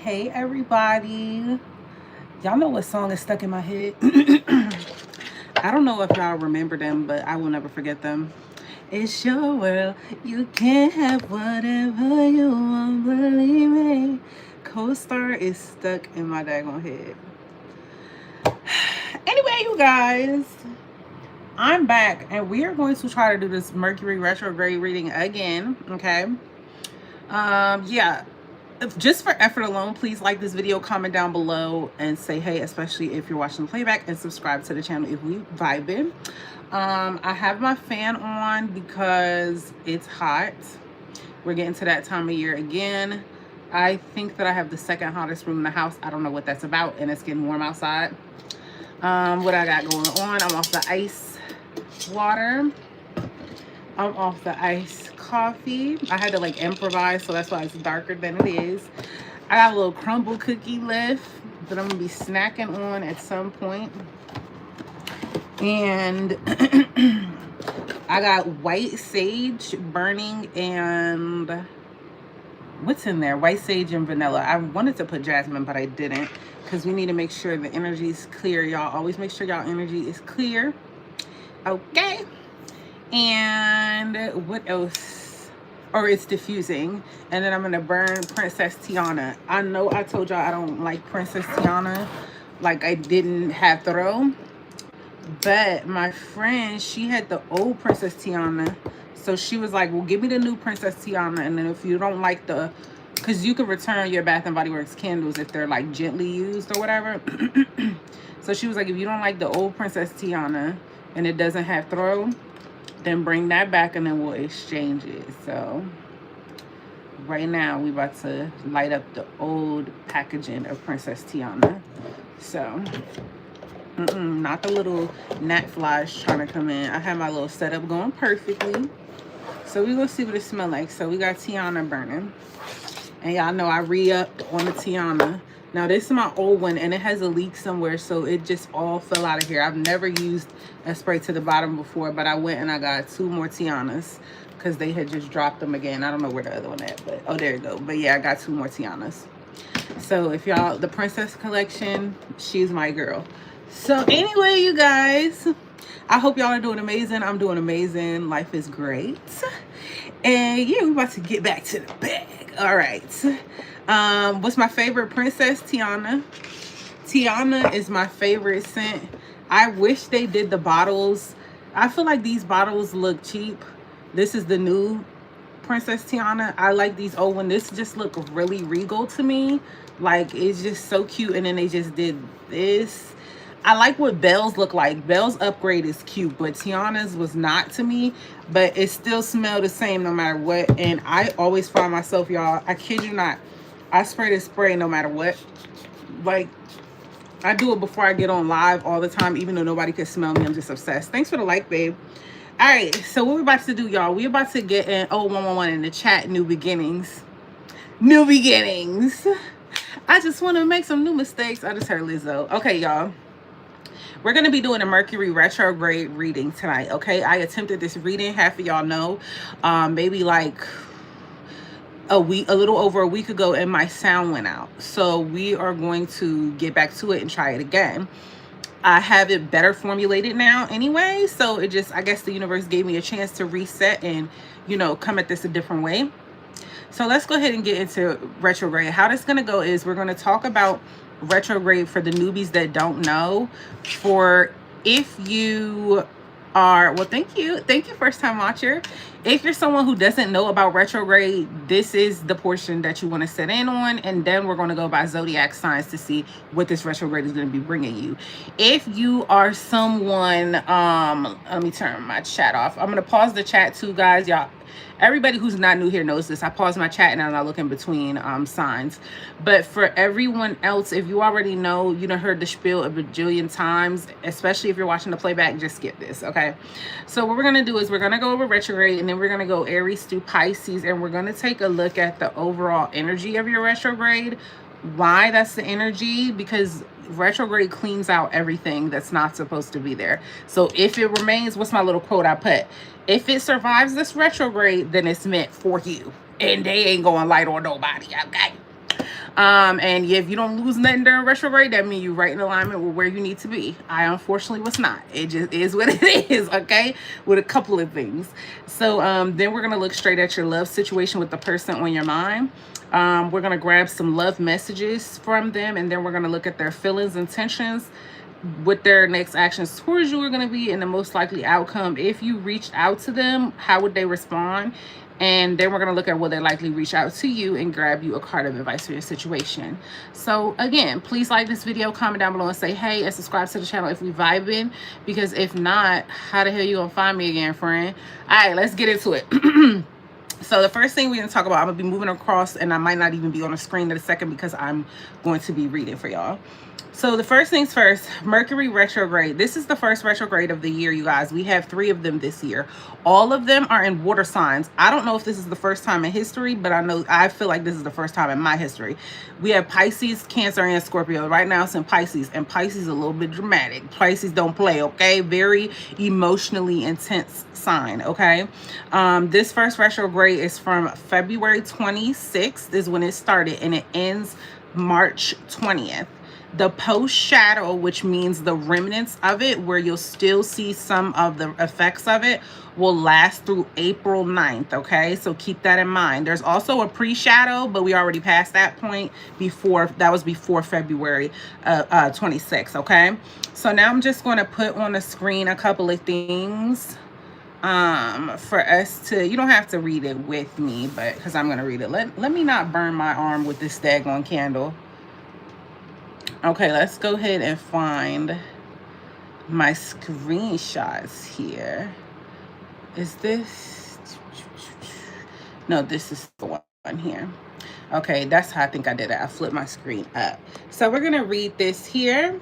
Hey everybody. Y'all know what song is stuck in my head? I don't know if y'all remember them, but I will never forget them. It's your world. You can have whatever you want, believe me. Co-star is stuck in my daggone head. Anyway, you guys, I'm back and we are going to try to do this Mercury retrograde reading again. Okay. Yeah. Just for effort alone, please like this video, comment down below, and say hey, especially if you're watching the playback, and subscribe to the channel if we vibing. I have my fan on because it's hot. We're getting to that time of year again. I think that I have the second hottest room in the house. I don't know what that's about, and it's getting warm outside. What I got going on, I'm off the ice water. I'm off the iced coffee. I had to like improvise, so that's why it's darker than it is. I got a little crumble cookie left that I'm gonna be snacking on at some point. And I got white sage burning and what's in there? White sage and vanilla. I wanted to put jasmine, but I didn't because we need to make sure the energy is clear. Y'all always make sure y'all energy is clear. Okay. And what else? Or it's diffusing. And then I'm gonna burn Princess Tiana. I know I told y'all I don't like Princess Tiana, like I didn't have throw, but my friend, she had the old Princess Tiana, so she was like, well, give me the new Princess Tiana, and then if you don't like the, because you can return your Bath and Body Works candles if they're like gently used or whatever. So she was like, if you don't like the old Princess Tiana and it doesn't have throw, then bring that back and then we'll exchange it. So right now we about to light up the old packaging of Princess Tiana. So not the little gnat flies trying to come in. I have my little setup going perfectly, so we're gonna see what it smells like. So we got Tiana burning, and y'all know I re-upped on the Tiana. Now this is my old one and it has a leak somewhere, so it just all fell out of here. I've never used a spray to the bottom before, but I went and I got 2 more Tianas because they had just dropped them again. I don't know where the other one at, but oh, there you go. But yeah, I got 2 more Tianas. So if y'all, the Princess collection, she's my girl. So anyway, you guys, I hope y'all are doing amazing. I'm doing amazing. Life is great. And yeah, we're about to get back to the bag. All right. What's my favorite Princess? Tiana. Tiana is my favorite scent. I wish they did the bottles. I feel like these bottles look cheap. This is the new Princess Tiana. I like these old ones. This just look really regal to me. Like, it's just so cute. And then they just did this. I like what Belle's look like. Belle's upgrade is cute, but Tiana's was not to me. But it still smelled the same no matter what. And I always find myself, y'all, I kid you not, I spray this spray no matter what. Like, I do it before I get on live all the time, even though nobody can smell me. I'm just obsessed. Thanks for the like, babe. All right, so what we're about to do, y'all, we're about to get in 111 in the chat, new beginnings. New beginnings. I just want to make some new mistakes. I just heard Lizzo. Okay, y'all. We're going to be doing a Mercury retrograde reading tonight, okay? I attempted this reading, half of y'all know, maybe like a little over a week ago, and my sound went out. So we are going to get back to it and try it again. I have it better formulated now anyway, so it just, I guess the universe gave me a chance to reset and, you know, come at this a different way. So let's go ahead and get into retrograde. How this going to go is we're going to talk about retrograde for the newbies that don't know. For if you are, well, thank you first time watcher. If you're someone who doesn't know about retrograde, this is the portion that you want to sit in on, and then we're going to go by zodiac signs to see what this retrograde is going to be bringing you. If you are someone, let me turn my chat off. I'm going to pause the chat too, guys. Y'all, everybody who's not new here knows this. I pause my chat and I look in between signs. But for everyone else, if you already know, you done heard the spiel a bajillion times, especially if you're watching the playback, just skip this, okay? So what we're going to do is we're going to go over retrograde, and then we're going to go Aries through Pisces, and we're going to take a look at the overall energy of your retrograde. Why that's the energy? Because retrograde cleans out everything that's not supposed to be there. So if it remains, what's my little quote I put? If it survives this retrograde, then it's meant for you, and they ain't going light on nobody, okay? And if you don't lose nothing during retrograde, that means you're right in alignment with where you need to be. I unfortunately was not. It just is what it is, okay? With a couple of things. So then we're going to look straight at your love situation with the person on your mind. We're going to grab some love messages from them, and then we're going to look at their feelings, intentions, what their next actions towards you are going to be, and the most likely outcome. If you reached out to them, how would they respond? And then we're going to look at will they likely reach out to you and grab you a card of advice for your situation. So again, please like this video, comment down below and say hey, and subscribe to the channel if we vibing, because if not, how the hell you gonna find me again, friend? All right, let's get into it. So the first thing we're going to talk about, I'm going to be moving across, and I might not even be on the screen in a second because I'm going to be reading for y'all. So the first things first, Mercury retrograde. This is the first retrograde of the year, you guys. We have 3 of them this year. All of them are in water signs. I don't know if this is the first time in history, but I feel like this is the first time in my history. We have Pisces, Cancer, and Scorpio. Right now it's in Pisces, and Pisces is a little bit dramatic. Pisces don't play, okay? Very emotionally intense sign, okay? This first retrograde is from February 26th is when it started, and it ends March 20th. The post shadow, which means the remnants of it, where you'll still see some of the effects of it, will last through April 9th, okay? So keep that in mind. There's also a pre-shadow, but we already passed that point before. That was before February 26th, okay? So now I'm just going to put on the screen a couple of things for us to, you don't have to read it with me, but because I'm going to read it. Let me not burn my arm with this daggone candle. Okay, let's go ahead and find my screenshots here. Is this? No, this is the one here. Okay, that's how I think I did it. I flipped my screen up. So we're going to read this here.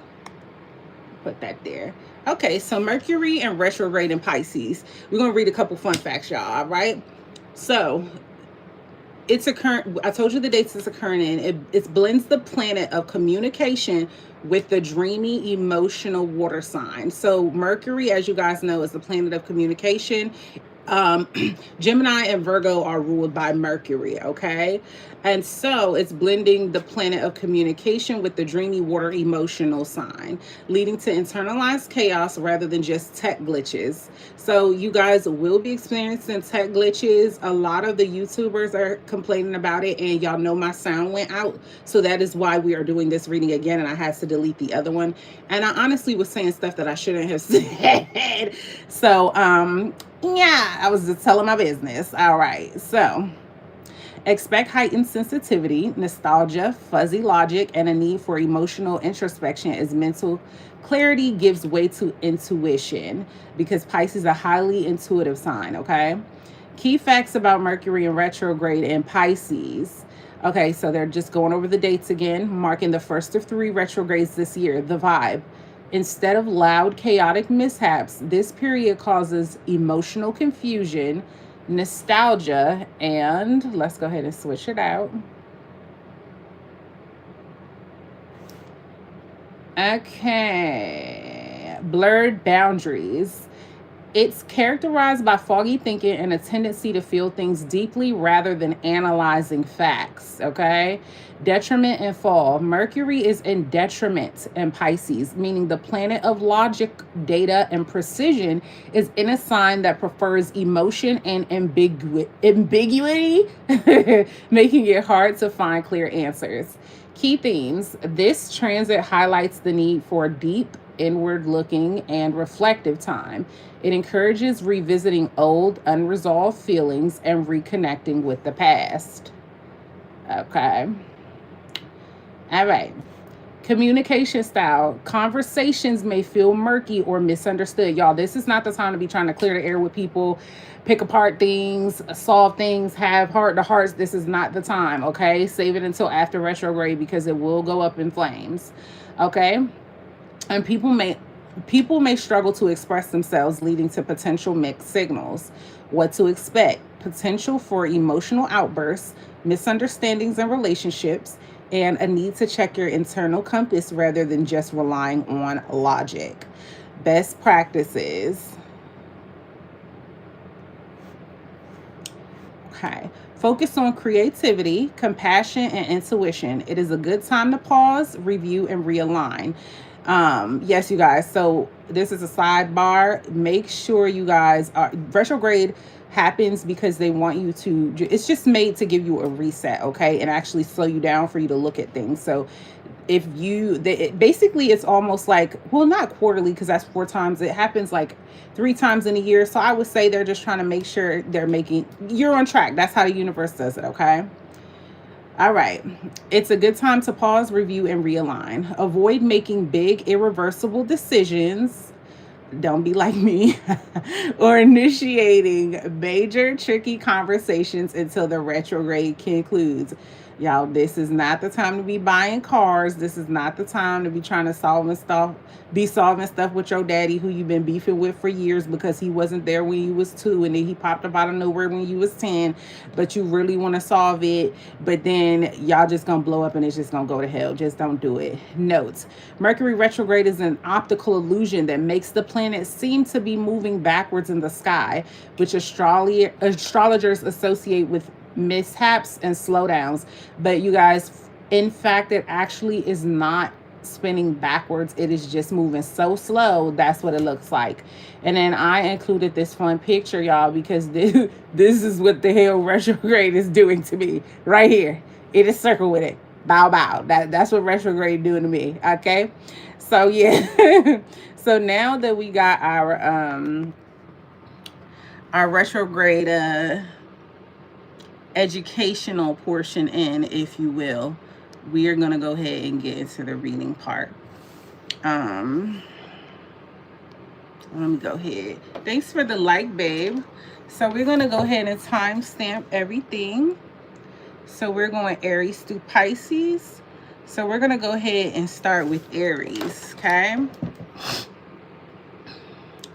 Put that there. Okay, so Mercury and retrograde in Pisces. We're going to read a couple fun facts, y'all, all right? So it's occurring. I told you the dates it's occurring in. It blends the planet of communication with the dreamy, emotional water sign. So Mercury, as you guys know, is the planet of communication. Gemini and Virgo are ruled by Mercury, okay? And so it's blending the planet of communication with the dreamy water emotional sign, leading to internalized chaos rather than just tech glitches. So you guys will be experiencing tech glitches. A lot of the YouTubers are complaining about it, and y'all know my sound went out. So that is why we are doing this reading again, and I had to delete the other one. And I honestly was saying stuff that I shouldn't have said. So, yeah, I was just telling my business. All right, so expect heightened sensitivity, nostalgia, fuzzy logic, and a need for emotional introspection as mental clarity gives way to intuition, because Pisces is a highly intuitive sign, okay? Key facts about Mercury in retrograde in Pisces. Okay, so they're just going over the dates again, marking the first of 3 retrogrades this year. The vibe. Instead of loud, chaotic mishaps, this period causes emotional confusion, nostalgia, and let's go ahead and switch it out. Okay, blurred boundaries. It's characterized by foggy thinking and a tendency to feel things deeply rather than analyzing facts, okay? Detriment and fall. Mercury is in detriment in Pisces, meaning the planet of logic, data, and precision is in a sign that prefers emotion and ambiguity, making it hard to find clear answers. Key themes. This transit highlights the need for deep, inward-looking, and reflective time. It encourages revisiting old, unresolved feelings and reconnecting with the past. Okay. All right. Communication style. Conversations may feel murky or misunderstood. Y'all, this is not the time to be trying to clear the air with people, pick apart things, solve things, have heart-to-hearts. This is not the time, okay? Save it until after retrograde because it will go up in flames, okay? And people may struggle to express themselves, leading to potential mixed signals. What to expect: potential for emotional outbursts, misunderstandings in relationships, and a need to check your internal compass rather than just relying on logic. Best practices. Okay. Focus on creativity, compassion, and intuition. It is a good time to pause, review, and realign. Yes, you guys. So this is a sidebar. Make sure you guys are retrograde happens because they want you to, it's just made to give you a reset, okay, and actually slow you down for you to look at things. So if you, basically it's almost like, well, not quarterly because that's 4 times. It happens like 3 times in a year. So I would say they're just trying to make sure they're making, you're on track. That's how the universe does it, okay? All right. It's a good time to pause, review, and realign. Avoid making big, irreversible decisions. Don't be like me. Or initiating major, tricky conversations until the retrograde concludes. Y'all, this is not the time to be buying cars. This is not the time to be trying to solving stuff with your daddy who you've been beefing with for years because he wasn't there when you was 2 and then he popped up out of nowhere when you was 10, but you really want to solve it, but then y'all just gonna blow up and it's just gonna go to hell. Just don't do it. Note, Mercury retrograde is an optical illusion that makes the planet seem to be moving backwards in the sky, which astrologers associate with mishaps and slowdowns. But you guys, in fact, it actually is not spinning backwards. It is just moving so slow. That's what it looks like. And then I included this fun picture, y'all, because this is what the hell retrograde is doing to me right here. It is circle with it. Bow bow. That's what retrograde doing to me. Okay, so yeah. So now that we got our retrograde educational portion in, if you will, we are going to go ahead and get into the reading part. Let me go ahead. Thanks for the like, babe. So we're going to go ahead and timestamp everything. So we're going Aries through Pisces. So we're going to go ahead and start with Aries, okay?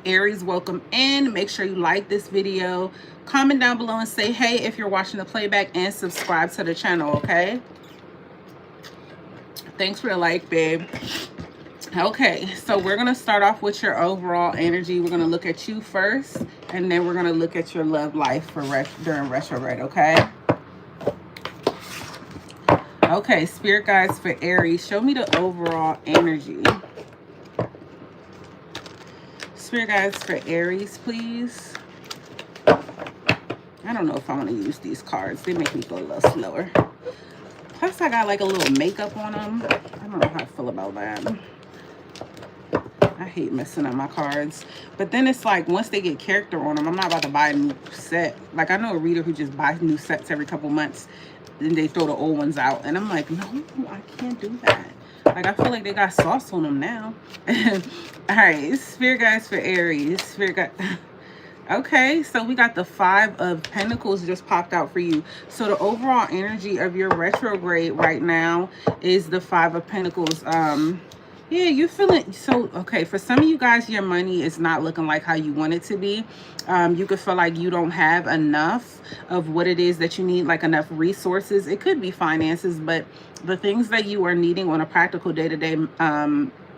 Aries, welcome in. Make sure you like this video. Comment down below and say hey if you're watching the playback, and subscribe to the channel, okay? Thanks for the like, babe. Okay, so we're going to start off with your overall energy. We're going to look at you first, and then we're going to look at your love life for during retrograde, okay? Okay, spirit guides for Aries, show me the overall energy. Spirit guides for Aries, please. I don't know if I want to use these cards. They make me go a little slower. Plus, I got like a little makeup on them. I don't know how I feel about that. I hate messing up my cards. But then it's like, once they get character on them, I'm not about to buy a new set. Like, I know a reader who just buys new sets every couple months. Then they throw the old ones out. And I'm like, no, I can't do that. Like, I feel like they got sauce on them now. All right, spirit guides for Aries. Spirit guide. Okay, so we got the 5 of Pentacles just popped out for you. So the overall energy of your retrograde right now is the 5 of Pentacles. Yeah, you feeling so okay. For some of you guys, your money is not looking like how you want it to be. You could feel like you don't have enough of what it is that you need, like enough resources. It could be finances, but the things that you are needing on a practical day-to-day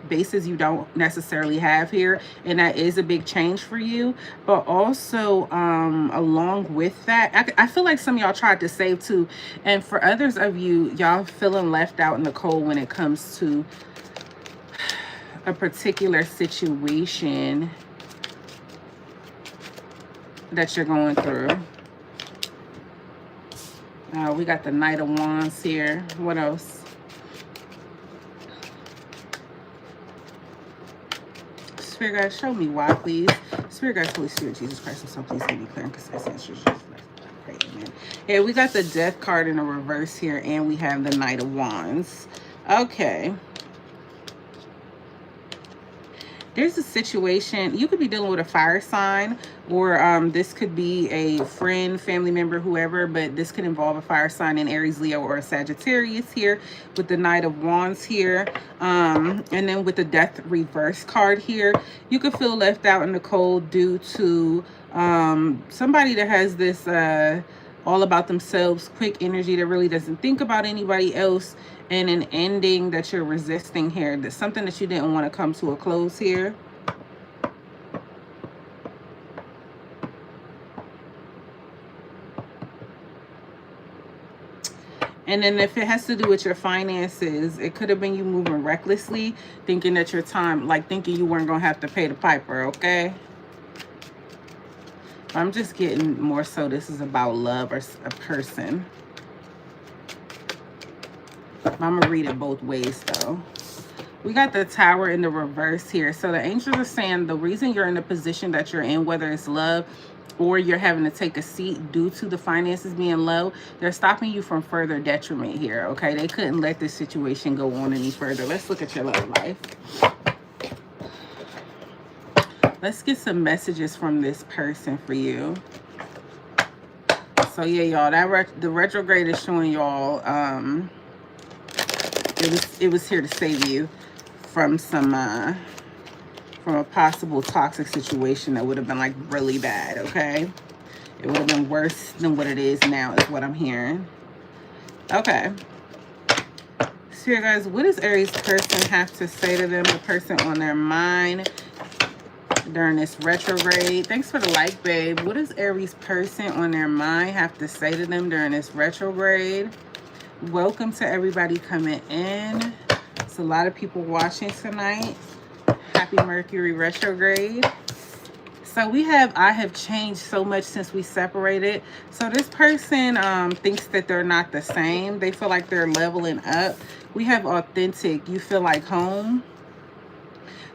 basis, you don't necessarily have here, and that is a big change for you. But also along with that, I feel like some of y'all tried to save too, and for others of you, y'all feeling left out in the cold when it comes to a particular situation that you're going through. We got the Knight of Wands here. What else? Spirit guys, show me why, please. Spirit guys, Holy Spirit, Jesus Christ, so please give me clear and concise answers. Pray, amen. Yeah, we got the Death card in a reverse here, and we have the Knight of Wands. Okay. There's a situation, you could be dealing with a fire sign, or this could be a friend, family member, whoever, but this could involve a fire sign in Aries, Leo, or a Sagittarius here with the Knight of Wands here. And then with the Death reverse card here, you could feel left out in the cold due to somebody that has this all about themselves, quick energy that really doesn't think about anybody else, and an ending that you're resisting here. That's something that you didn't want to come to a close here. And then if it has to do with your finances, it could have been you moving recklessly, thinking that your time, like thinking you weren't going to have to pay the piper, okay? I'm just getting more so this is about love or a person. I'm going to read it both ways, though. We got the Tower in the reverse here. So the angels are saying the reason you're in the position that you're in, whether it's love or you're having to take a seat due to the finances being low, they're stopping you from further detriment here, okay? They couldn't let this situation go on any further. Let's look at your love life. Let's get some messages from this person for you. So yeah, y'all, the retrograde is showing y'all it was here to save you from some from a possible toxic situation that would have been like really bad, okay? It would have been worse than what it is now is what I'm hearing. Okay. So guys, what does Aries person have to say to them, the person on their mind during this retrograde? Thanks for the like, babe. What does Aries person on their mind have to say to them during this retrograde? Welcome to everybody coming in. It's a lot of people watching tonight. Happy Mercury Retrograde. So we have, I have changed so much since we separated. So this person thinks that they're not the same. They feel like they're leveling up. We have authentic. You feel like home.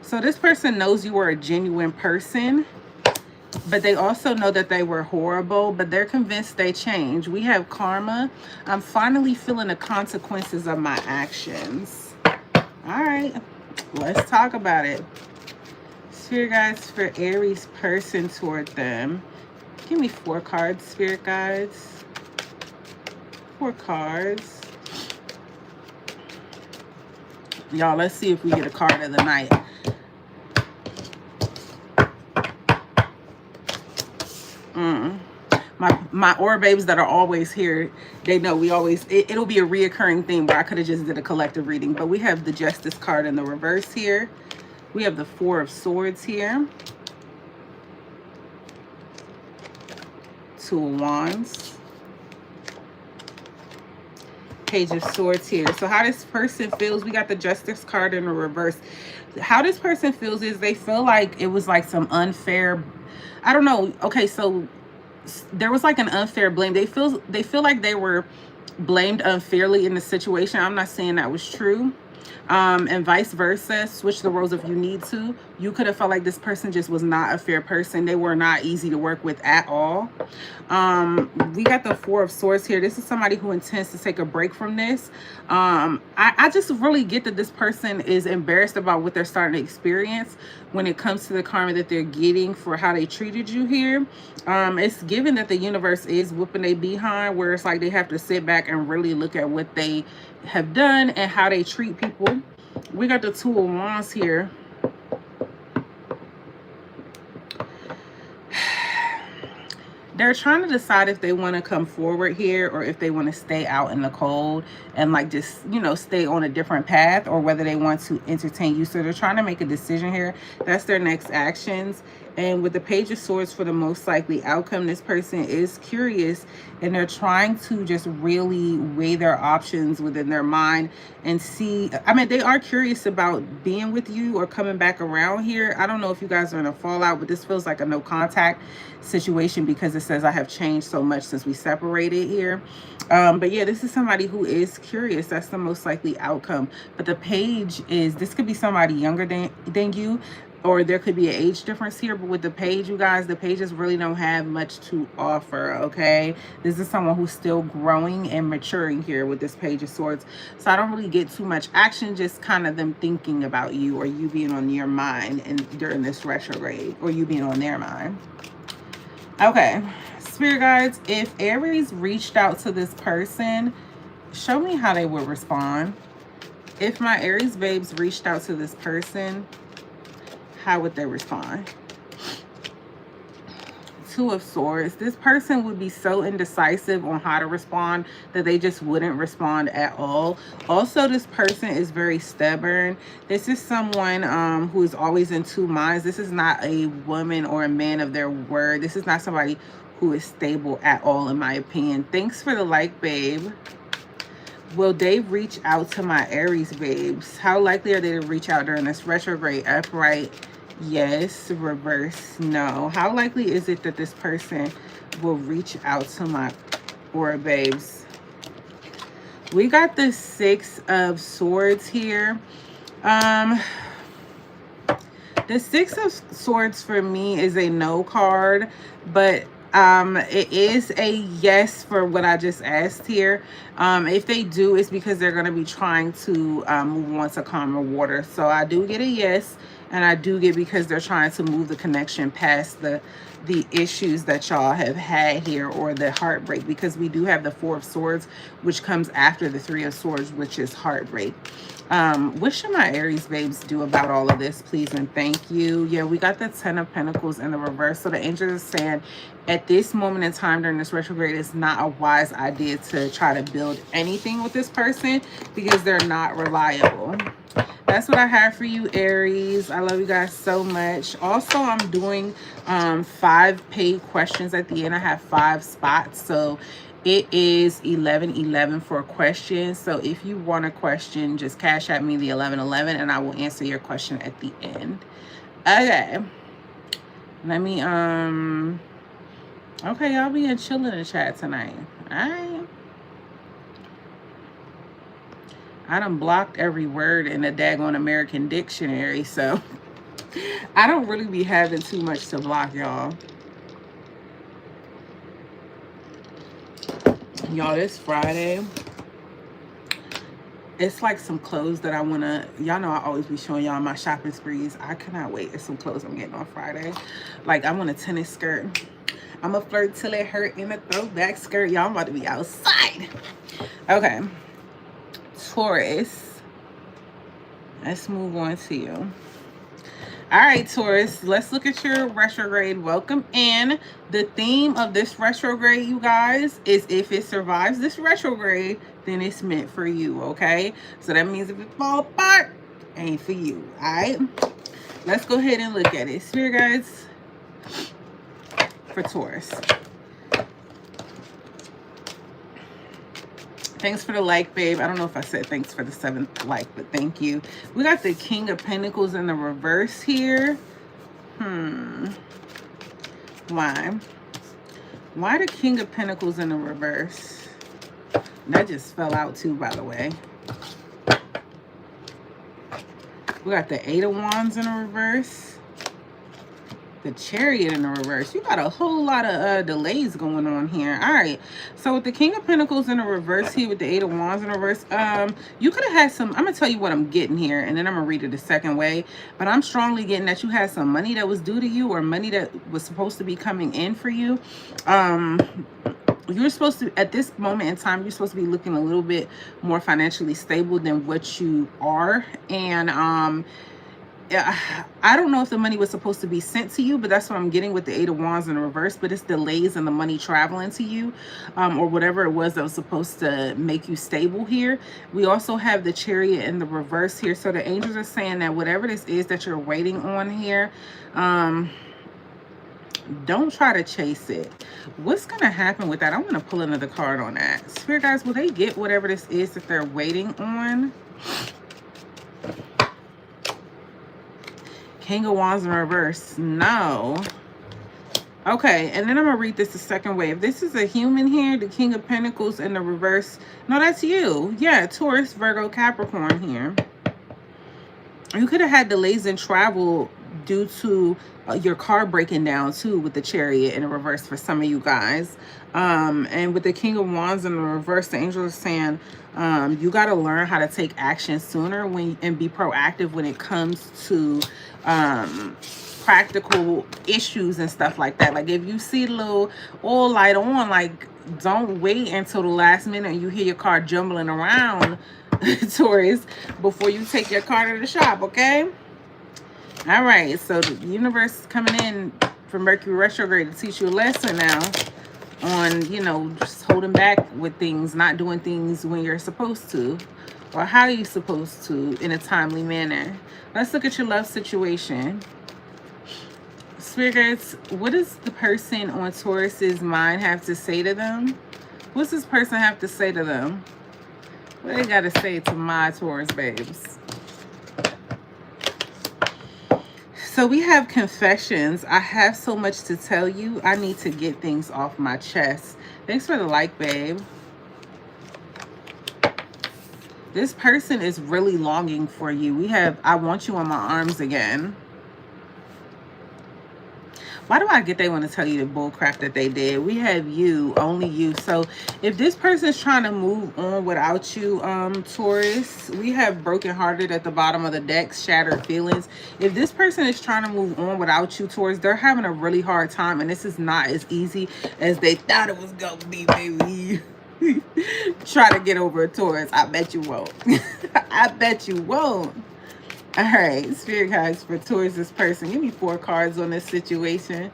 So this person knows you were a genuine person, but they also know that they were horrible, but they're convinced they changed. We have karma. I'm finally feeling the consequences of my actions. All right, let's talk about it. Spirit guides for Aries person toward them. Give me 4 cards, Spirit guides. 4 cards. Y'all, let's see if we get a card of the night. My aura babes that are always here, they know we always, it'll be a reoccurring thing, but I could have just did a collective reading. But we have the Justice card in the reverse here. We have the 4 of Swords here. 2 of Wands. Page of Swords here. So how this person feels, we got the Justice card in the reverse. How this person feels is they feel like it was like some unfair, I don't know. Okay, so there was like an unfair blame. They feel like they were blamed unfairly in the situation. I'm not saying that was true. And vice versa, switch the roles if you need to. You could have felt like this person just was not a fair person. They were not easy to work with at all. We got the 4 of Swords here. This is somebody who intends to take a break from this. I just really get that this person is embarrassed about what they're starting to experience when it comes to the karma that they're getting for how they treated you here. It's given that the universe is whooping their behind, where it's like they have to sit back and really look at what they have done and how they treat people. We got the 2 of Wands here. They're trying to decide if they want to come forward here or if they want to stay out in the cold and like just, you know, stay on a different path, or whether they want to entertain you. So they're trying to make a decision here. That's their next actions. And with the Page of Swords, for the most likely outcome, this person is curious and they're trying to just really weigh their options within their mind and see. I mean, they are curious about being with you or coming back around here. I don't know if you guys are in a fallout, but this feels like a no contact situation because it says I have changed so much since we separated here. But yeah, this is somebody who is curious. That's the most likely outcome. But the Page is, this could be somebody younger than you, or there could be an age difference here. But with the Page, you guys, the Pages really don't have much to offer, okay? This is someone who's still growing and maturing here with this Page of Swords. So I don't really get too much action, just kind of them thinking about you, or you being on your mind and during this retrograde, or you being on their mind. Okay, Spirit guides, if Aries reached out to this person, show me how they would respond. If my Aries babes reached out to this person, how would they respond? 2 of Swords. This person would be so indecisive on how to respond that they just wouldn't respond at all. Also, this person is very stubborn. This is someone who is always in 2 minds. This is not a woman or a man of their word. This is not somebody who is stable at all, in my opinion. Thanks for the like, babe. Will they reach out to my Aries babes? How likely are they to reach out during this retrograde? Upright, yes. Reverse, no. How likely is it that this person will reach out to my Aura babes? We got the Six of Swords here. The Six of Swords for me is a no card, but it is a yes for what I just asked here. If they do, it's because they're going to be trying to move on to calmer water. So I do get a yes, and I do get because they're trying to move the connection past the issues that y'all have had here, or the heartbreak, because we do have the Four of Swords, which comes after the Three of Swords, which is heartbreak. What should my Aries babes do about all of this, please and thank you? Yeah, we got the Ten of Pentacles in the reverse. So the angels are saying at this moment in time during this retrograde, it's not a wise idea to try to build anything with this person because they're not reliable. That's what I have for you, Aries. I love you guys so much. Also, I'm doing 5 paid questions at the end. I have 5 spots, so it is 11:11 for questions. So if you want a question, just cash at me the 11:11 and I will answer your question at the end. Okay. Let me okay, y'all be chilling in the chat tonight. Alright. I done blocked every word in the daggone American dictionary, so I don't really be having too much to block, y'all. Y'all, this Friday, it's like some clothes that I want to, y'all know I always be showing y'all my shopping sprees. I cannot wait. It's some clothes I'm getting on Friday. Like, I want a tennis skirt. I'm a flirt till it hurt in a throwback skirt. Y'all, I'm about to be outside. Okay. Taurus. Let's move on to you. All right, Taurus, let's look at your retrograde. Welcome in. The theme of this retrograde, you guys, is if it survives this retrograde, then it's meant for you, okay? So that means if it falls apart, it ain't for you, all right? Let's go ahead and look at it. Spirit guides for Taurus. Thanks for the like, babe. I don't know if I said thanks for the 7th like, but thank you. We got the King of Pentacles in the reverse here. Why? Why the King of Pentacles in the reverse? That just fell out too, by the way. We got the Eight of Wands in the reverse. The Chariot in the reverse. You got a whole lot of delays going on here. All right, so with the King of Pentacles in the reverse here, with the Eight of Wands in the reverse, you could have had some, I'm gonna tell you what I'm getting here, and then I'm gonna read it the second way, but I'm strongly getting that you had some money that was due to you, or money that was supposed to be coming in for you. You're supposed to, at this moment in time, you're supposed to be looking a little bit more financially stable than what you are. And I don't know if the money was supposed to be sent to you, but that's what I'm getting with the Eight of Wands in the reverse. But it's delays in the money traveling to you, or whatever it was that was supposed to make you stable here. We also have the Chariot in the reverse here. So the angels are saying that whatever this is that you're waiting on here, don't try to chase it. What's going to happen with that? I'm going to pull another card on that. Spirit guys, will they get whatever this is that they're waiting on? King of Wands in reverse. No. Okay, and then I'm going to read this the second way. If this is a human here, the King of Pentacles in the reverse. No, that's you. Yeah, Taurus, Virgo, Capricorn here. You could have had delays in travel due to your car breaking down too, with the Chariot in the reverse for some of you guys. And with the King of Wands in the reverse, the angels are saying you got to learn how to take action sooner and be proactive when it comes to practical issues and stuff like that. Like if you see the little oil light on, like don't wait until the last minute and you hear your car jumbling around, Taurus, before you take your car to the shop, okay? All right, so the universe is coming in for Mercury Retrograde to teach you a lesson now on, you know, just holding back with things, not doing things when you're supposed to, or how you're supposed to in a timely manner. Let's look at your love situation. Spirit guides, what does the person on Taurus's mind have to say to them? What's this person have to say to them? What they got to say to my Taurus babes? So we have confessions. I have so much to tell you. I need to get things off my chest. Thanks for the like, babe. This person is really longing for you. We have, I want you on my arms again. Why do I get they want to tell you the bull crap that they did? We have you, only you. So if this person is trying to move on without you, Taurus, we have brokenhearted at the bottom of the deck, shattered feelings. If this person is trying to move on without you, Taurus, they're having a really hard time. And this is not as easy as they thought it was going to be, baby. Try to get over a Taurus. I bet you won't. I bet you won't. All right, Spirit guides for Taurus, this person. Give me 4 cards on this situation.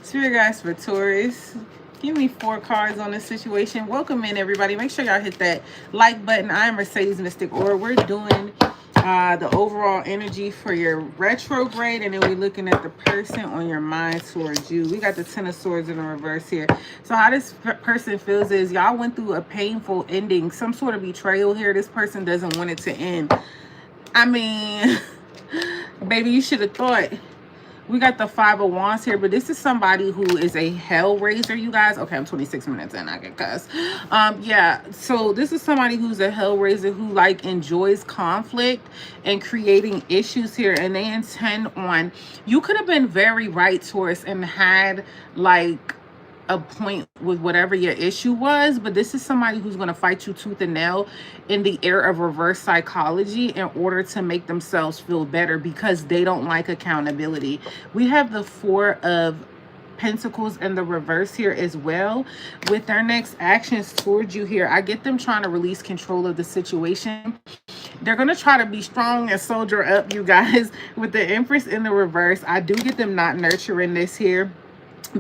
Spirit guides for Taurus. Give me 4 cards on this situation. Welcome in, everybody. Make sure y'all hit that like button. I am Mercedes Mystic Aura. We're doing the overall energy for your retrograde, and then we're looking at the person on your mind towards you. We got the 10 of Swords in the reverse here. So how this person feels is y'all went through a painful ending, some sort of betrayal here. This person doesn't want it to end. I mean, baby, you should have thought. We got the 5 of Wands here, but this is somebody who is a hell raiser, you guys. Okay, I'm 26 minutes in, I can cuss. Yeah, so this is somebody who's a hell raiser who like enjoys conflict and creating issues here, and they intend on, you could have been very right, Taurus, and had like a point with whatever your issue was, but this is somebody who's going to fight you tooth and nail in the air of reverse psychology in order to make themselves feel better because they don't like accountability. We have the 4 of Pentacles in the reverse here as well. With their next actions towards you here, I get them trying to release control of the situation. They're going to try to be strong and soldier up, you guys. With the Empress in the reverse, I do get them not nurturing this here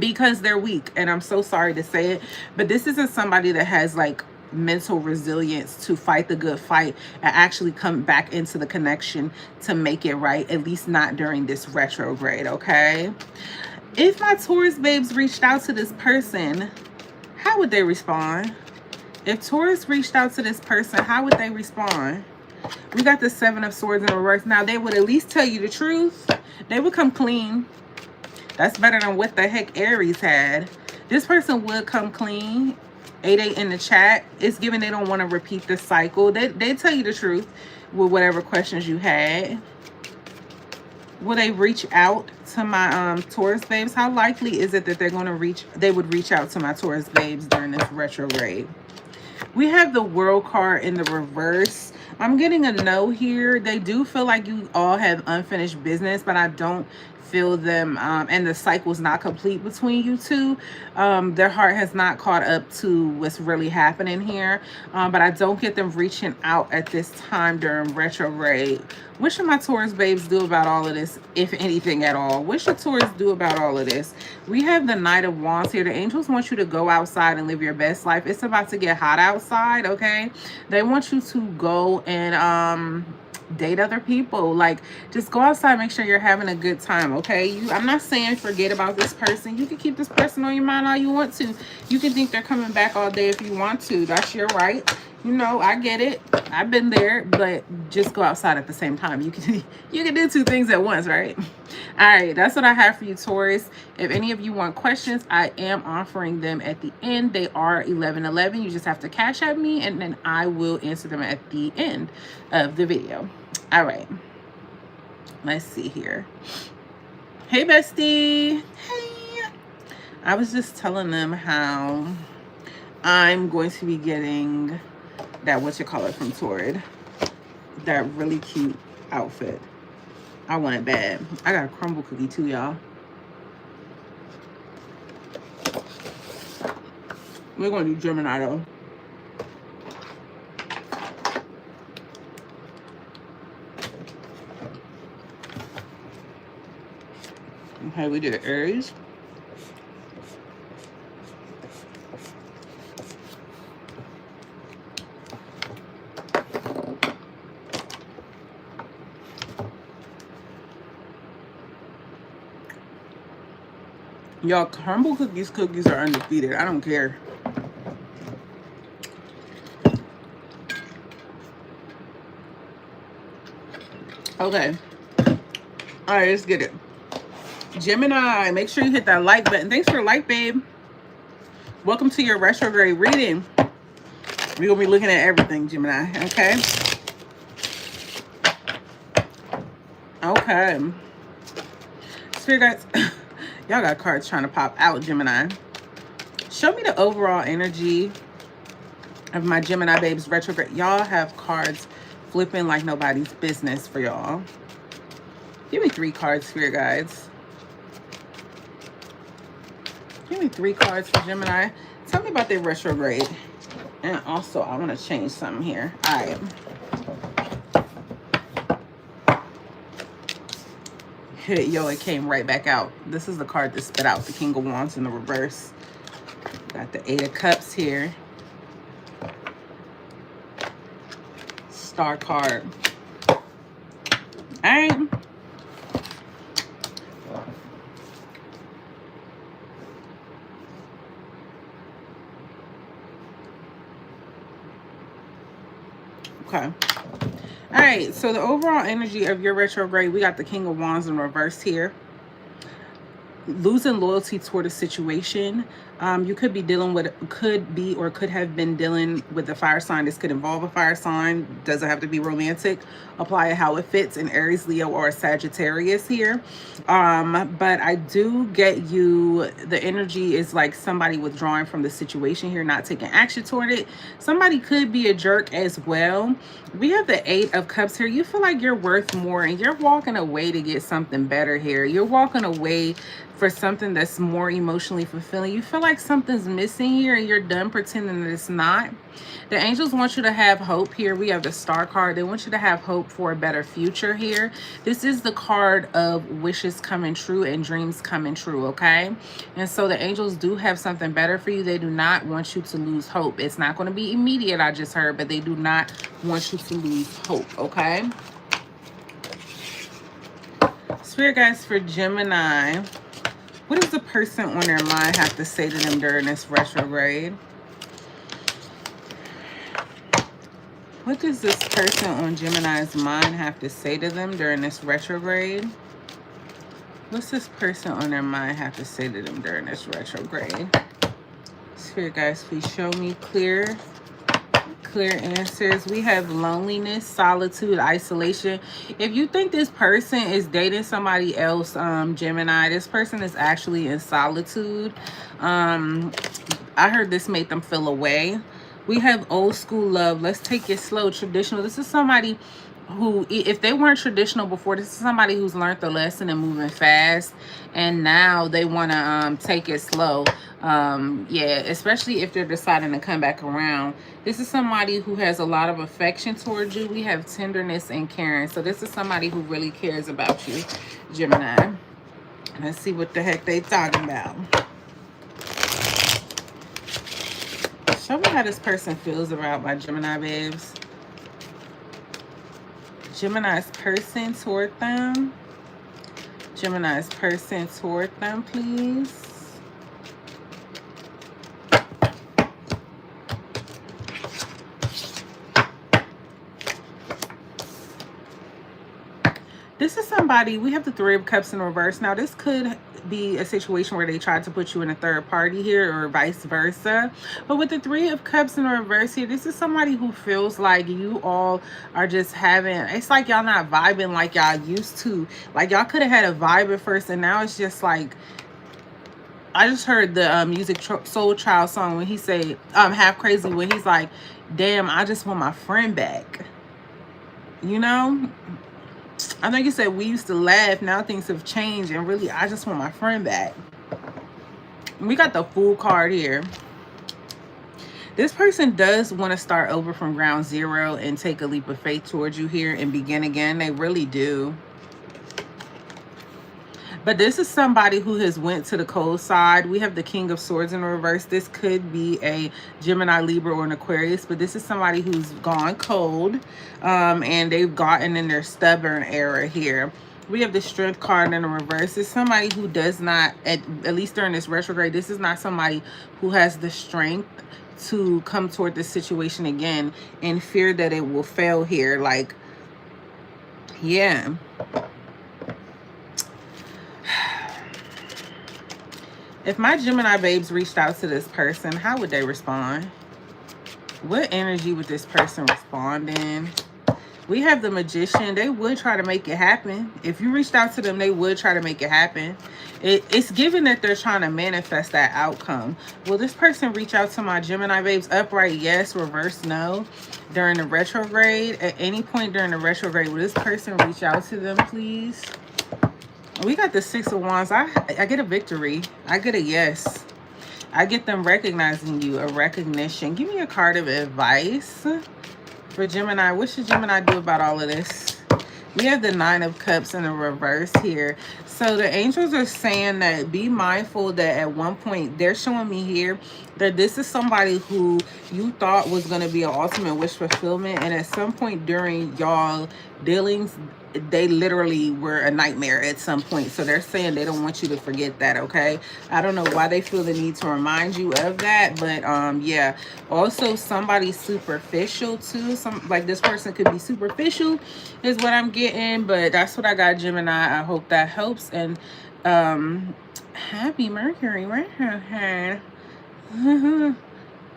because they're weak, and I'm so sorry to say it, but this isn't somebody that has like mental resilience to fight the good fight and actually come back into the connection to make it right, at least not during this retrograde. Okay, if my Taurus babes reached out to this person, how would they respond? If Taurus reached out to this person, how would they respond? We got the 7 of Swords in reverse. Now they would at least tell you the truth. They would come clean. That's better than what the heck Aries had. This person would come clean. 8-8 in the chat. It's given they don't want to repeat the cycle. They tell you the truth with whatever questions you had. Will they reach out to my Taurus babes? How likely is it that they're going to they would reach out to my Taurus babes during this retrograde? We have the World card in the reverse. I'm getting a no here. They do feel like you all have unfinished business, but I don't feel them, and the cycle's not complete between you two. Their heart has not caught up to what's really happening here, but I don't get them reaching out at this time during retrograde. What should my Taurus babes do about all of this, if anything at all? What should Taurus do about all of this? We have the Knight of Wands here. The angels want you to go outside and live your best life. It's about to get hot outside, okay? They want you to go and date other people. Like, just go outside, make sure you're having a good time, okay? I'm not saying forget about this person. You can keep this person on your mind all you want to. You can think they're coming back all day if you want to. That's your right. You know, I get it. I've been there, but just go outside at the same time. You can do 2 things at once, right? All right, that's what I have for you, Taurus. If any of you want questions, I am offering them at the end. They are 1111. You just have to cash at me, and then I will answer them at the end of the video. All right, let's see here. Hey, bestie. Hey. I was just telling them how I'm going to be getting that from Torrid, that really cute outfit. I want it bad. I got a crumble cookie too, y'all. We're gonna do Gemini though. Okay, we did Aries. Y'all, crumble cookies are undefeated. I don't care. Okay. All right, let's get it. Gemini, make sure you hit that like button. Thanks for the like, babe. Welcome to your retrograde reading. We're going to be looking at everything, Gemini, okay? Okay. Spirit guides, y'all got cards trying to pop out, Gemini. Show me the overall energy of my Gemini babes retrograde. Y'all have cards flipping like nobody's business for y'all. Give me 3 cards, Spirit guides. Give me 3 cards for Gemini. Tell me about their retrograde. And also, I want to change something here. All right. Yo, it came right back out. This is the card that spit out the King of Wands in the reverse. Got the 8 of Cups here. Star card. All right. Okay. All right, so the overall energy of your retrograde, we got the King of Wands in reverse here. Losing loyalty toward a situation. You could be dealing with, could have been dealing with a fire sign. This could involve a fire sign. Doesn't have to be romantic. Apply it how it fits in Aries, Leo, or Sagittarius here. But I do get you, the energy is like somebody withdrawing from the situation here, not taking action toward it. Somebody could be a jerk as well. We have the 8 of Cups here. You feel like you're worth more and you're walking away to get something better here. You're walking away for something that's more emotionally fulfilling. You feel like something's missing here and you're done pretending that it's not. The angels want you to have hope here. We have the Star card. They want you to have hope for a better future here. This is the card of wishes coming true and dreams coming true, okay? And so the angels do have something better for you. They do not want you to lose hope. It's not going to be immediate, I just heard, but they do not want you to lose hope, okay? Spirit guides for Gemini. What does the person on their mind have to say to them during this retrograde? What does this person on Gemini's mind have to say to them during this retrograde? What's this person on their mind have to say to them during this retrograde? Spirit guides, please show me clear answers. We have loneliness, solitude, isolation. If you think this person is dating somebody else, Gemini, this person is actually in solitude. I heard this made them feel away. We have old school love. Let's take it slow. Traditional. This is somebody who, if they weren't traditional before, this is somebody who's learned the lesson and moving fast, and now they want to take it slow. Yeah, especially if they're deciding to come back around. This is somebody who has a lot of affection towards you. We have tenderness and caring. So this is somebody who really cares about you, Gemini. Let's see what the heck they talking about. Show me how this person feels about my Gemini babes. Gemini's person toward them. Gemini's person toward them, please. This is somebody, we have the 3 of Cups in reverse. Now, this could be a situation where they tried to put you in a third party here or vice versa. But with the 3 of Cups in reverse here, this is somebody who feels like you all are just having, it's like y'all not vibing like y'all used to. Like y'all could have had a vibe at first and now it's just like, I just heard the Music Soul Child song when he say, Half Crazy, when he's like, damn, I just want my friend back. You know? I know you said we used to laugh. Now things have changed. And really, I just want my friend back. We got the Fool card here. This person does want to start over from ground zero and take a leap of faith towards you here and begin again. They really do. But this is somebody who has went to the cold side. We have the King of Swords in reverse. This could be a Gemini, Libra, or an Aquarius. But this is somebody who's gone cold. And they've gotten in their stubborn era here. We have the Strength card in the reverse. It's somebody who does not, at least during this retrograde, this is not somebody who has the strength to come toward this situation again in fear that it will fail here. Like Yeah. If my Gemini babes reached out to this person, how would they respond? What energy would this person respond in? We have the Magician. They would try to make it happen. If you reached out to them, they would try to make it happen. It's given that they're trying to manifest that outcome. Will this person reach out to my Gemini babes? Upright, yes. Reverse, no. During the retrograde, at any point during the retrograde, will this person reach out to them, please? We got the Six of Wands. I get a victory. I get a yes. I get them recognizing you, a recognition. Give me a card of advice for Gemini. What should Gemini do about all of this? We have the Nine of Cups in the reverse here. So the angels are saying that be mindful that at one point, they're showing me here that this is somebody who you thought was going to be an ultimate wish fulfillment. And at some point during y'all dealings, they literally were a nightmare at some point. So they're saying they don't want you to forget that, okay? I don't know why they feel the need to remind you of that, but yeah. Also, somebody superficial too. Like this person could be superficial is what I'm getting, but that's what I got, Gemini. I hope that helps. And happy Mercury Retrograde.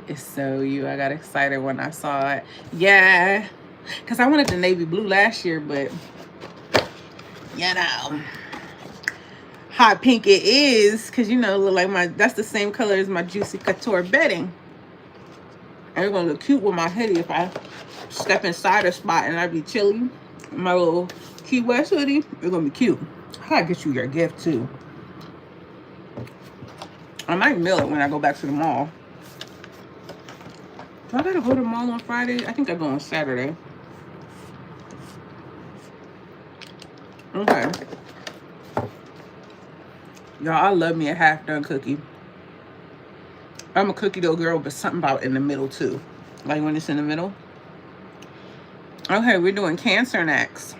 It's so you. I got excited when I saw it. Yeah, because I wanted the navy blue last year, but you know, hot pink it is, because you know, look like that's the same color as my Juicy Couture bedding. And it's gonna look cute with my hoodie if I step inside a spot and I be chilly. My little Key West hoodie, it's gonna be cute. I gotta get you your gift too. I might mail it when I go back to the mall. Do I gotta go to the mall on Friday? I think I go on Saturday. Okay. Y'all, I love me a half done cookie. I'm a cookie dough girl, but something about in the middle too. Like when it's in the middle. Okay, we're doing Cancer next.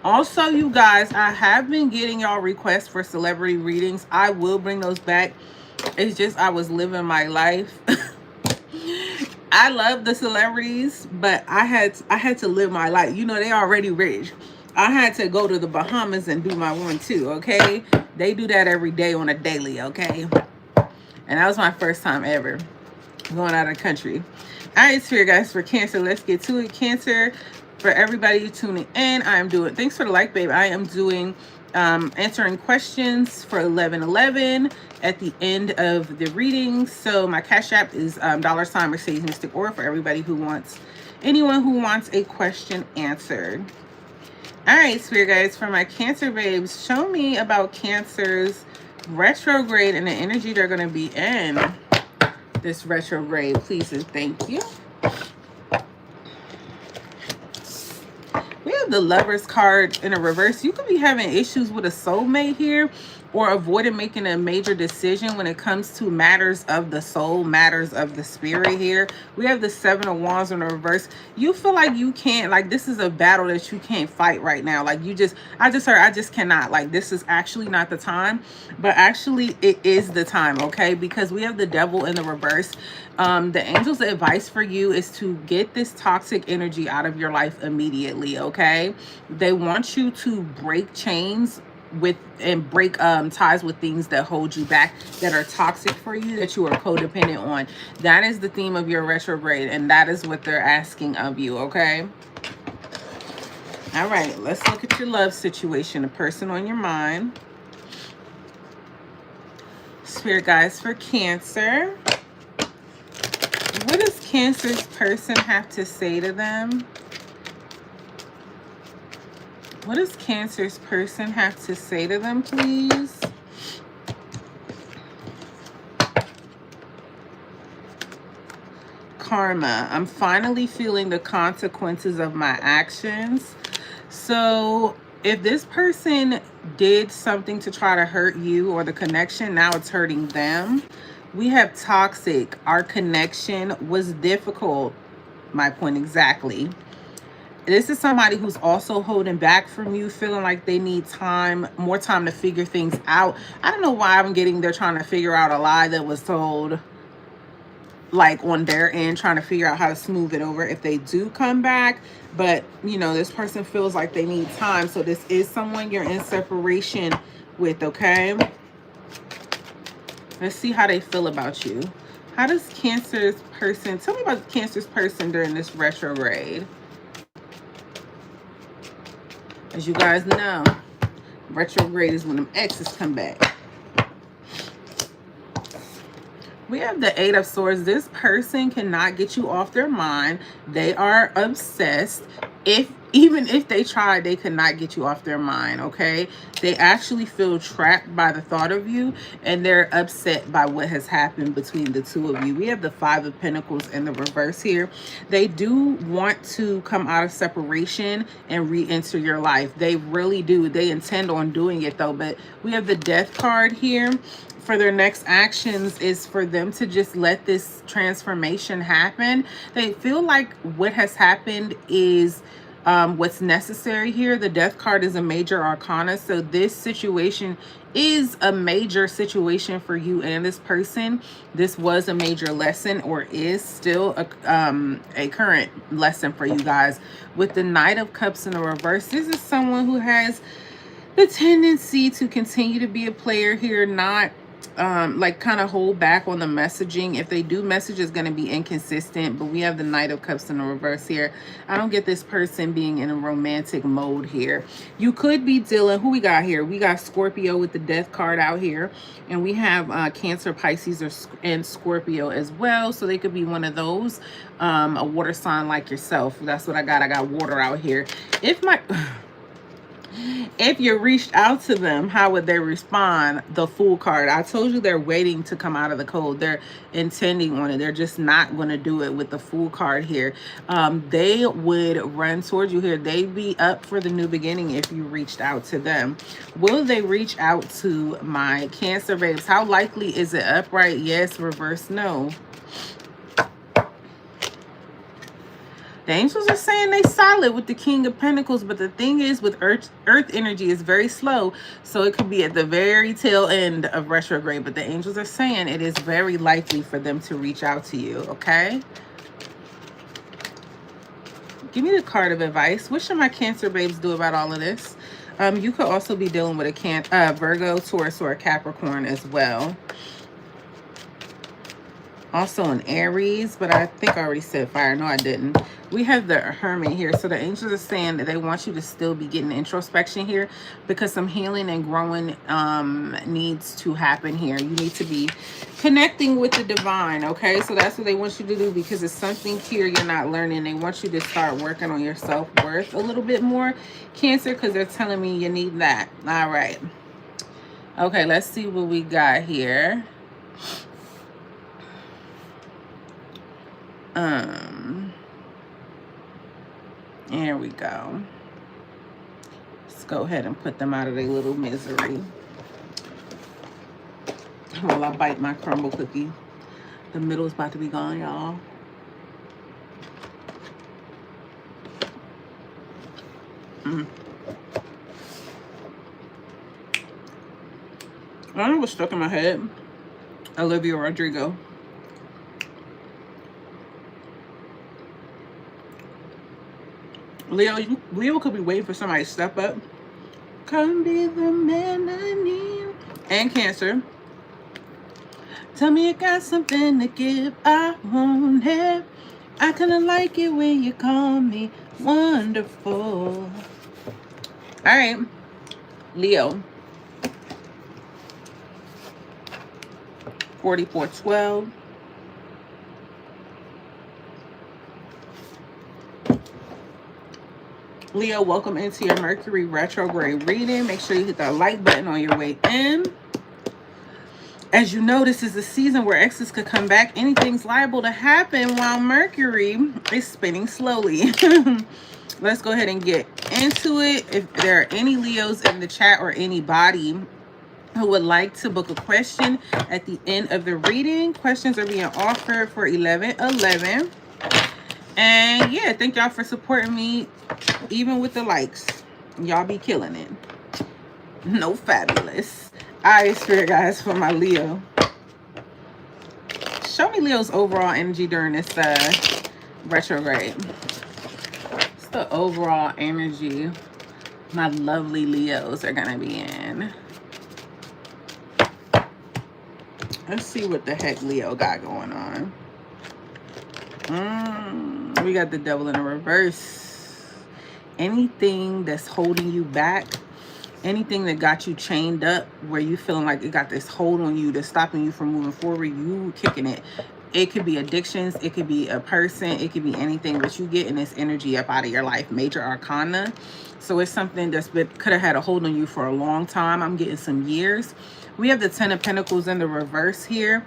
Also, you guys, I have been getting y'all requests for celebrity readings. I will bring those back. It's just I was living my life. I love the celebrities, but I had to live my life. You know, they already rich. I had to go to the Bahamas and do my one too, okay? They do that every day on a daily, okay? And that was my first time ever going out of the country. All right, Spirit guys, for Cancer, let's get to it. Cancer, for everybody tuning in, thanks for the like, babe. I am doing answering questions for 1111 at the end of the reading. So my Cash App is $ Mercedes Mystic Aura for everybody who wants, anyone who wants a question answered. All right, Spirit guys, for my Cancer babes, show me about Cancer's retrograde and the energy they're going to be in this retrograde, please and thank you. We have the Lover's card in a reverse. You could be having issues with a soulmate here, or avoiding making a major decision when it comes to matters of the soul, matters of the spirit here. We have the Seven of Wands in the reverse. You feel like you can't, like this is a battle that you can't fight right now. Like I just cannot. Like this is actually not the time, but actually it is the time, okay? Because we have the Devil in the reverse. The angel's advice for you is to get this toxic energy out of your life immediately, okay? They want you to break chains and break ties with things that hold you back, that are toxic for you, that you are codependent on. That is the theme of your retrograde, and that is what they're asking of you, okay? All right, let's look at your love situation, the person on your mind. Spirit guides for Cancer. What does Cancer's person have to say to them? What does Cancer's person have to say to them, please? Karma. I'm finally feeling the consequences of my actions. So if this person did something to try to hurt you or the connection, now it's hurting them. We have toxic. Our connection was difficult. My point exactly. This is somebody who's also holding back from you, feeling like they need time, more time to figure things out. I don't know why I'm getting they're trying to figure out a lie that was told. like on their end, trying to figure out how to smooth it over if they do come back. But you know, this person feels like they need time. So this is someone you're in separation with, okay? Let's see how they feel about you. How does Cancer's person, tell me about Cancer's person during this retrograde. As you guys know, retrograde is when them exes come back. We have the Eight of Swords. This person cannot get you off their mind. They are obsessed. Even if they tried, they could not get you off their mind, okay? They actually feel trapped by the thought of you, and they're upset by what has happened between the two of you. We have the Five of Pentacles in the reverse here. They do want to come out of separation and re-enter your life. They really do. They intend on doing it, though. But we have the Death card here. For their next actions is for them to just let this transformation happen. They feel like what has happened is what's necessary here. The Death card is a major arcana, so this situation is a major situation for you and this person. This was a major lesson, or is still a current lesson for you guys. With the Knight of Cups in the reverse, this is someone who has the tendency to continue to be a player here, not like kind of hold back on the messaging. If they do message, it's going to be inconsistent. But we have the Knight of Cups in the reverse here. I don't get this person being in a romantic mode here. You could be dealing, who we got here? We got Scorpio with the Death card out here, and we have Cancer, Pisces, and Scorpio as well. So they could be one of those, a water sign like yourself. That's what I got. I got water out here. If you reached out to them, how would they respond? The Fool card. I told you they're waiting to come out of the cold. They're intending on it. They're just not going to do it with the Fool card here. They would run towards you here. They'd be up for the new beginning if you reached out to them. Will they reach out to my Cancer babes? How likely is it? Upright, yes. Reverse, no. The angels are saying they solid with the King of Pentacles, but the thing is with Earth energy is very slow, so it could be at the very tail end of retrograde. But the angels are saying it is very likely for them to reach out to you, okay? Give me the card of advice. What should my Cancer babes do about all of this? You could also be dealing with a Virgo, Taurus, or a Capricorn as well. Also an Aries, but I think I already said fire. No, I didn't. We have the Hermit here. So the angels are saying that they want you to still be getting introspection here, because some healing and growing needs to happen here. You need to be connecting with the divine, okay? So that's what they want you to do, because it's something here you're not learning. They want you to start working on your self-worth a little bit more, Cancer, because they're telling me you need that. All right. Okay, let's see what we got here. Here we go. Let's go ahead and put them out of their little misery while I bite my crumble cookie. The middle's about to be gone, y'all. I don't know what's stuck in my head. Olivia Rodrigo. Leo could be waiting for somebody to step up. Come be the man I need. And Cancer. Tell me you got something to give. I won't have. I kinda like it when you call me wonderful. Alright. Leo. 4412. Leo, welcome into your Mercury Retrograde reading. Make sure you hit that like button on your way in. As you know, this is the season where exes could come back. Anything's liable to happen while Mercury is spinning slowly. Let's go ahead and get into it. If there are any Leos in the chat or anybody who would like to book a question at the end of the reading, questions are being offered for 11/11. And yeah, thank y'all for supporting me, even with the likes. Y'all be killing it. No fabulous. All right, spirit guys, for my Leo. Show me Leo's overall energy during this retrograde. What's the overall energy my lovely Leos are going to be in? Let's see what the heck Leo got going on. We got the devil in the reverse. Anything that's holding you back, anything that got you chained up, where you feeling like it got this hold on you that's stopping you from moving forward, you kicking it. It could be addictions, it could be a person, it could be anything, but you getting this energy up out of your life. Major arcana. So it's something that's could have had a hold on you for a long time. I'm getting some years. We have the 10 of Pentacles in the reverse here,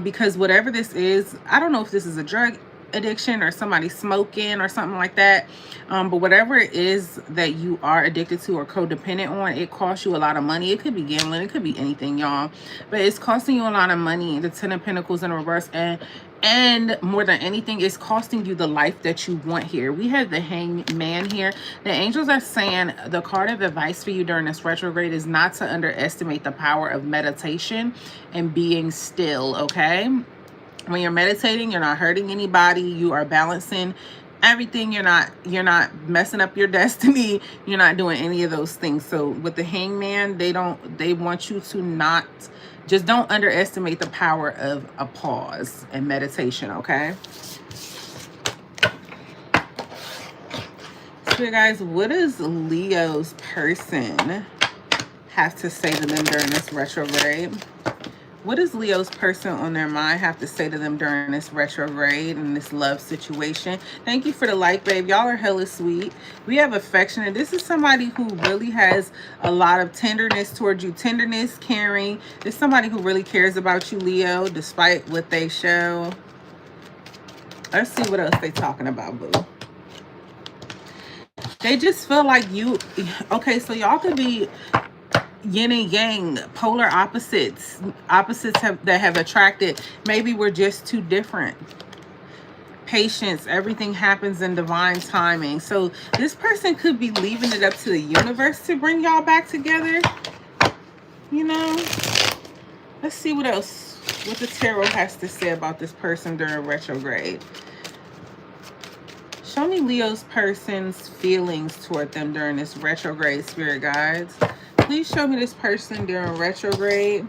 because whatever this is, I don't know if this is a drug addiction or somebody smoking or something like that, but whatever it is that you are addicted to or codependent on, it costs you a lot of money. It could be gambling, it could be anything, y'all, but it's costing you a lot of money. The 10 of Pentacles in reverse, and more than anything, it's costing you the life that you want here. We have the Hangman here. The angels are saying the card of advice for you during this retrograde is not to underestimate the power of meditation and being still, okay? When you're meditating, you're not hurting anybody. You are balancing everything. You're not messing up your destiny. You're not doing any of those things. So with the Hangman, they want you to not, just don't underestimate the power of a pause and meditation, okay? So guys, what does Leo's person have to say to them during this retrograde? What does Leo's person on their mind have to say to them during this retrograde and this love situation? Thank you for the like, babe. Y'all are hella sweet. We have affection, and this is somebody who really has a lot of tenderness towards you. Tenderness, caring. It's somebody who really cares about you, Leo, despite what they show. Let's see what else they talking about, boo. They just feel like you... Okay, so y'all could be... yin and yang, polar opposites that have attracted. Maybe we're just too different. Patience, everything happens in divine timing. So this person could be leaving it up to the universe to bring y'all back together, you know. Let's see what else, what the tarot has to say about this person during retrograde. Show me Leo's person's feelings toward them during this retrograde, spirit guides. Please show me this person during retrograde.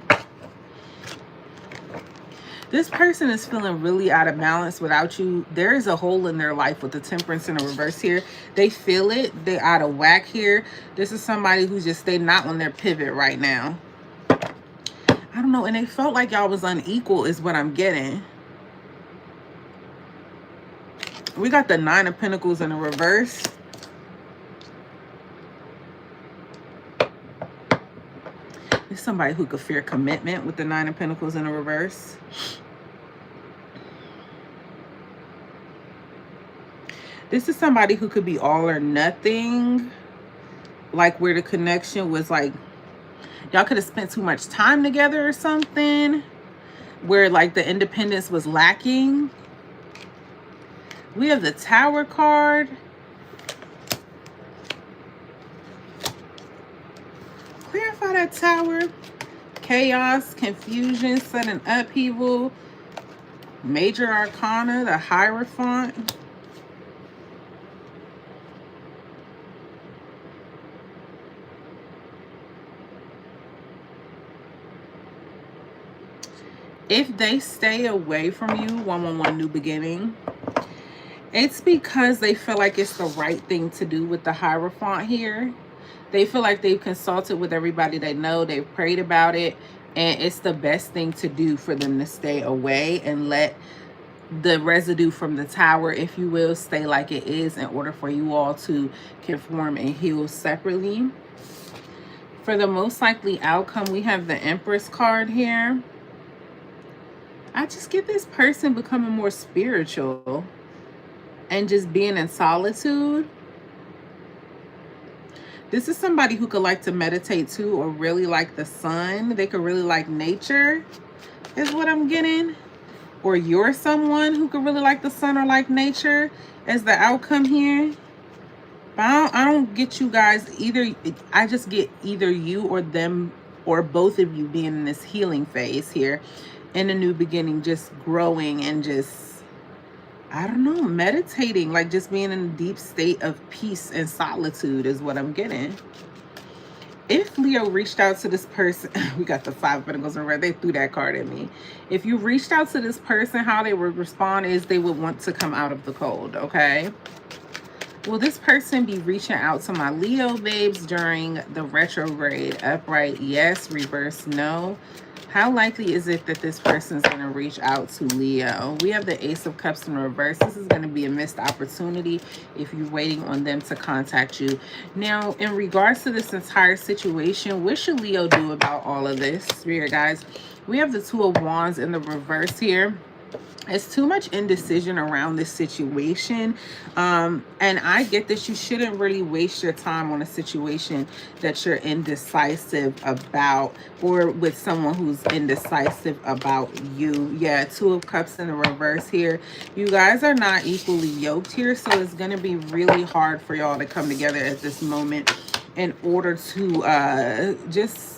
This person is feeling really out of balance without you. There is a hole in their life with the Temperance in the reverse here. They feel it. They're out of whack here. This is somebody who's just, they're not on their pivot right now. I don't know. And they felt like y'all was unequal is what I'm getting. We got the 9 of Pentacles in the reverse. There's somebody who could fear commitment with the 9 of Pentacles in the reverse. This is somebody who could be all or nothing. Like where the connection was like, y'all could have spent too much time together or something. Where like the independence was lacking. We have the Tower card. Clarify that Tower. Chaos, confusion, sudden upheaval. Major Arcana, the Hierophant. If they stay away from you, 111 new beginning, it's because they feel like it's the right thing to do with the Hierophant here. They feel like they've consulted with everybody they know. They've prayed about it. And it's the best thing to do for them to stay away and let the residue from the Tower, if you will, stay like it is in order for you all to conform and heal separately. For the most likely outcome, we have the Empress card here. I just get this person becoming more spiritual and just being in solitude. This is somebody who could like to meditate too, or really like the sun. They could really like nature, is what I'm getting. Or you're someone who could really like the sun or like nature as the outcome here. But I don't get you guys either. I just get either you or them or both of you being in this healing phase here. in a new beginning, just growing and just, I don't know, meditating, like just being in a deep state of peace and solitude is what I'm getting. If Leo reached out to this person, we got the 5 of Pentacles in red, they threw that card at me. If you reached out to this person, how they would respond is they would want to come out of the cold, okay? Will this person be reaching out to my Leo babes during the retrograde? Upright, yes. Reverse, no. How likely is it that this person is going to reach out to Leo? We have the Ace of Cups in reverse. This is going to be a missed opportunity if you're waiting on them to contact you. Now, in regards to this entire situation, what should Leo do about all of this? Spirit guys, we have the Two of Wands in the reverse here. It's too much indecision around this situation, and I get that you shouldn't really waste your time on a situation that you're indecisive about, or with someone who's indecisive about you. Yeah, Two of Cups in the reverse here. You guys are not equally yoked here, so it's going to be really hard for y'all to come together at this moment in order to just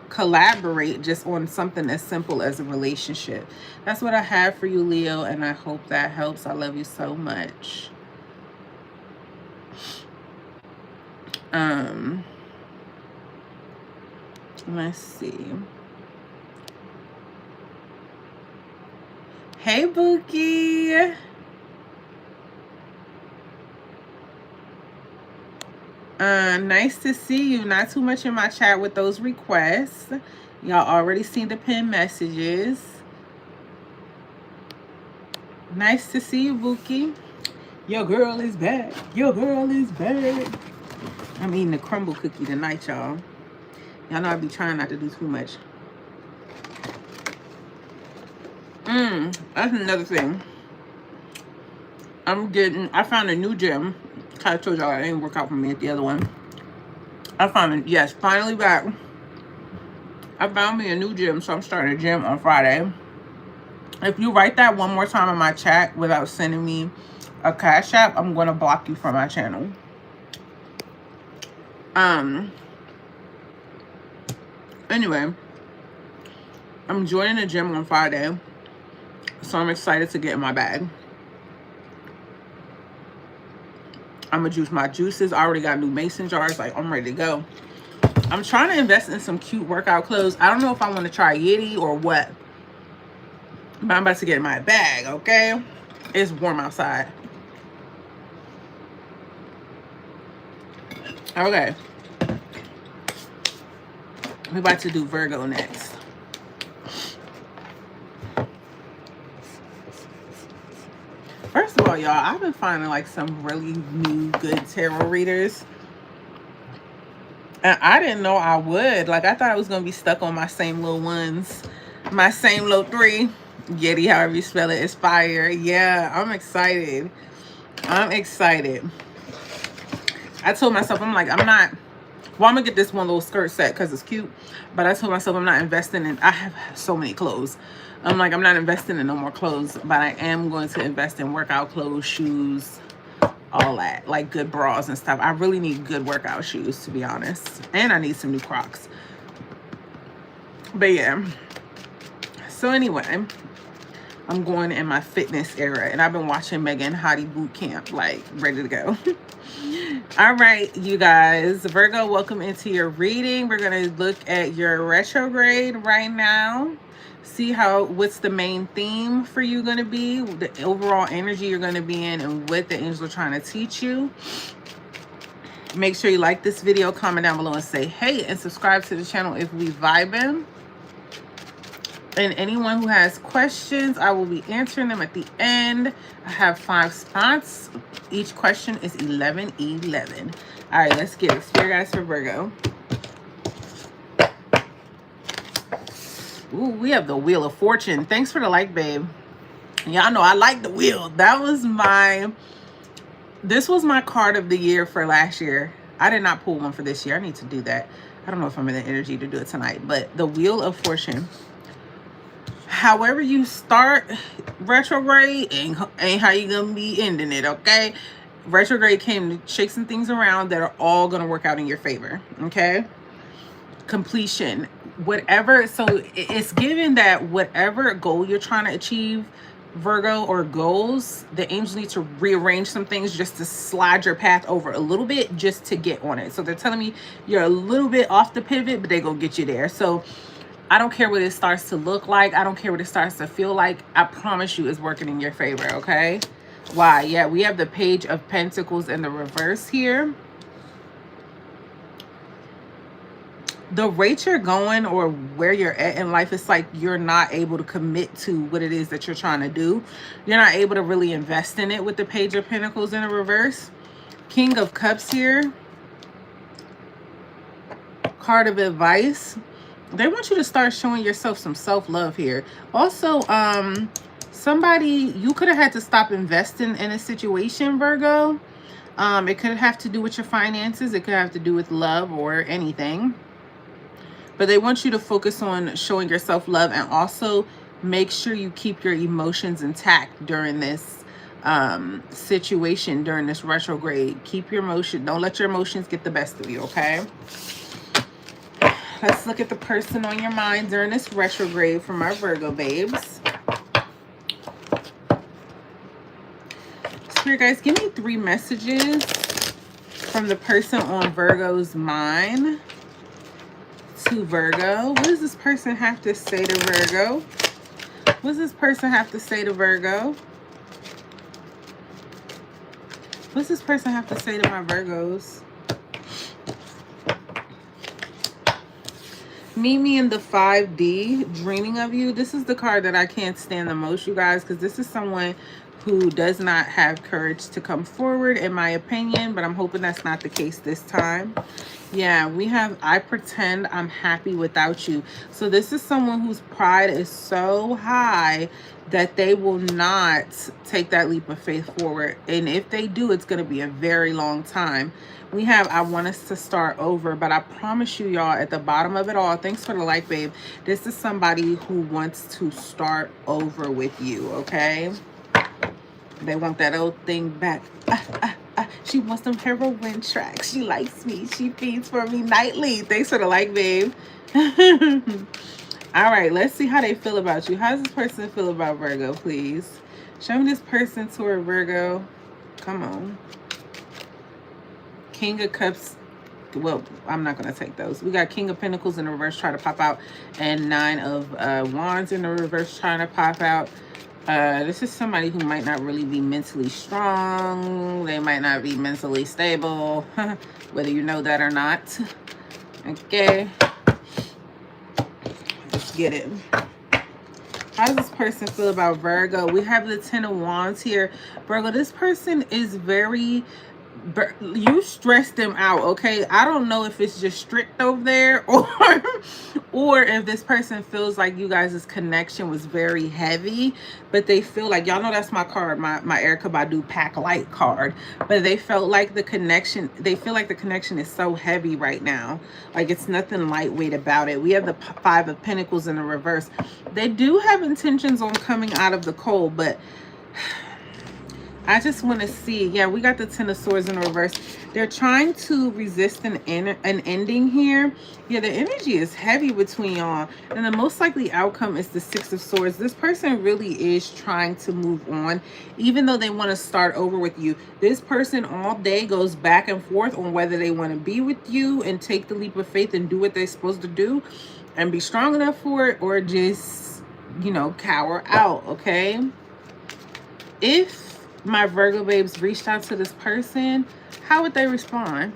collaborate just on something as simple as a relationship. That's what I have for you, Leo, and I hope that helps. I love you so much. Let's see. Hey, Bookie. Nice to see you. Not too much in my chat with those requests. Y'all already seen the pinned messages. Nice to see you, Bookie. Your girl is back. Your girl is back. I'm eating a crumble cookie tonight, y'all. Y'all know I be trying not to do too much. That's another thing. I found a new gym. I told y'all it didn't work out for me at the other one. I found it, yes, finally back. I found me a new gym, so I'm starting a gym on Friday. If you write that one more time in my chat without sending me a Cash App, I'm going to block you from my channel. Anyway, I'm joining the gym on Friday, so I'm excited to get in my bag. I'm gonna juice my juices. I already got new mason jars. Like, I'm ready to go. I'm trying to invest in some cute workout clothes. I don't know if I want to try Yeti or what, but I'm about to get in my bag, okay? It's warm outside. Okay. We're about to do Virgo next. First of all, y'all, I've been finding like some really new good tarot readers. And I didn't know I would. Like, I thought I was going to be stuck on my same little ones. My same little 3. Yeti, however you spell it, is fire. Yeah, I'm excited. I'm excited. I told myself, I'm like, I'm not... Well, I'm going to get this one little skirt set because it's cute. But I told myself I'm not investing in... I have so many clothes. I'm like, I'm not investing in no more clothes, but I am going to invest in workout clothes, shoes, all that, like good bras and stuff. I really need good workout shoes, to be honest. And I need some new Crocs. But yeah. So anyway, I'm going in my fitness era, and I've been watching Megan Hottie Boot Camp, like ready to go. All right, you guys, Virgo, welcome into your reading. We're going to look at your retrograde right now. See what's the main theme for you going to be, the overall energy you're going to be in, and what the angels are trying to teach you. Make sure you like this video, comment down below and say hey, and subscribe to the channel if we vibing. And anyone who has questions, I will be answering them at the end. I have 5 spots. Each question is 11. All right, let's get it. Spirit guys for Virgo. Ooh, we have the Wheel of Fortune. Thanks for the like, babe. Y'all know I like the wheel. This was my card of the year for last year. I did not pull one for this year. I need to do that. I don't know if I'm in the energy to do it tonight, but the Wheel of Fortune. However you start retrograde ain't how you gonna be ending it, okay? Retrograde came to shake some things around that are all gonna work out in your favor, okay? completion, whatever. So it's given that whatever goal you're trying to achieve, Virgo, or goals, the angels need to rearrange some things just to slide your path over a little bit just to get on it. So they're telling me you're a little bit off the pivot, but they're gonna get you there. So I don't care what it starts to look like. I don't care what it starts to feel like. I promise you it's working in your favor, okay? Why? Yeah, we have the Page of Pentacles in the reverse here. The rate you're going or where you're at in life, it's like you're not able to commit to what it is that you're trying to do. You're not able to really invest in it with the Page of Pentacles in the reverse. King of Cups here. Card of Advice. They want you to start showing yourself some self-love here. Also, somebody, you could have had to stop investing in a situation, Virgo. It could have to do with your finances. It could have to do with love or anything. But they want you to focus on showing yourself love, and also make sure you keep your emotions intact during this situation, during this retrograde. Keep your emotion. Don't let your emotions get the best of you, okay? Let's look at the person on your mind during this retrograde for my Virgo babes. Spirit guys, give me 3 messages from the person on Virgo's mind to Virgo. What does this person have to say to Virgo? What does this person have to say to Virgo? What does this person have to say to my Virgos? Meet me in the 5D, dreaming of you. This is the card that I can't stand the most, you guys, because this is someone who does not have courage to come forward, in my opinion, but I'm hoping that's not the case this time. Yeah, we have, I pretend I'm happy without you. So this is someone whose pride is so high that they will not take that leap of faith forward. And if they do, it's going to be a very long time. We have, I want us to start over, but I promise you, y'all, at the bottom of it all, thanks for the like, babe. This is somebody who wants to start over with you, okay? They want that old thing back. She wants some heroin tracks. She likes me. She feeds for me nightly. Thanks for the like, babe. All right, let's see how they feel about you. How does this person feel about Virgo, please? Show me this person toward Virgo. Come on. King of Cups. Well, I'm not going to take those. We got King of Pentacles in the reverse trying to pop out, and 9 of Wands in the reverse trying to pop out. This is somebody who might not really be mentally strong. They might not be mentally stable, whether you know that or not. Okay. Let's get it. How does this person feel about Virgo? We have the 10 of Wands here. Virgo, this person is very... you stressed them out, okay? I don't know if it's just strict over there, or if this person feels like you guys' connection was very heavy, but they feel like, y'all know that's my card, my Erykah Badu Pack Light card, but they felt like the connection, they feel like the connection is so heavy right now, like it's nothing lightweight about it. We have the 5 of Pentacles in the reverse. They do have intentions on coming out of the cold, but I just want to see. Yeah, we got the 10 of Swords in reverse. They're trying to resist an ending here. Yeah, the energy is heavy between y'all. And the most likely outcome is the 6 of Swords. This person really is trying to move on, even though they want to start over with you. This person all day goes back and forth on whether they want to be with you and take the leap of faith and do what they're supposed to do and be strong enough for it, or just, you know, cower out, okay? If my Virgo babes reached out to this person, how would they respond?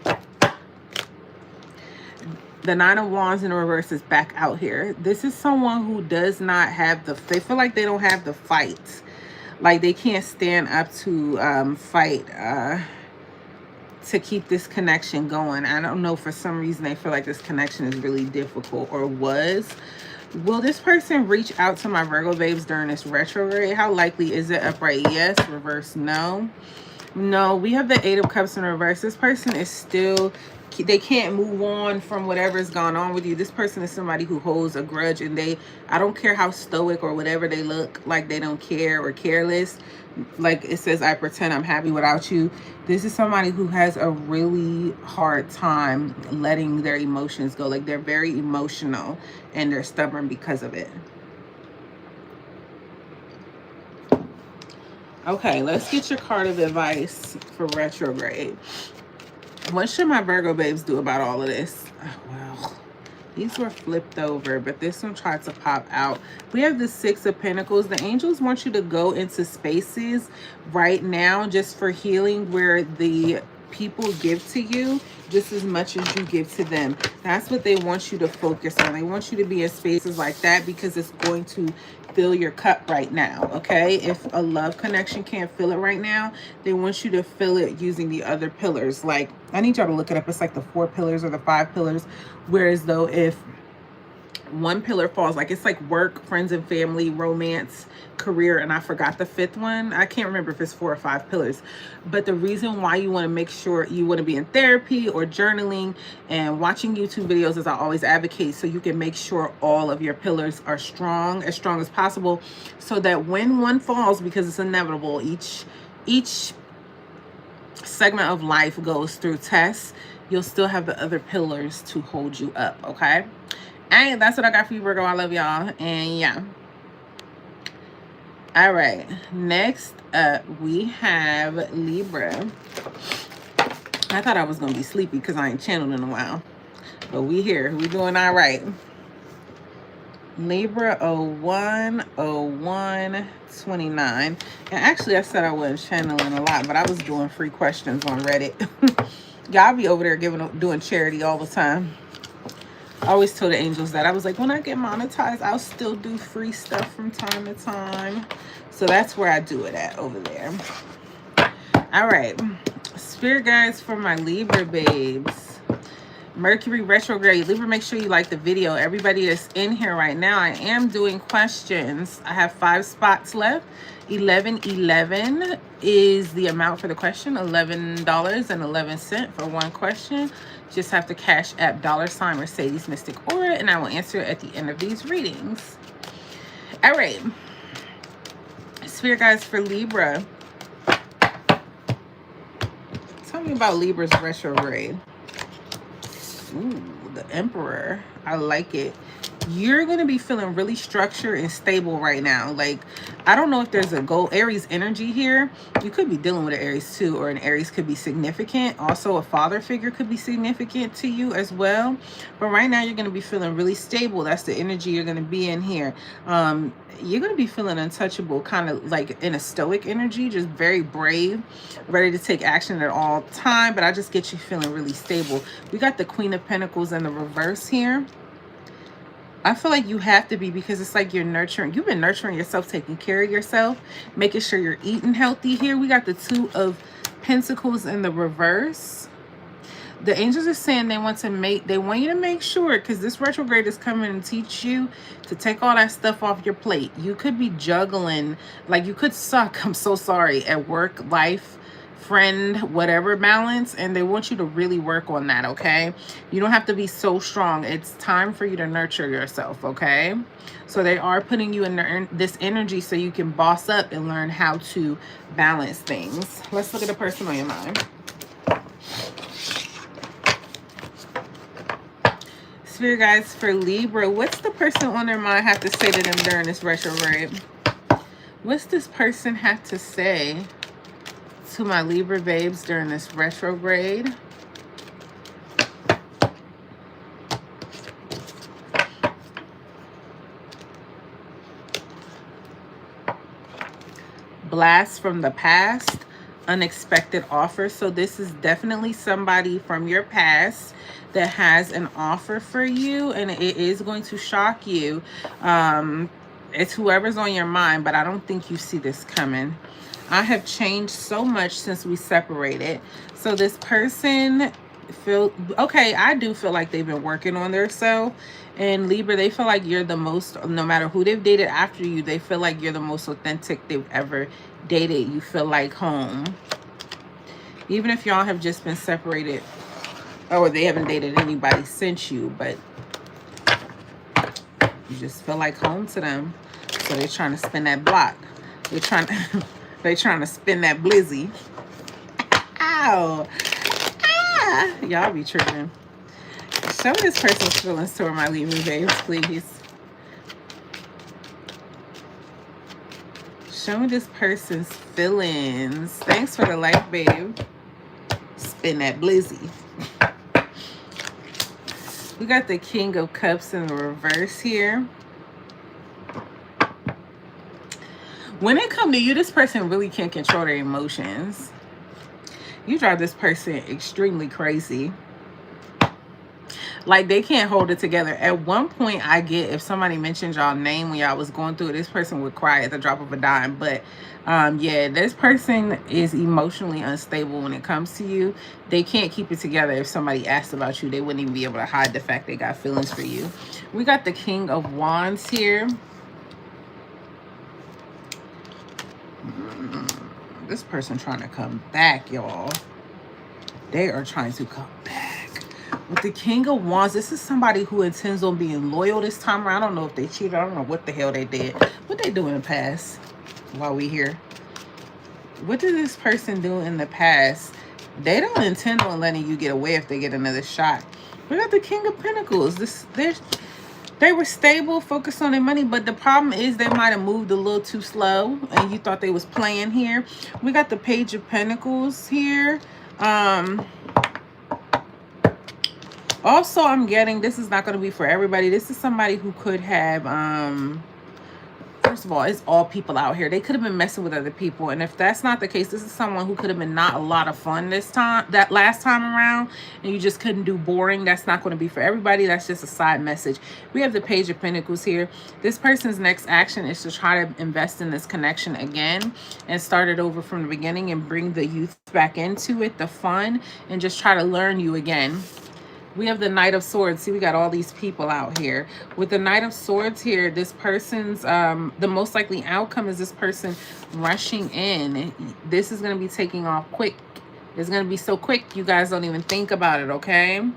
The 9 of Wands in the reverse is back out here. This is someone who does not have the, they feel like they don't have the fight. Like they can't stand up to fight to keep this connection going. I don't know, for some reason they feel like this connection is really difficult, or was. Will this person reach out to my Virgo babes during this retrograde? How likely is it? Upright, yes. Reverse, no. No, we have the Eight of Cups in reverse. This person is still, they can't move on from whatever's gone on with you. This person is somebody who holds a grudge, and I don't care how stoic or whatever they look like, they don't care or careless. Like it says, I pretend I'm happy without you. This is somebody who has a really hard time letting their emotions go. Like they're very emotional and they're stubborn because of it. Okay, let's get your card of advice for retrograde. What should my Virgo babes do about all of this? Oh, well, these were flipped over, but this one tried to pop out. We have the Six of Pentacles. The angels want you to go into spaces right now just for healing where the people give to you just as much as you give to them. That's what they want you to focus on. They want you to be in spaces like that because it's going to fill your cup right now. Okay, if a love connection can't fill it right now, they want you to fill it using the other pillars. Like, I need y'all to look it up. It's like the 4 pillars or the 5 pillars. Whereas though, if one pillar falls, like it's like work, friends and family, romance, career, and I forgot the 5th one. I can't remember if it's 4 or 5 pillars. But the reason why you want to make sure you want to be in therapy or journaling and watching YouTube videos, as I always advocate, so you can make sure all of your pillars are strong as possible, so that when one falls, because it's inevitable, each segment of life goes through tests, you'll still have the other pillars to hold you up. Okay, and that's what I got for you, Virgo. I love y'all. And yeah, all right, next up we have Libra. I thought I was gonna be sleepy because I ain't channeled in a while, but we here, we doing all right. Libra 01/01/29. And actually I said I wasn't channeling a lot, but I was doing free questions on Reddit. Y'all be over there doing charity all the time. I always told the angels that. I was like, when I get monetized, I'll still do free stuff from time to time. So that's where I do it at, over there. All right, spirit guides for my Libra babes. Mercury retrograde. Libra, make sure you like the video. Everybody that's in here right now, I am doing questions. I have 5 spots left. 11.11 is the amount for the question. $11.11 for one question. Just have to cash app $ Mercedes Mystic Aura, and I will answer at the end of these readings. All right, spirit guides for Libra. Tell me about Libra's retrograde. Ooh, the Emperor. I like it. You're going to be feeling really structured and stable right now. Like, I don't know if there's a Aries energy here. You could be dealing with an Aries too, or an Aries could be significant. Also, a father figure could be significant to you as well. But right now, you're going to be feeling really stable. That's the energy you're going to be in here. You're going to be feeling untouchable, kind of like in a stoic energy, just very brave, ready to take action at all time. But I just get you feeling really stable. We got the Queen of Pentacles in the reverse here. I feel like you have to be, because it's like you've been nurturing yourself, taking care of yourself, making sure you're eating healthy here. We got the Two of Pentacles in the reverse. The angels are saying they want you to make sure, because this retrograde is coming to teach you to take all that stuff off your plate. You could be juggling, like you could suck, I'm so sorry, at work, life, friend, whatever balance, and they want you to really work on that. Okay, you don't have to be so strong. It's time for you to nurture yourself. Okay, so they are putting you in this energy so you can boss up and learn how to balance things. Let's look at the person on your mind. Spirit guides for Libra. What's the person on their mind have to say to them during this retrograde? What's this person have to say to my Libra babes during this retrograde? Blast from the past, unexpected offer. So this is definitely somebody from your past that has an offer for you, and it is going to shock you. It's whoever's on your mind, but I don't think you see this coming. I have changed so much since we separated. So this person I do feel like they've been working on themselves. And Libra, they feel like you're the most, no matter who they've dated after you, they feel like you're the most authentic they've ever dated. You feel like home. Even if y'all have just been separated, or they haven't dated anybody since you, but you just feel like home to them. So they're trying to spin that block. They're trying to spin that blizzy. Ow. Ah. Y'all be tripping. Show me this person's feelings toward my Libra babes, please. Show me this person's feelings. Thanks for the life, babe. Spin that blizzy. We got the King of Cups in the reverse here. When it comes to you, this person really can't control their emotions. You drive this person extremely crazy. Like, they can't hold it together. At one point, I get if somebody mentioned y'all name when y'all was going through it, this person would cry at the drop of a dime. But yeah, this person is emotionally unstable when it comes to you. They can't keep it together. If somebody asked about you, they wouldn't even be able to hide the fact they got feelings for you. We got the King of Wands here. This person trying to come back, y'all. They are trying to come back. With the King of Wands, this is somebody who intends on being loyal this time around. I don't know if they cheated. I don't know what the hell they did. What they do in the past while we here? What did this person do in the past? They don't intend on letting you get away if they get another shot. We got the King of Pentacles. They were stable, focused on their money, but the problem is they might have moved a little too slow and you thought they was playing here. We got the Page of Pentacles here. Also, I'm getting, this is not going to be for everybody. This is somebody who could have, first of all, it's all people out here. They could have been messing with other people. And if that's not the case, this is someone who could have been not a lot of fun that last time around. And you just couldn't do boring. That's not going to be for everybody. That's just a side message. We have the Page of Pentacles here. This person's next action is to try to invest in this connection again and start it over from the beginning and bring the youth back into it, the fun, and just try to learn you again. We have the Knight of Swords. See, we got all these people out here. With the Knight of Swords here, this person's, the most likely outcome is this person rushing in. This is going to be taking off quick. It's going to be so quick, you guys don't even think about it, okay?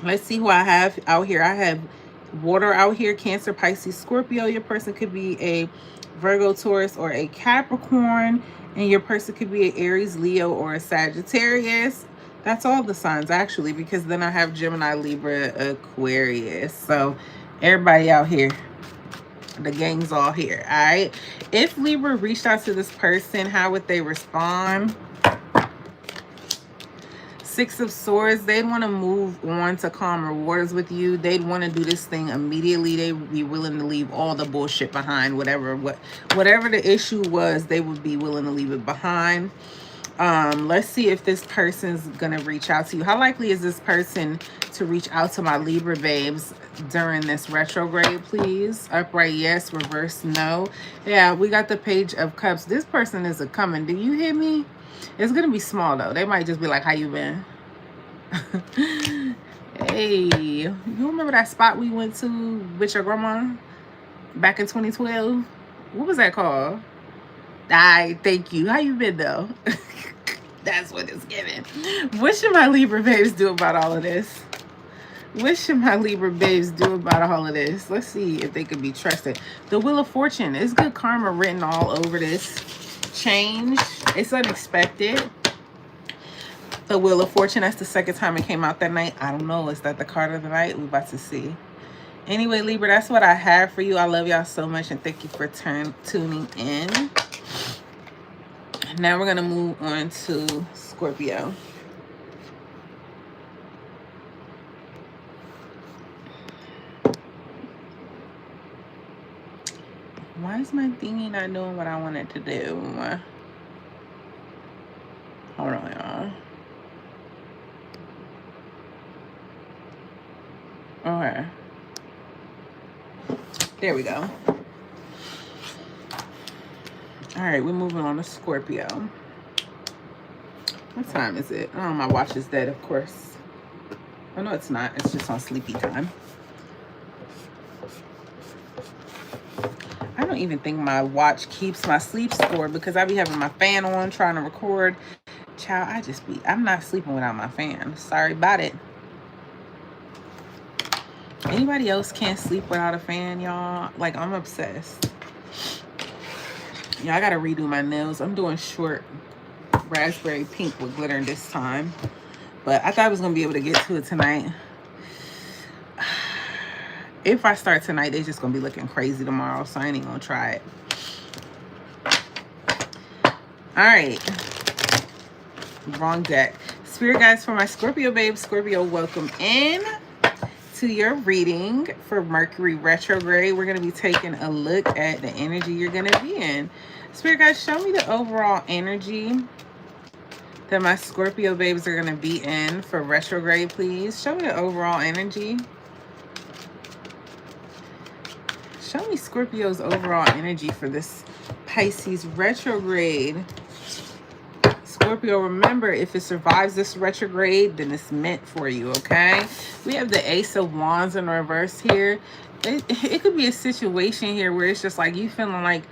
Let's see who I have out here. I have water out here, Cancer, Pisces, Scorpio. Your person could be a Virgo, Taurus, or a Capricorn. And your person could be an Aries, Leo, or a Sagittarius. That's all the signs, actually, because then I have Gemini, Libra, Aquarius. So everybody out here, the gang's all here, all right? If Libra reached out to this person, how would they respond? Six of Swords, they'd want to move on to calmer waters with you. They'd want to do this thing immediately. They would be willing to leave all the bullshit behind. Whatever the issue was, they would be willing to leave it behind. Let's see if this person's gonna reach out to you. How likely is this person to reach out to my Libra babes during this retrograde, please? Upright, yes. Reverse, no. Yeah, we got the Page of Cups. This person is a coming. Do you hear me? It's gonna be small though. They might just be like, how you been? Hey, you remember that spot we went to with your grandma back in 2012? What was that called? Thank you. How you been though? That's what it's giving. What should my Libra babes do about all of this? What should my Libra babes do about all of this? Let's see if they can be trusted. The Wheel of Fortune. Is good karma written all over this. Change. It's unexpected. The Wheel of Fortune. That's the second time it came out that night. I don't know. Is that the card of the night? We're about to see. Anyway, Libra, that's what I have for you. I love y'all so much, and thank you for tuning in. Now we're going to move on to Scorpio. Why is my thingy not doing what I want it to do? Hold on, y'all. Okay. There we go. All right, we're moving on to Scorpio. What time is it? Oh, my watch is dead, of course. Oh, no, it's not. It's just on sleepy time. I don't don't even think my watch keeps my sleep score because I be having my fan on trying to record. Child, I'm not sleeping without my fan. Sorry about it. Anybody else can't sleep without a fan, y'all? Like, I'm obsessed. Yeah, I gotta redo my nails. I'm doing short raspberry pink with glitter this time. But I thought I was gonna be able to get to it tonight. If I start tonight, they're just gonna be looking crazy tomorrow, so I ain't even gonna try it. All right. Wrong deck. Spirit guides for my Scorpio babes. Scorpio, welcome in to your reading for Mercury Retrograde. We're going to be taking a look at the energy you're going to be in. Spirit guides, show me the overall energy that my Scorpio babes are going to be in for retrograde, please. Show me the overall energy. Show me Scorpio's overall energy for this Pisces retrograde. Scorpio, remember, if it survives this retrograde, then it's meant for you, okay? We have the Ace of Wands in reverse here. It could be a situation here where it's just like you feeling like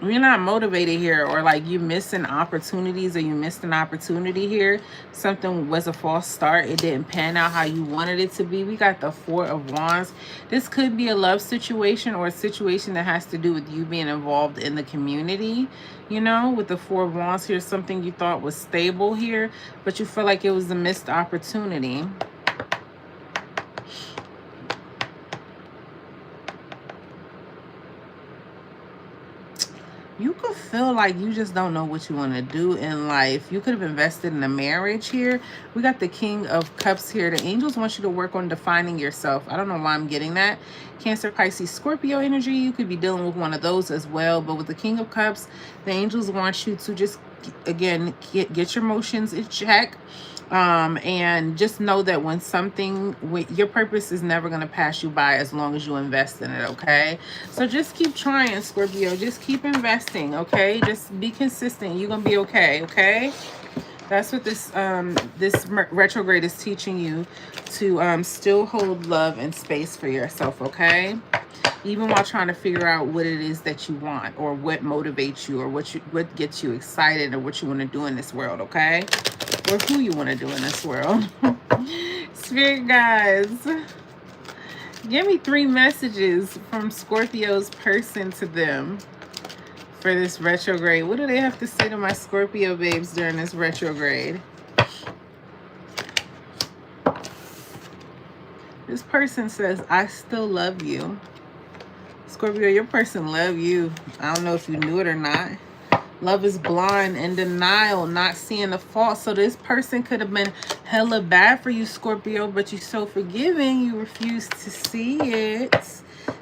you're not motivated here, or like you missing opportunities, or you missed an opportunity here. Something was a false start. It didn't pan out how you wanted it to be. We got the Four of Wands. This could be a love situation or a situation that has to do with you being involved in the community. You know, with the Four of Wands here, something you thought was stable here, but you feel like it was a missed opportunity. You could feel like you just don't know what you want to do in life. You could have invested in a marriage here. We got the King of Cups here. The angels want you to work on defining yourself. I don't know why I'm getting that. Cancer, Pisces, Scorpio energy. You could be dealing with one of those as well. But with the King of Cups, the angels want you to just, again, get your emotions in check. And just know that when something, your purpose is never going to pass you by as long as you invest in it, okay? So just keep trying, Scorpio. Just keep investing, okay? Just be consistent. You're going to be okay, okay? That's what this retrograde is teaching you, to still hold love and space for yourself, okay? Even while trying to figure out what it is that you want, or what motivates you, or what gets you excited, or what you want to do in this world, okay? Or who you want to do in this world. Spirit guys, give me 3 messages from Scorpio's person to them for this retrograde. What do they have to say to my Scorpio babes during this retrograde? This person says, I still love you. Scorpio, your person love you. I don't know if you knew it or not. Love is blind and denial, not seeing the fault. So this person could have been hella bad for you, Scorpio, but you're so forgiving, you refuse to see it.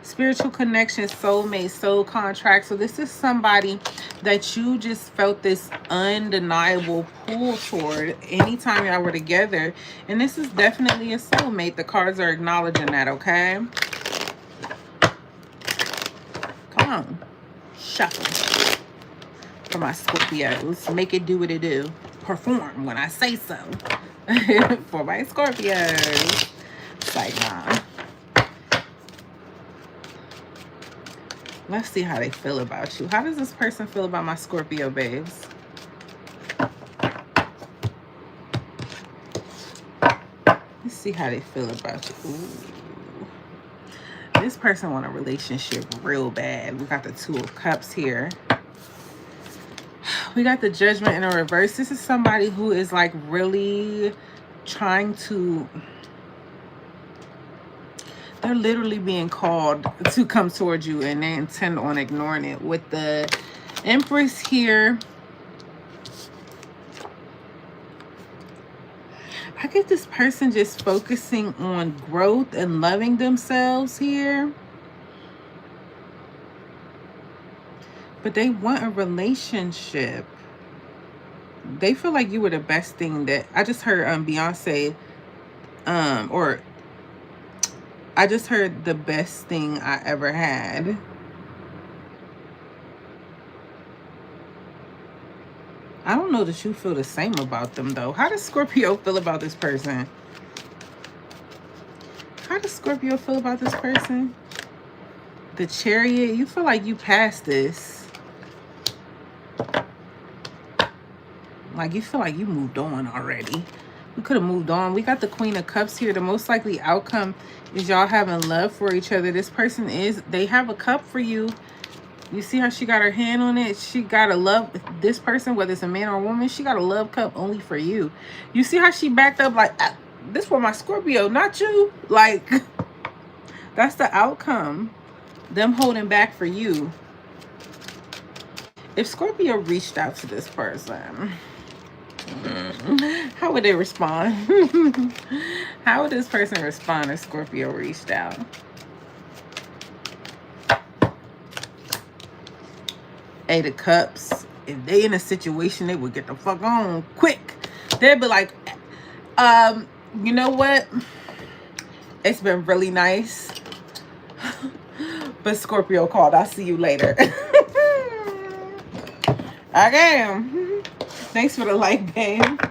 Spiritual connection, soulmate, soul contract. So this is somebody that you just felt this undeniable pull toward anytime y'all were together. And this is definitely a soulmate. The cards are acknowledging that, okay? Come on. Shuffle. For my Scorpios, make it do what it do. Perform when I say so. For my Scorpios. It's like, nah. Let's see how they feel about you. How does this person feel about my Scorpio babes? Let's see how they feel about you. Ooh. This person want a relationship real bad. We got the Two of Cups here. We got the Judgment in a reverse. This is somebody who is like really trying to, they're literally being called to come towards you, and they intend on ignoring it. With the Empress here, I get this person just focusing on growth and loving themselves here. But they want a relationship. They feel like you were the best thing that... I just heard Beyonce... or... I just heard the best thing I ever had. I don't know that you feel the same about them, though. How does Scorpio feel about this person? How does Scorpio feel about this person? The Chariot, you feel like you passed this. Like you feel like you moved on already. You could have moved on. We got the Queen of Cups here. The most likely outcome is y'all having love for each other. This person they have a cup for you. You see how she got her hand on it? She got a love, this person, whether it's a man or a woman, she got a love cup only for you. You see how she backed up like, this for my Scorpio, not you. Like, that's the outcome. Them holding back for you. If Scorpio reached out to this person, how would they respond? How would this person respond if Scorpio reached out? Eight of Cups. If they in a situation, they would get the fuck on quick. They'd be like, you know what? It's been really nice. But Scorpio called. I'll see you later. Okay. Thanks for the like, babe.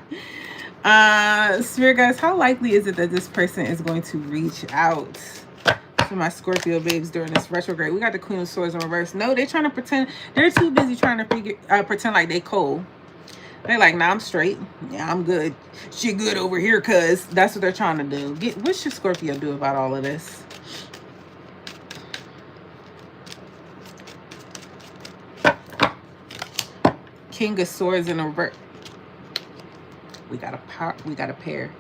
Spirit guys, how likely is it that this person is going to reach out to my Scorpio babes during this retrograde? We got the Queen of Swords in reverse. No, they're trying to pretend. They're too busy trying to pretend like they cold. They're like, nah, I'm straight. Yeah, I'm good. She good over here, cuz. That's what they're trying to do. What should Scorpio do about all of this? King of Swords in reverse. We got a pair.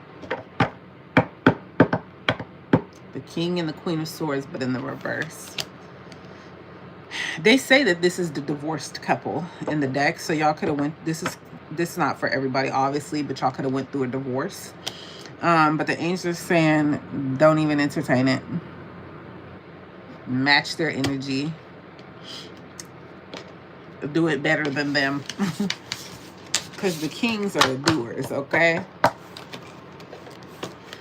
The King and the Queen of Swords, but in the reverse. They say that this is the divorced couple in the deck, so y'all could have went. This is not for everybody, obviously, but y'all could have went through a divorce. But the angels are saying, don't even entertain it. Match their energy. Do it better than them. Because the kings are the doers, okay?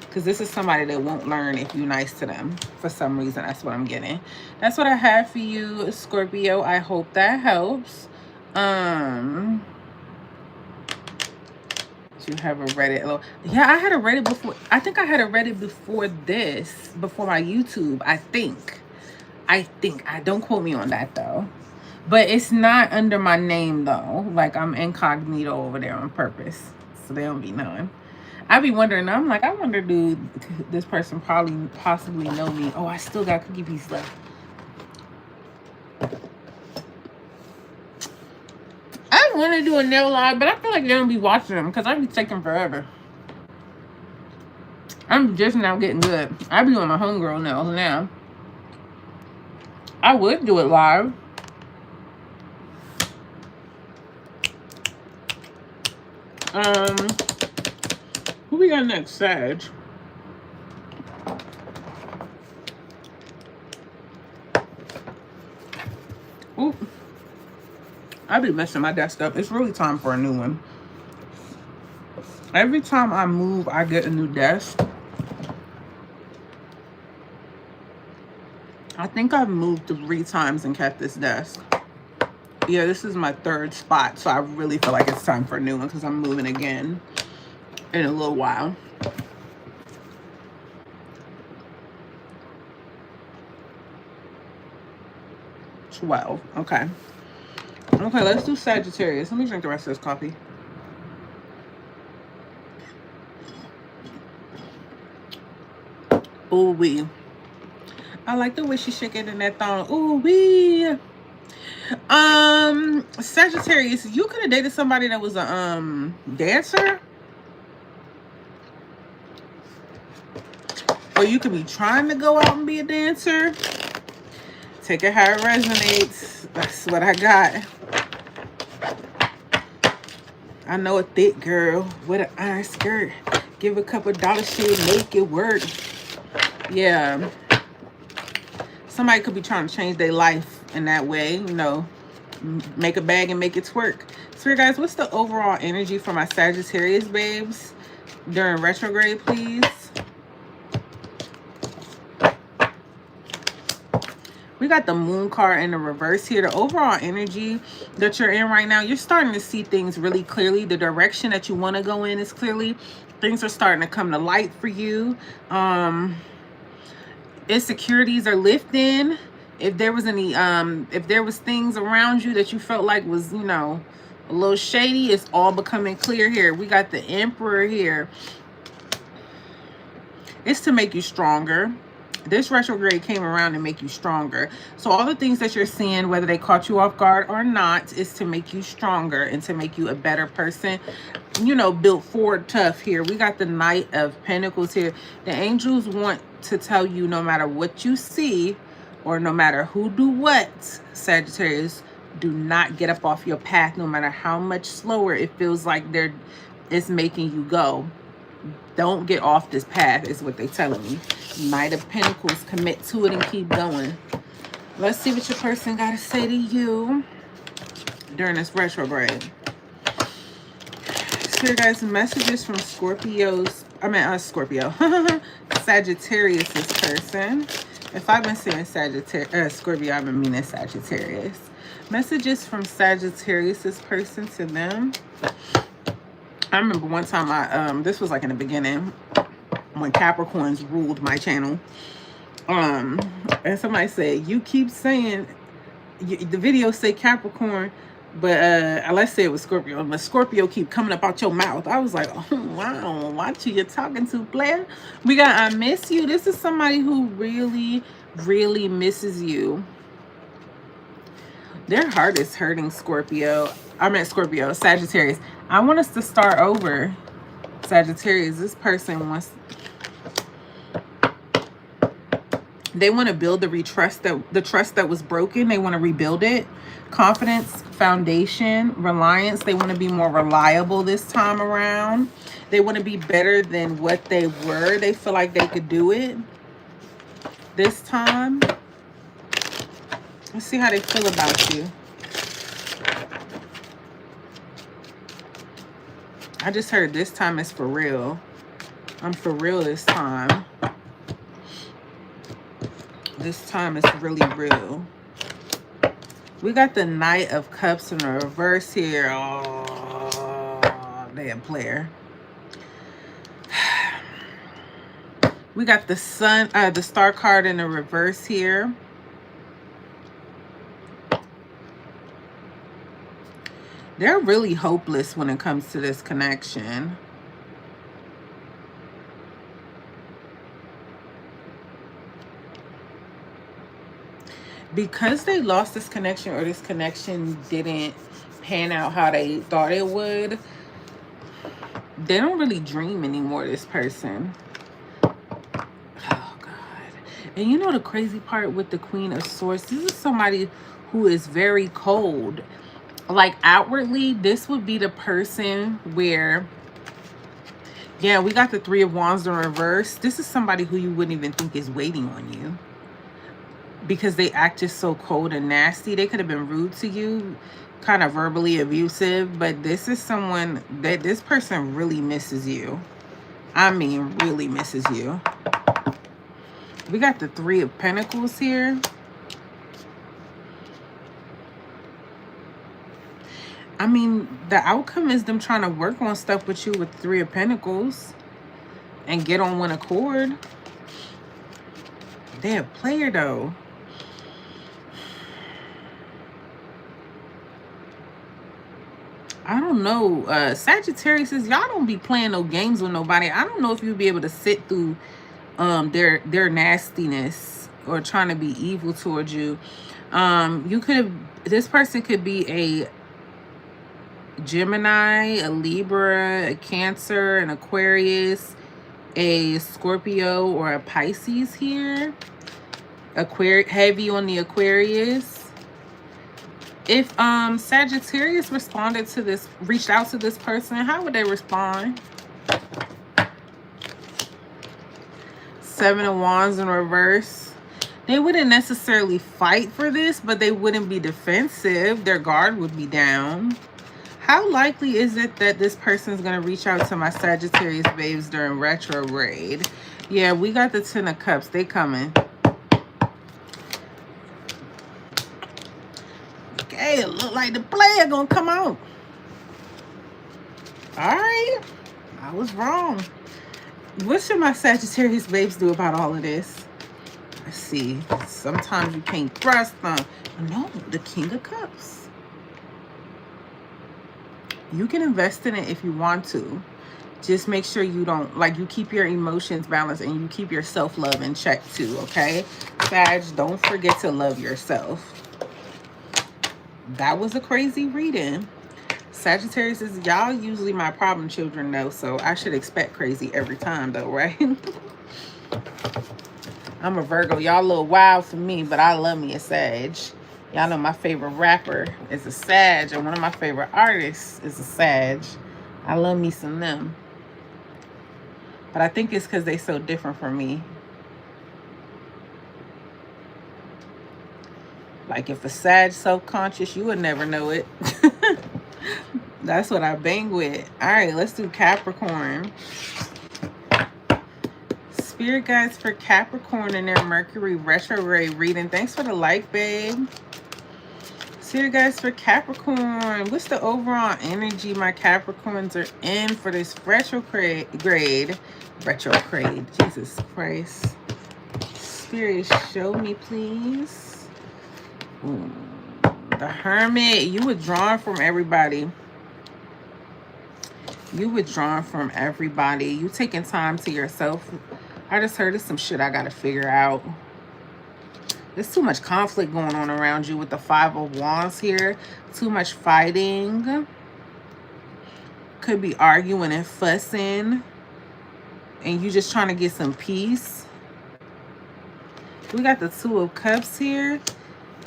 Because this is somebody that won't learn if you're nice to them. For some reason, that's what I'm getting. That's what I have for you, Scorpio. I hope that helps. You have a Reddit. Yeah, I had a Reddit before. I think I had a Reddit before this. Before my YouTube, I think. Don't quote me on that, though. But it's not under my name, though. Like, I'm incognito over there on purpose. So they don't be knowing. I be wondering. I'm like, I wonder, dude, this person possibly know me. Oh, I still got cookie piece left. I want to do a nail live, but I feel like they don't be watching them because I be taking forever. I'm just now getting good. I be doing my homegirl nails now. I would do it live. Who we got next? Sag. Ooh. I be messing my desk up. It's really time for a new one. Every time I move, I get a new desk. I think I've moved 3 times and kept this desk. Yeah, this is my 3rd spot, so I really feel like it's time for a new one because I'm moving again in a little while. Okay. Okay, let's do Sagittarius. Let me drink the rest of this coffee. Ooh wee. I like the way she shake it in that thong. Ooh wee. Sagittarius, you could have dated somebody that was a dancer. Or you could be trying to go out and be a dancer. Take it how it resonates. That's what I got. I know a thick girl with an iron skirt. Give a couple dollars, she'll make it work. Yeah. Somebody could be trying to change their life in that way, you know, make a bag and make it twerk. So guys, what's the overall energy for my Sagittarius babes during retrograde, please? We got the Moon card in the reverse here. The overall energy that you're in right now, you're starting to see things really clearly. The direction that you want to go in is clearly. Things are starting to come to light for you. Insecurities are lifting. If there was any, if there was things around you that you felt like was, you know, a little shady, it's all becoming clear here. We got the Emperor here. It's to make you stronger. This retrograde came around to make you stronger. So all the things that you're seeing, whether they caught you off guard or not, is to make you stronger and to make you a better person. You know, built forward tough here. We got the Knight of Pentacles here. The angels want to tell you, no matter what you see or no matter who do what, Sagittarius, do not get up off your path, no matter how much slower it feels like it's making you go. Don't get off this path is what they're telling me. Knight of Pentacles, commit to it and keep going. Let's see what your person got to say to you during this retrograde. Here, guys, messages from Sagittarius' person. If I've been saying Scorpio, I've been meaning Sagittarius. Messages from Sagittarius' person to them. I remember one time this was like in the beginning when Capricorns ruled my channel. And somebody said, you keep saying, the video say Capricorn, but let's say it was Scorpio, but Scorpio keep coming up out your mouth. I was like, oh, wow, watch who you're talking to, player. We got I miss you. This is somebody who really, really misses you. Their heart is hurting, Scorpio. I meant Scorpio, Sagittarius. I want us to start over, Sagittarius. This person wants, they want to build the trust that was broken. They want to rebuild it. Confidence, foundation, reliance. They want to be more reliable this time around. They want to be better than what they were. They feel like they could do it this time. Let's see how they feel about you. I just heard this time is for real. I'm for real this time. This time is really real. We got the Knight of Cups in the reverse here. Oh, damn player. We got the Sun, the Star card in the reverse here. They're really hopeless when it comes to this connection. Because they lost this connection, or this connection didn't pan out how they thought it would, they don't really dream anymore, this person. Oh, God. And you know the crazy part with the Queen of Swords? This is somebody who is very cold. Like outwardly, this would be the person where, yeah, we got the Three of Wands in reverse. This is somebody who you wouldn't even think is waiting on you, because they act just so cold and nasty. They could have been rude to you, kind of verbally abusive, but this is someone that this person really misses you. I mean, really misses you. We got the Three of Pentacles here. I mean, the outcome is them trying to work on stuff with you with Three of Pentacles and get on one accord. They're a player, though. I don't know. Sagittarius, y'all don't be playing no games with nobody. I don't know if you'll be able to sit through their nastiness or trying to be evil towards you. This person could be a Gemini, a Libra, a Cancer, an Aquarius, a Scorpio, or a Pisces here. Heavy on the Aquarius. If Sagittarius responded to this, reached out to this person, how would they respond? Seven of Wands in reverse. They wouldn't necessarily fight for this, but they wouldn't be defensive. Their guard would be down. How likely is it that this person is going to reach out to my Sagittarius babes during retrograde? Yeah, we got the Ten of Cups. They coming. Okay, it look like the player going to come out. All right. I was wrong. What should my Sagittarius babes do about all of this? Let's see. Sometimes you can't trust them. No, the King of Cups. You can invest in it if you want to. Just make sure you don't, like, you keep your emotions balanced and you keep your self-love in check too, okay? Sag, don't forget to love yourself. That was a crazy reading. Sagittarius is, y'all usually my problem children though, so I should expect crazy every time though, right? I'm a Virgo. Y'all a little wild for me, but I love me a Sag. Y'all know my favorite rapper is a Sag, and one of my favorite artists is a Sag. I love me some them. But I think it's because they so different from me. Like if a Sag self-conscious, you would never know it. That's what I bang with. All right, let's do Capricorn. Spirit guides for Capricorn in their Mercury Retrograde reading. Thanks for the like, babe. Spirit guides for Capricorn. What's the overall energy my Capricorns are in for this retrograde? Retrograde. Jesus Christ. Spirit, show me, please. Ooh. The Hermit. You withdrawn from everybody. You withdrawn from everybody. You taking time to yourself. I just heard of some shit I gotta figure out. There's too much conflict going on around you with the Five of Wands here. Too much fighting. Could be arguing and fussing. And you just trying to get some peace. We got the Two of Cups here.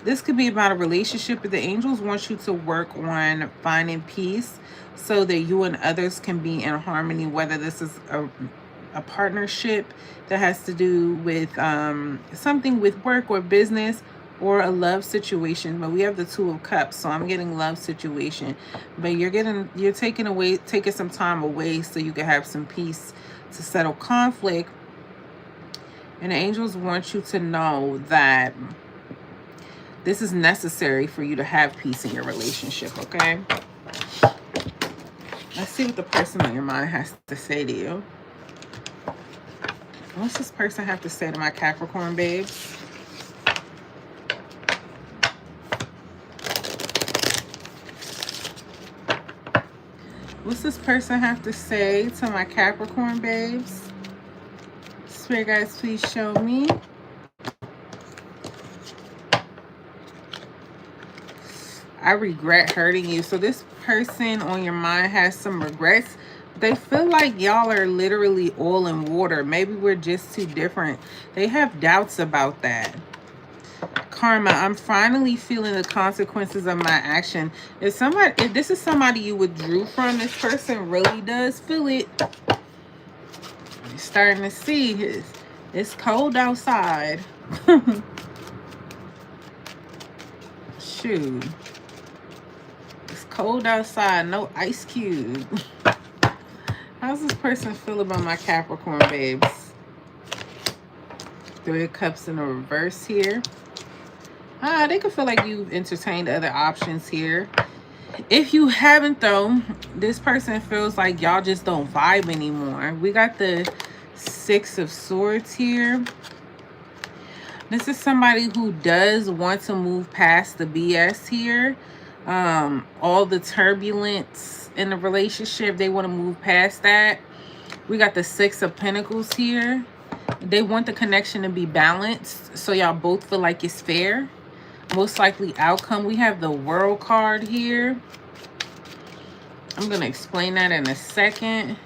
This could be about a relationship, but the angels want you to work on finding peace so that you and others can be in harmony, whether this is a partnership that has to do with something with work or business, or a love situation. But we have the Two of Cups, so I'm getting love situation. But you're taking some time away so you can have some peace to settle conflict. And the angels want you to know that this is necessary for you to have peace in your relationship, okay? Let's see what the person on your mind has to say to you. What's this person have to say to my Capricorn babes? What's this person have to say to my Capricorn babes? Spirit guides, please show me. I regret hurting you. So this person on your mind has some regrets. They feel like y'all are literally oil and water. Maybe we're just too different. They have doubts about that. Karma, I'm finally feeling the consequences of my action. If this is somebody you withdrew from, this person really does feel it. You're starting to see it's cold outside. Shoot. It's cold outside, no ice cube. How's this person feel about my Capricorn babes? Three of Cups in the reverse here. They could feel like you've entertained other options here. If you haven't though, this person feels like y'all just don't vibe anymore. We got the Six of Swords here. This is somebody who does want to move past the BS here. All the turbulence in the relationship, they want to move past that. We got the Six of Pentacles here. They want the connection to be balanced, so y'all both feel like it's fair. Most likely outcome. We have the World card here. I'm going to explain that in a second.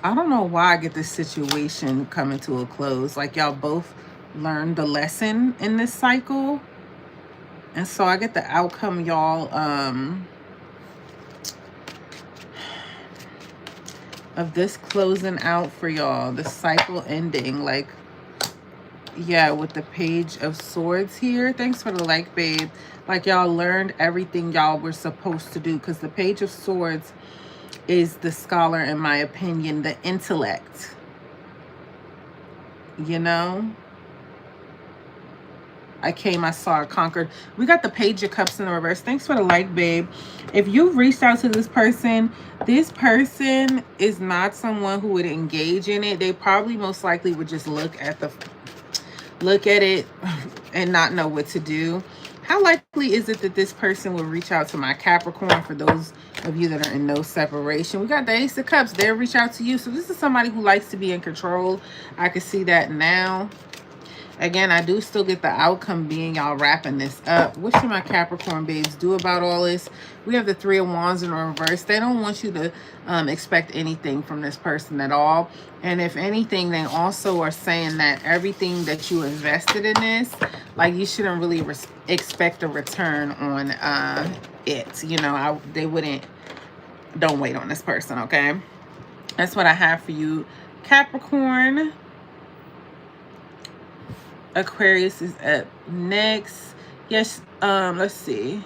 I don't know why I get this situation coming to a close. Like y'all both learned the lesson in this cycle. And so I get the outcome, y'all, of this closing out for y'all. The cycle ending. Like, yeah, with the Page of Swords here. Thanks for the like, babe. Like y'all learned everything y'all were supposed to do. Because the Page of Swords is the scholar, in my opinion, the intellect. You know? I came, I saw, I conquered. We got the Page of Cups in the reverse. Thanks for the like, babe. If you've reached out to this person is not someone who would engage in it. They probably most likely would just look at it and not know what to do. How likely is it that this person will reach out to my Capricorn? For those of you that are in no separation, we got the Ace of Cups. They'll reach out to you. So this is somebody who likes to be in control. I can see that now. Again, I do still get the outcome being y'all wrapping this up. What should my Capricorn babes do about all this? We have the Three of Wands in reverse. They don't want you to expect anything from this person at all. And if anything, they also are saying that everything that you invested in this, like, you shouldn't really expect a return on it. You know, they wouldn't. Don't wait on this person, okay? That's what I have for you, Capricorn. Aquarius is up next. Yes, let's see.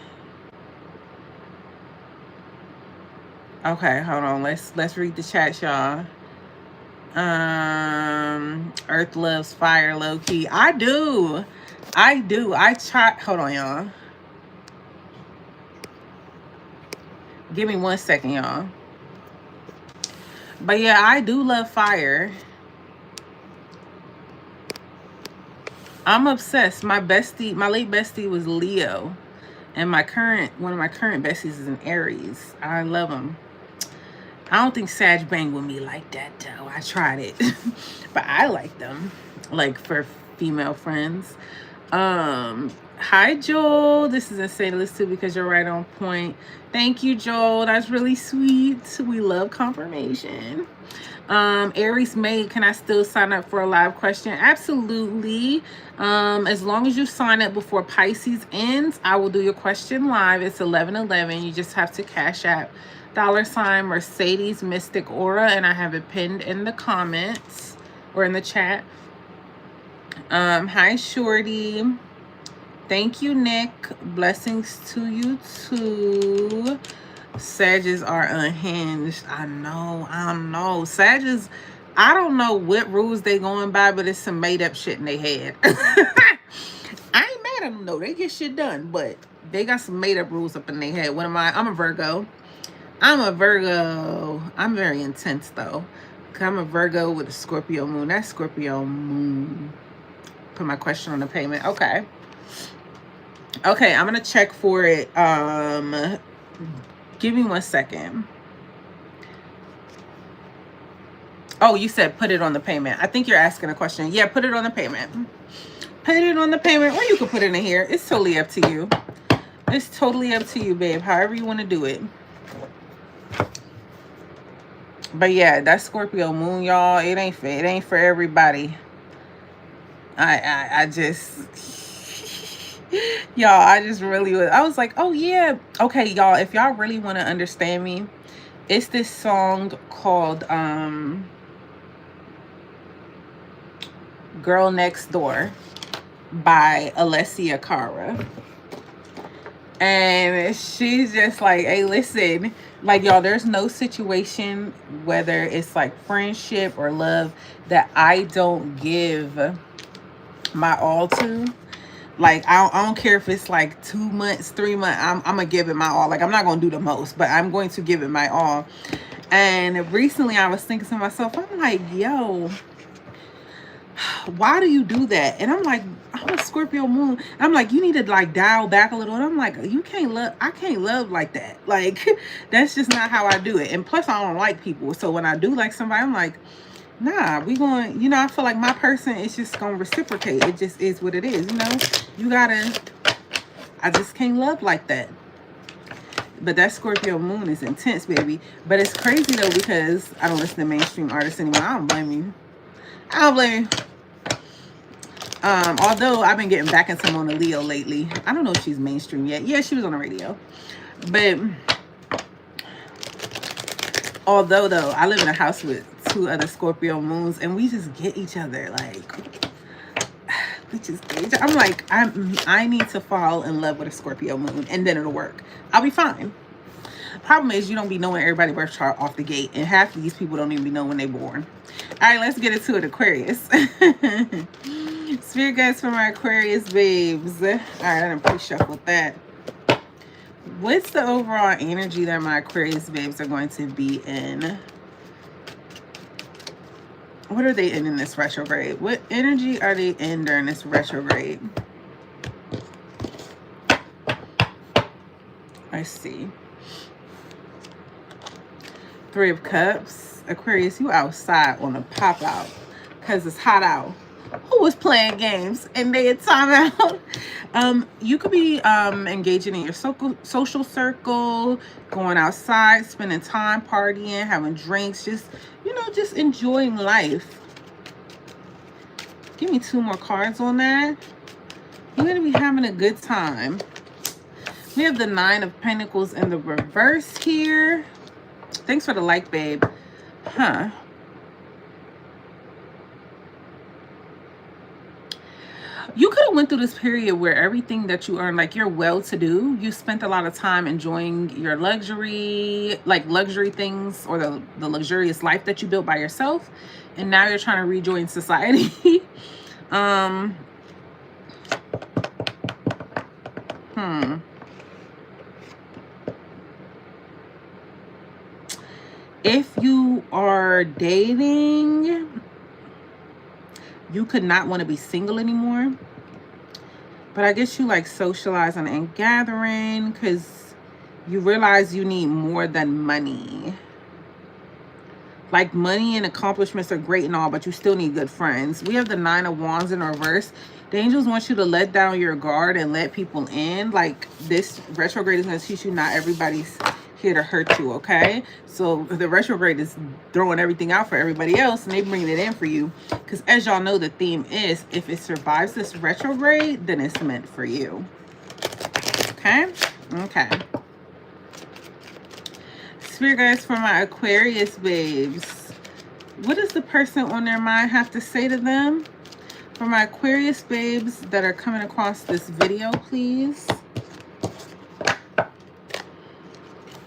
Okay, hold on. Let's read the chat, y'all. Earth loves fire, low key. I do. I try. Hold on, y'all. Give me 1 second, y'all. But yeah, I do love fire. I'm obsessed. My bestie, my late bestie was Leo. And one of my current besties is an Aries. I love them. I don't think Sag bang with me like that, though. I tried it. But I like them. Like, for female friends. Hi, Joel. This is insane to listen to because you're right on point. Thank you, Joel. That's really sweet. We love confirmation. Aries May, can I still sign up for a live question? Absolutely. As long as you sign up before Pisces ends, I will do your question live. It's 11:11. You just have to cash app $ Mercedes Mystic Aura, and I have it pinned in the comments or in the chat. Hi, Shorty. Thank you, Nick. Blessings to you too. Sages are unhinged. I know. Sages, I don't know what rules they going by, but it's some made up shit in their head. I ain't mad at them though. They get shit done, but they got some made up rules up in their head. What am I? I'm a Virgo. I'm very intense though. I'm a Virgo with a Scorpio moon. That Scorpio moon. Put my question on the payment. Okay. Okay, I'm gonna check for it. Give me 1 second. Oh, you said put it on the payment. I think you're asking a question. Yeah, put it on the payment. Put it on the payment, or you can put it in here. It's totally up to you. It's totally up to you, babe. However you want to do it. But yeah, that's Scorpio moon, y'all. It ain't for everybody. I just y'all, I just really was. I was like, oh yeah. Okay, y'all, if y'all really want to understand me, it's this song called Girl Next Door by Alessia Cara. And she's just like, hey, listen, like, y'all, there's no situation, whether it's like friendship or love, that I don't give my all to. Like, I don't care if it's like 2 months, 3 months, I'm gonna give it my all. Like, I'm not gonna do the most, but I'm going to give it my all. And recently I was thinking to myself, I'm like, yo, why do you do that? And I'm like, I'm a Scorpio moon. And I'm like, you need to like dial back a little. And I'm like, I can't love like that. Like, that's just not how I do it. And plus I don't like people. So when I do like somebody, I'm like, nah, we going, you know, I feel like my person is just going to reciprocate. It just is what it is. You know, I just can't love like that. But that Scorpio moon is intense, baby. But it's crazy though, because I don't listen to mainstream artists anymore. I don't blame you. I don't blame you. Although I've been getting back into Mona Leo lately. I don't know if she's mainstream yet. Yeah, she was on the radio. But although though, I live in a house with 2 other Scorpio moons, and we just get each other. Like, we just get each other. I'm like, I need to fall in love with a Scorpio moon, and then it'll work. I'll be fine. Problem is, you don't be knowing everybody's birth chart off the gate, and half of these people don't even be knowing when they're born. All right, let's get into it, Aquarius. Spirit guides for my Aquarius babes. All right, I done pre-shuffled that. What's the overall energy that my Aquarius babes are going to be in? What are they in this retrograde? What energy are they in during this retrograde? Let's see. 3 of Cups. Aquarius, you outside on a pop out because it's hot out. Who was playing games and they had time out? You could be engaging in your social circle, going outside, spending time partying, having drinks, just, you know, just enjoying life. Give me 2 more cards on that. You're going to be having a good time. We have the 9 of Pentacles in the reverse here. Thanks for the like, babe. Huh. You could have went through this period where everything that you earn, like you're well-to-do. You spent a lot of time enjoying your luxury, like luxury things, or the luxurious life that you built by yourself. And now you're trying to rejoin society. If you are dating, you could not want to be single anymore. But I guess you like socializing and gathering because you realize you need more than money. Like money and accomplishments are great and all, but you still need good friends. We have the 9 of Wands in reverse. The angels want you to let down your guard and let people in. Like this retrograde is going to teach you not everybody's here to hurt you, okay? So the retrograde is throwing everything out for everybody else and they bringing it in for you. Because as y'all know, the theme is if it survives this retrograde, then it's meant for you. Okay? Okay. Spirit guides for my Aquarius babes. What does the person on their mind have to say to them? For my Aquarius babes that are coming across this video, please.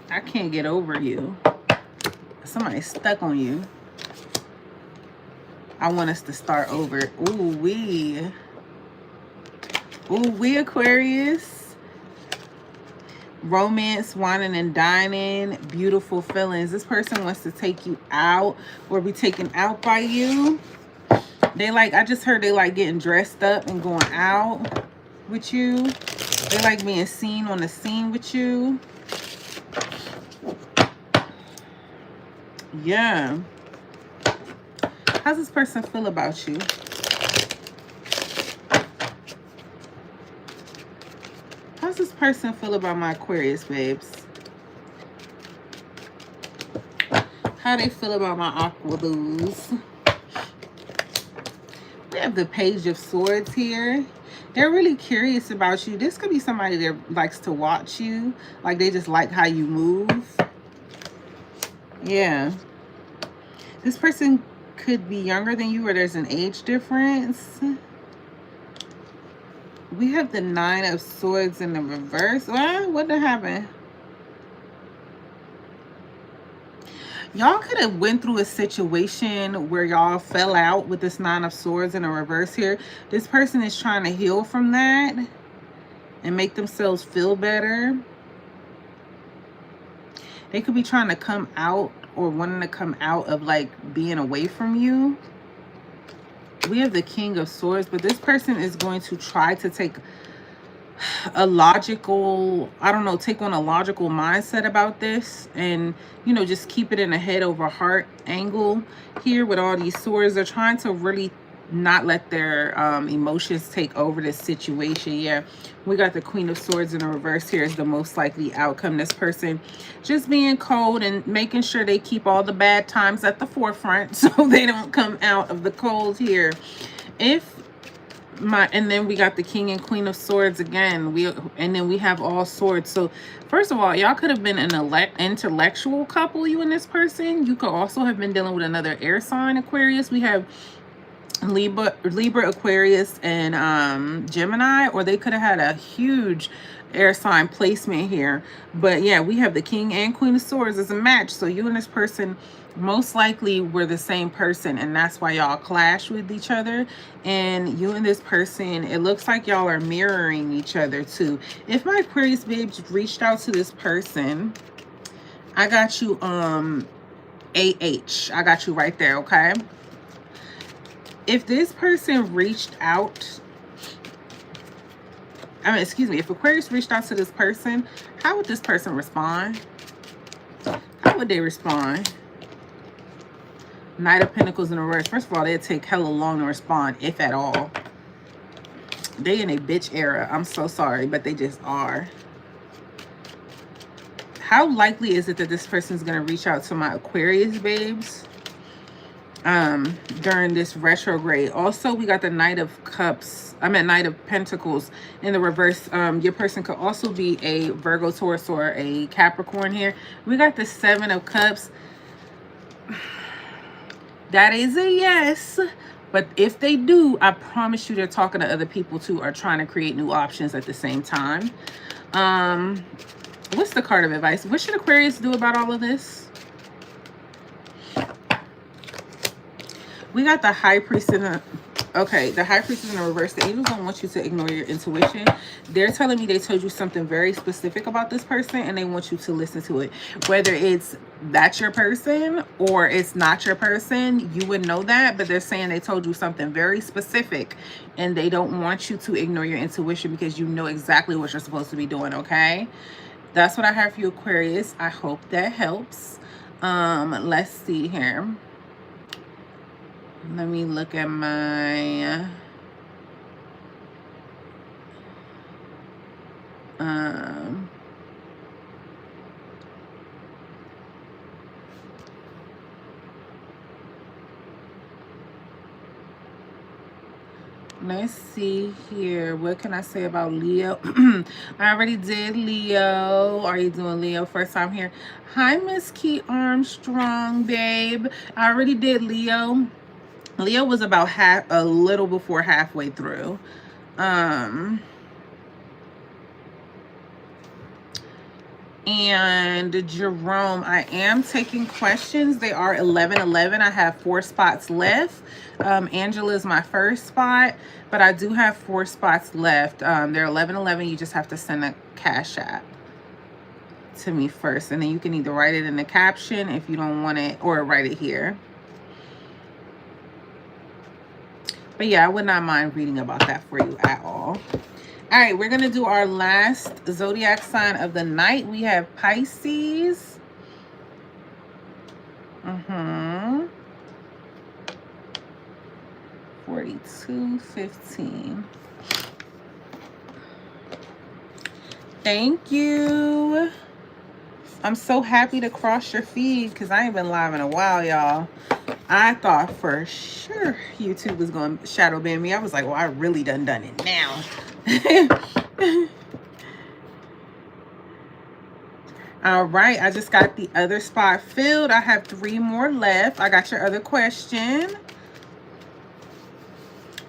I can't get over you. Somebody's stuck on you. I want us to start over. Ooh-wee. Ooh-wee, Aquarius. Romance, whining and dining, beautiful feelings. This person wants to take you out or be taken out by you. They like, I just heard they like getting dressed up and going out with you. They like being seen on the scene with you. Yeah. How's this person feel about you? How's this person feel about my Aquarius babes? How they feel about my Aqua Blues? We have the Page of Swords here. They're really curious about you. This could be somebody that likes to watch you. Like they just like how you move. Yeah. This person could be younger than you or there's an age difference. We have the 9 of Swords in the reverse. What did happen? Y'all could have went through a situation where y'all fell out with this 9 of Swords in the reverse here. This person is trying to heal from that and make themselves feel better. They could be trying to come out or wanting to come out of like being away from you. We have the King of Swords, but this person is going to try to take a logical, I don't know, take on a logical mindset about this and, you know, just keep it in a head over heart angle here with all these swords. They're trying to really not let their emotions take over this situation. Yeah, we got the Queen of Swords in the reverse here is the most likely outcome. This person just being cold and making sure they keep all the bad times at the forefront so they don't come out of the cold here. And then we got the King and Queen of Swords again. And then we have all swords. So first of all, y'all could have been an intellectual couple, you and this person. You could also have been dealing with another air sign, Aquarius. We have Libra, Aquarius, and Gemini, or they could have had a huge air sign placement here. But yeah, we have the King and Queen of Swords as a match. So you and this person most likely we're the same person, and that's why y'all clash with each other. And you and this person, it looks like y'all are mirroring each other too. If my Aquarius babes reached out to this person, I got you I got you right there, okay? If this person reached out, excuse me, if Aquarius reached out to this person, how would this person respond? How would they respond? Knight of Pentacles in reverse. First of all, they'd take hella long to respond, if at all. They in a bitch era. I'm so sorry, but they just are. How likely is it that this person's going to reach out to my Aquarius babes during this retrograde? Also, we got the Knight of Cups. Knight of Pentacles in the reverse. Your person could also be a Virgo, Taurus, or a Capricorn here. We got the Seven of Cups. That is a yes. But if they do, I promise you they're talking to other people too, or trying to create new options at the same time. What's the card of advice? What should Aquarius do about all of this? We got the High Priest in the... Okay, the High Priest is in the reverse. The angels don't want you to ignore your intuition. They're telling me they told you something very specific about this person, and they want you to listen to it. Whether it's that's your person or it's not your person, you would know that. But they're saying they told you something very specific, and they don't want you to ignore your intuition because you know exactly what you're supposed to be doing, okay? That's what I have for you, Aquarius. I hope that helps. Let's see here. Let me look at my let's see here. What can I say about Leo? I already did Leo. Are you doing Leo first time here? Hi, Miss Key Armstrong, babe. I already did Leo. Leo was about a little before halfway through. And Jerome, I am taking questions. They are 11-11. I have 4 spots left. Angela is my first spot, but I do have 4 spots left. They're 11-11. You just have to send a Cash App to me first, and then you can either write it in the caption if you don't want it, or write it here. But yeah, I would not mind reading about that for you at all. All right, we're going to do our last zodiac sign of the night. We have Pisces. 4215. Thank you. I'm so happy to cross your feed because I ain't been live in a while, y'all. I thought for sure YouTube was going to shadow ban me. I was like, well, I really done it now. All right, I just got the other spot filled. I have 3 more left. I got your other question.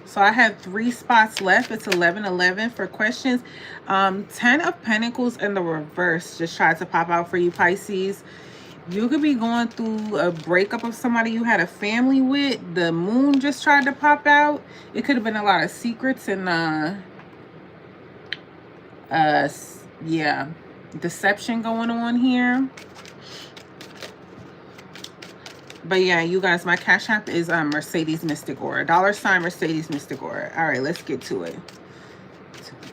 So I have 3 spots left. It's 11-11 for questions. 10 of Pentacles in the reverse just tried to pop out for you, Pisces. You could be going through a breakup of somebody you had a family with. The moon just tried to pop out. It could have been a lot of secrets and yeah, deception going on here. But yeah, you guys, my Cash App is Mercedes Mystic Aura. $ Mercedes Mystic Aura. All right, let's get to it.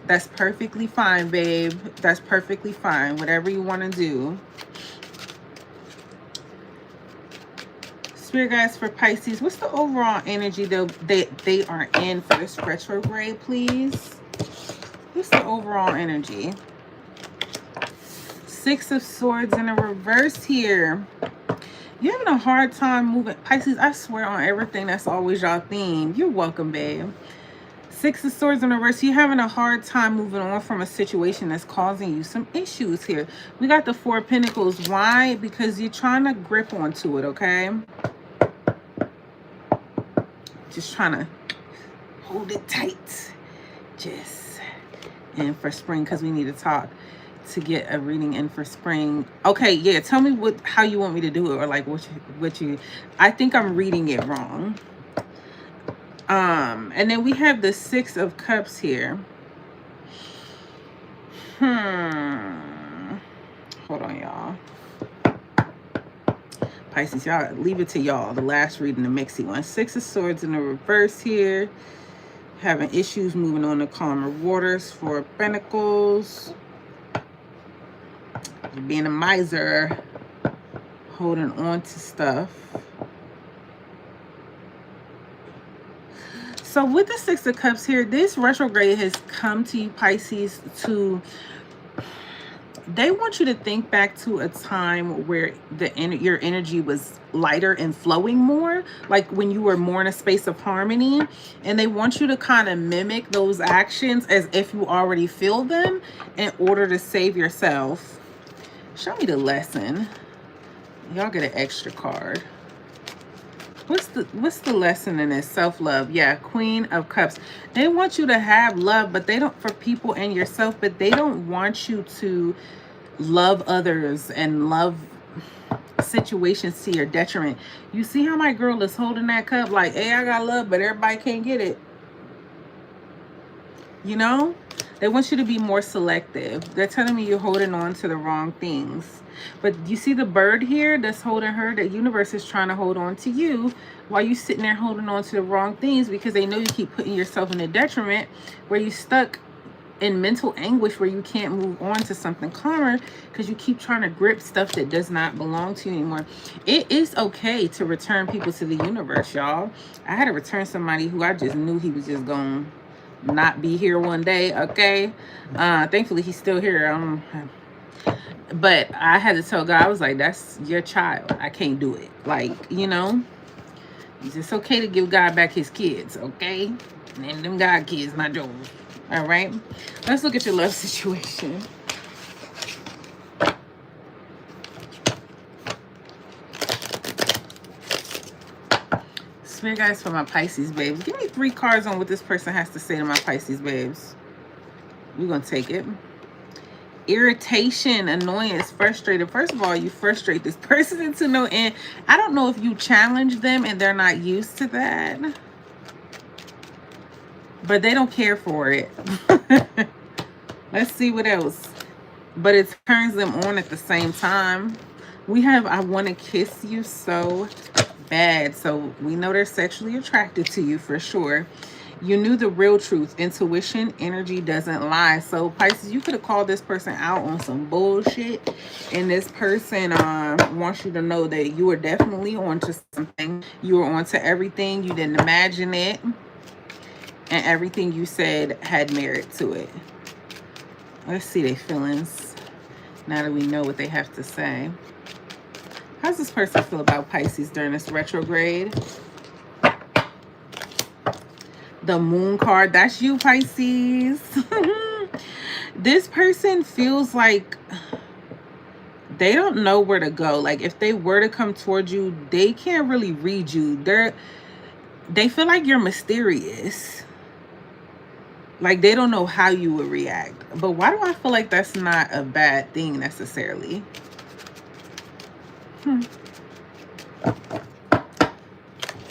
That's perfectly fine, babe. That's perfectly fine. Whatever you want to do. Spirit guides for Pisces. What's the overall energy though they are in for this retrograde, please? What's the overall energy? 6 of Swords in a reverse here. You're having a hard time moving. Pisces, I swear on everything, that's always y'all theme. You're welcome, babe. 6 of Swords in reverse. You're having a hard time moving on from a situation that's causing you some issues here. We got the 4 of Pentacles. Why? Because you're trying to grip onto it, okay? Just trying to hold it tight. And for spring, because we need to talk. to get a reading in for spring. Okay, yeah, tell me how you want me to do it, or like what you I think I'm reading it wrong. And then we have the Six of Cups here. Hold on, y'all. Pisces, y'all, leave it to y'all. The last reading, the mixy one. Six of Swords in the reverse here. Having issues moving on to calmer waters. Four of Pentacles. Being a miser. Holding on to stuff. So with the Six of Cups here, this retrograde has come to you, Pisces, they want you to think back to a time where your energy was lighter and flowing more, like when you were more in a space of harmony, and they want you to kind of mimic those actions as if you already feel them in order to save yourself. Show me the lesson. Y'all get an extra card. What's the lesson in this? Self-love. Yeah, Queen of Cups. They want you to have love, but they don't, for people and yourself, but they don't want you to love others and love situations to your detriment. You see how my girl is holding that cup like, hey, I got love, but everybody can't get it. You know? They want you to be more selective. They're telling me you're holding on to the wrong things. But you see the bird here that's holding her? The universe is trying to hold on to you while you're sitting there holding on to the wrong things, because they know you keep putting yourself in a detriment where you're stuck in mental anguish where you can't move on to something calmer because you keep trying to grip stuff that does not belong to you anymore. It is okay to return people to the universe, y'all. I had to return somebody who I just knew he was just going to not be here one day, okay? Thankfully, he's still here. But I had to tell God, I was like, that's your child. I can't do it. Like, you know, it's okay to give God back his kids, okay? And them God kids, not yours. All right? Let's look at your love situation. Spirit guys for my Pisces babes. Give me 3 cards on what this person has to say to my Pisces babes. We're going to take it. Irritation, annoyance, frustrated. First of all, you frustrate this person into no end. I don't know if you challenge them and they're not used to that, but they don't care for it. Let's see what else. But it turns them on at the same time. We have, I want to kiss you so bad. So we know they're sexually attracted to you for sure. You knew the real truth. Intuition, energy doesn't lie. So Pisces, you could have called this person out on some bullshit, and this person wants you to know that you were definitely onto something. You were onto everything. You didn't imagine it, and everything you said had merit to it. Let's see their feelings now that we know what they have to say. How's this person feel about Pisces during this retrograde? The Moon card, that's you, Pisces. This person feels like they don't know where to go. Like if they were to come towards you, they can't really read you. They feel like you're mysterious. Like they don't know how you would react. But why do I feel like that's not a bad thing necessarily?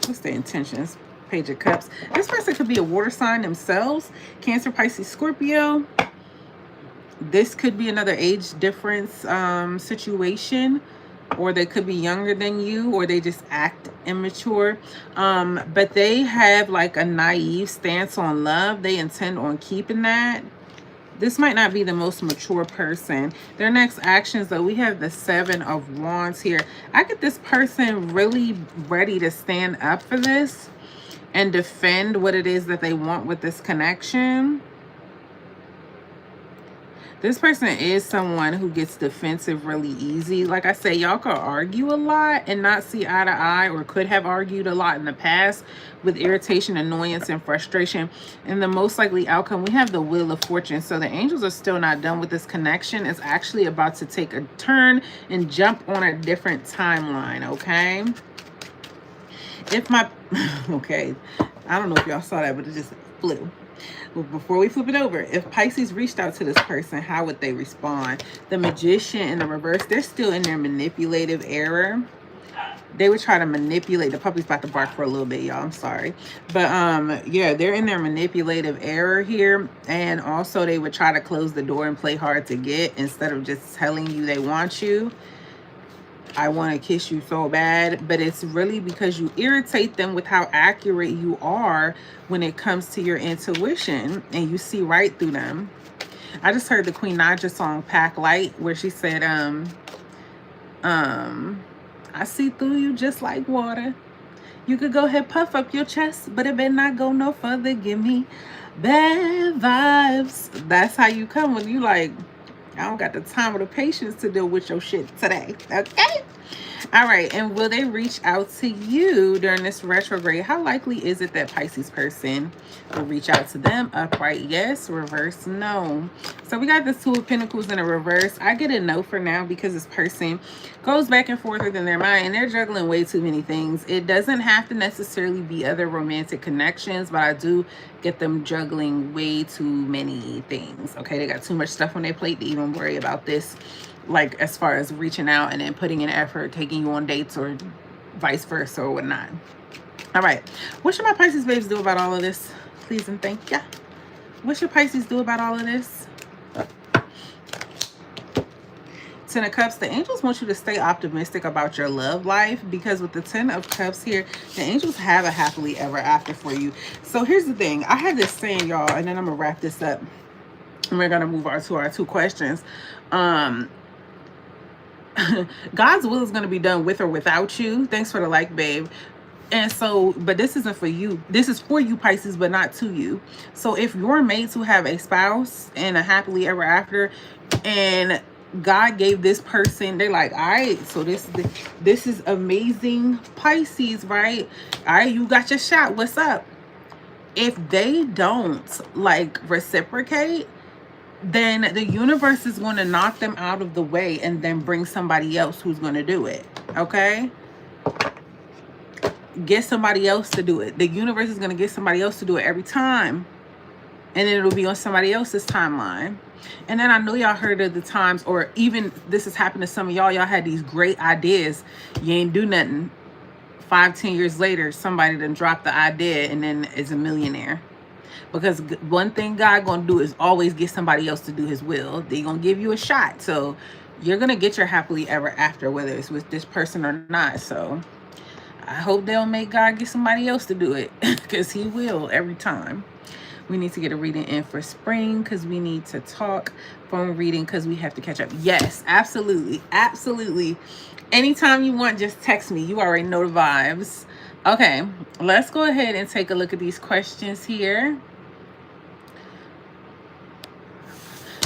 What's the intentions? Page of Cups. This person could be a water sign themselves. Cancer, Pisces, Scorpio. This could be another age difference situation, or they could be younger than you, or they just act immature. But they have like a naive stance on love. They intend on keeping that. This might not be the most mature person. Their next actions, though, we have the 7 of Wands here. I get this person really ready to stand up for this and defend what it is that they want with this connection. This person is someone who gets defensive really easy. Like I say, y'all could argue a lot and not see eye to eye, or could have argued a lot in the past with irritation, annoyance, and frustration. And the most likely outcome, we have the Wheel of Fortune. So the angels are still not done with this connection. It's actually about to take a turn and jump on a different timeline, okay? If my, okay, I don't know if y'all saw that, but it just flew. Well, before we flip it over, if Pisces reached out to this person, how would they respond? The Magician in the reverse, they're still in their manipulative era. They would try to manipulate. The puppy's about to bark for a little bit, y'all. I'm sorry. But yeah, they're in their manipulative era here. And also they would try to close the door and play hard to get instead of just telling you they want you. I want to kiss you so bad. But it's really because you irritate them with how accurate you are when it comes to your intuition. And you see right through them. I just heard the Queen Naja song, Pack Light, where she said, I see through you just like water. You could go ahead, puff up your chest, but it better not go no further. Give me bad vibes. That's how you come when you like, I don't got the time or the patience to deal with your shit today. Okay? All right. And will they reach out to you during this retrograde? How likely is it that Pisces person will reach out to them? Upright, yes. Reverse, no. So we got the Two of Pentacles in a reverse. I get a no for now because this person goes back and forth within their mind and they're juggling way too many things. It doesn't have to necessarily be other romantic connections, but I do get them juggling way too many things. Okay, they got too much stuff on their plate to even worry about this, like as far as reaching out and then putting in effort, taking you on dates or vice versa or whatnot. All right, what should my Pisces babes do about all of this? Please and thank ya. What should Pisces do about all of this? Ten of Cups, the angels want you to stay optimistic about your love life, because with the Ten of Cups here, the angels have a happily ever after for you. So here's the thing. I had this saying, y'all, and then I'm gonna wrap this up and we're gonna move on to our two questions. God's will is gonna be done with or without you. Thanks for the like, babe. And so, but this isn't for you. This is for you, Pisces, but not to you. So if you're made to have a spouse and a happily ever after, and God gave this person, they're like, all right, so this is amazing, Pisces, right? All right, you got your shot. What's up? If they don't like reciprocate, then the universe is going to knock them out of the way and then bring somebody else who's going to do it. Okay? Get somebody else to do it. The universe is going to get somebody else to do it every time. And then it'll be on somebody else's timeline. And then I know y'all heard of the times, or even this has happened to some of y'all. Y'all had these great ideas. You ain't do nothing. 5-10 years later, somebody done dropped the idea and then is a millionaire. Because one thing God gonna do is always get somebody else to do his will. They gonna give you a shot. So you're gonna get your happily ever after, whether it's with this person or not. So I hope they'll make God get somebody else to do it, because he will every time. We need to get a reading in for spring because we need to talk. Phone reading because we have to catch up. Yes, absolutely. Absolutely. Anytime you want, just text me. You already know the vibes. Okay, let's go ahead and take a look at these questions here.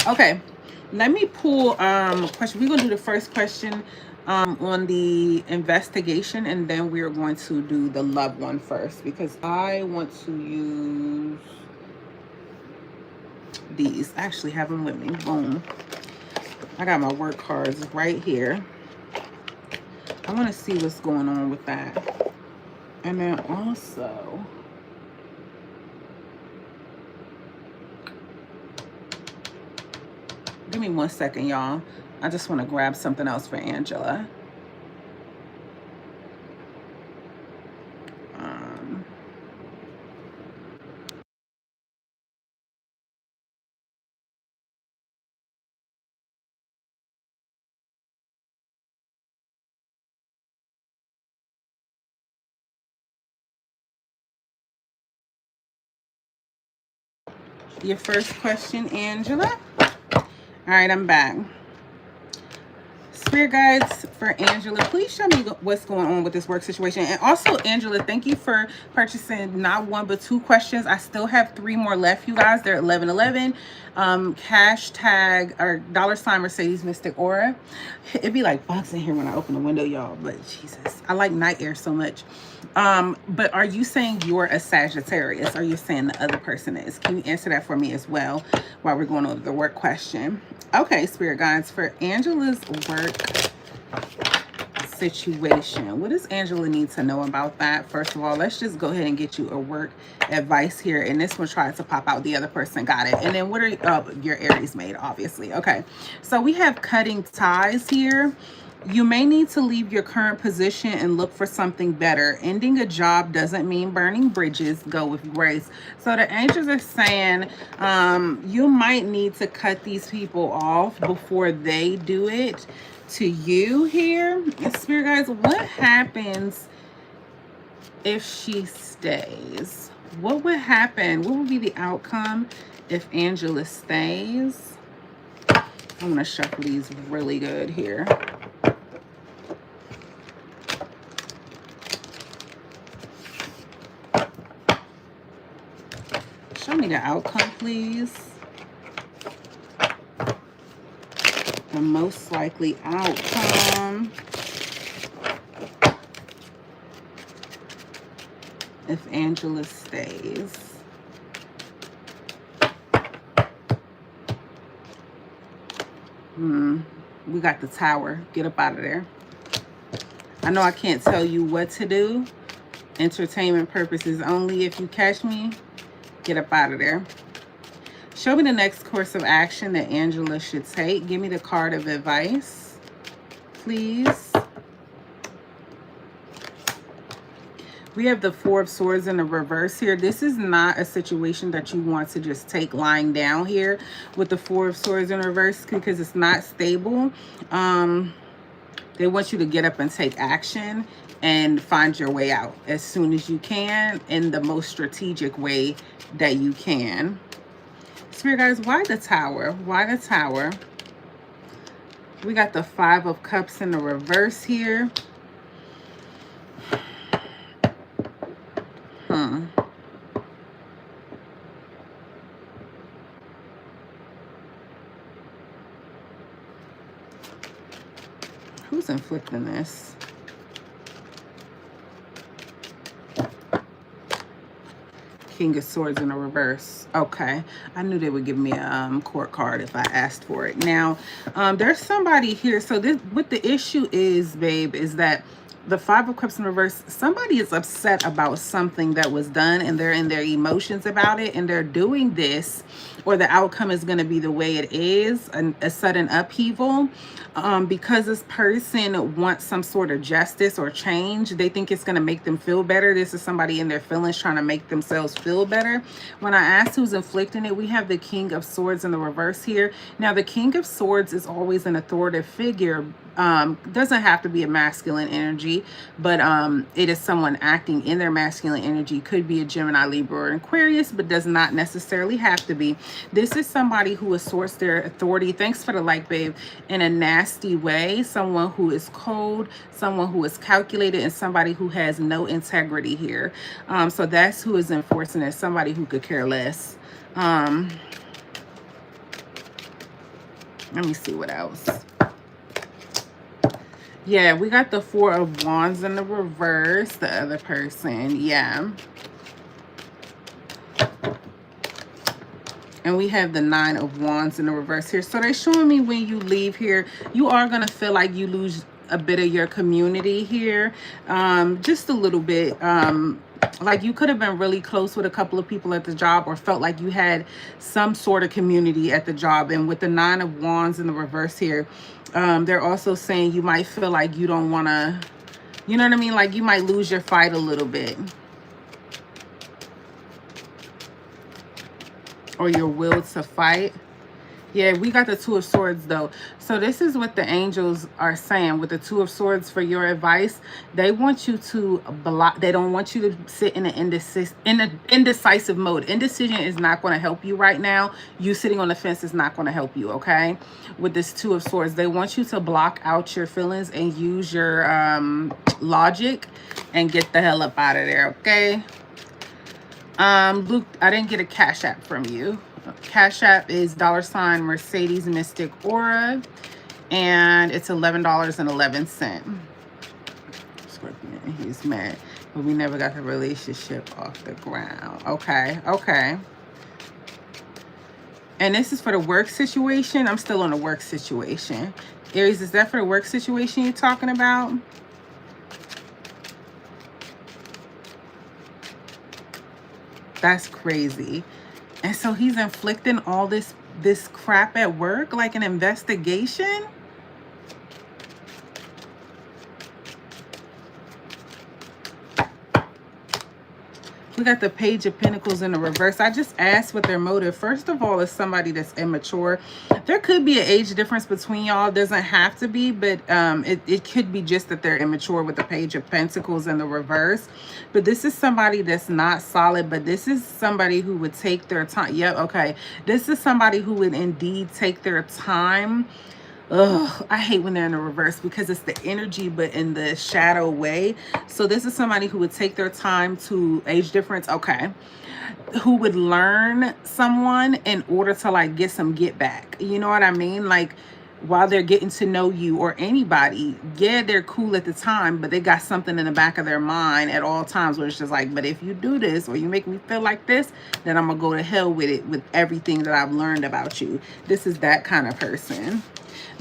Okay, let me pull question. We're going to do the first question on the investigation, and then we're going to do the love one first, because I want to use these. I actually have them with me. Boom. I got my work cards right here. I want to see what's going on with that. And then also, give me 1 second, y'all. I just want to grab something else for Angela. Your first question, Angela. All right, I'm back. Spirit guides for Angela, please show me what's going on with this work situation. And also, Angela, thank you for purchasing not one but 2 questions. I still have 3 more left, you guys. They're 1111. Hashtag or $ Mercedes Mystic Aura. It'd be like bugs in here when I open the window, y'all, but Jesus, I like night air so much. But are you saying you're a Sagittarius, or are you saying the other person is? Can you answer that for me as well while we're going over the work question? Okay, Spirit guides for Angela's work situation. What does Angela need to know about that? First of all, let's just go ahead and get you a work advice here. And this one tried to pop out. The other person got it. And then what are your Aries made, obviously. Okay. So we have cutting ties here. You may need to leave your current position and look for something better. Ending a job doesn't mean burning bridges. Go with grace. So the angels are saying you might need to cut these people off before they do it to you here. Spirit guys, what happens if she stays? What would happen? What would be the outcome if Angela stays? I'm going to shuffle these really good here. Show me the outcome, please. The most likely outcome if Angela stays. We got the Tower. Get up out of there. I know I can't tell you what to do. Entertainment purposes only. If you catch me, get up out of there. Show me the next course of action that Angela should take. Give me the card of advice, please. We have the Four of Swords in the reverse here. This is not a situation that you want to just take lying down here with the Four of Swords in reverse, because it's not stable. They want you to get up and take action and find your way out as soon as you can in the most strategic way that you can. Spirit guys, why the Tower? Why the Tower? We got the Five of Cups in the reverse here. Who's inflicting this? King of Swords in the reverse. Okay. I knew they would give me a court card if I asked for it. Now, there's somebody here. So this, what the issue is, babe, is that the Five of Cups in reverse, somebody is upset about something that was done and they're in their emotions about it, and they're doing this, or the outcome is going to be the way it is, a sudden upheaval, because this person wants some sort of justice or change. They think it's going to make them feel better. This is somebody in their feelings trying to make themselves feel better. When I asked who's inflicting it, we have the King of Swords in the reverse here. Now, the King of Swords is always an authoritative figure. Doesn't have to be a masculine energy, but it is someone acting in their masculine energy. Could be a Gemini, Libra, or Aquarius, but does not necessarily have to be. This is somebody who asserts their authority, thanks for the like, babe, in a nasty way. Someone who is cold, someone who is calculated, and somebody who has no integrity here. So that's who is enforcing it. Somebody who could care less. Let me see what else. Yeah, we got the Four of Wands in the reverse, the other person. Yeah. And we have the Nine of Wands in the reverse here. So they're showing me when you leave here, you are going to feel like you lose a bit of your community here. Just a little bit. Like you could have been really close with a couple of people at the job, or felt like you had some sort of community at the job. And with the Nine of Wands in the reverse here, they're also saying you might feel like you don't want to, you know what I mean? Like you might lose your fight a little bit. Or your will to fight. Yeah, we got the Two of Swords though. So this is what the angels are saying with the Two of Swords for your advice. They want you to block. They don't want you to sit in an indecisive mode. Indecision is not going to help you right now. You sitting on the fence is not going to help you, okay? With this Two of Swords, they want you to block out your feelings and use your logic and get the hell up out of there, okay? Luke, I didn't get a Cash App from you. Cash App is $ Mercedes Mystic Aura, and it's $11.11. Scorpion, he's mad, but we never got the relationship off the ground. Okay, okay. And this is for the work situation. I'm still on the work situation. Aries, is that for the work situation you're talking about? That's crazy. And so he's inflicting all this crap at work, like an investigation. We got the Page of Pentacles in the reverse. I just asked what their motive. First of all, is somebody that's immature. There could be an age difference between y'all. Doesn't have to be, but it could be just that they're immature with the Page of Pentacles in the reverse. But this is somebody that's not solid, but this is somebody who would take their time. Yep, okay. This is somebody who would indeed take their time. Ugh, I hate when they're in the reverse because it's the energy, but in the shadow way. So this is somebody who would take their time to age difference. Okay. Who would learn someone in order to like get some get back. You know what I mean? Like while they're getting to know you or anybody, yeah, they're cool at the time, but they got something in the back of their mind at all times where it's just like, but if you do this or you make me feel like this, then I'm gonna go to hell with it, with everything that I've learned about you. This is that kind of person.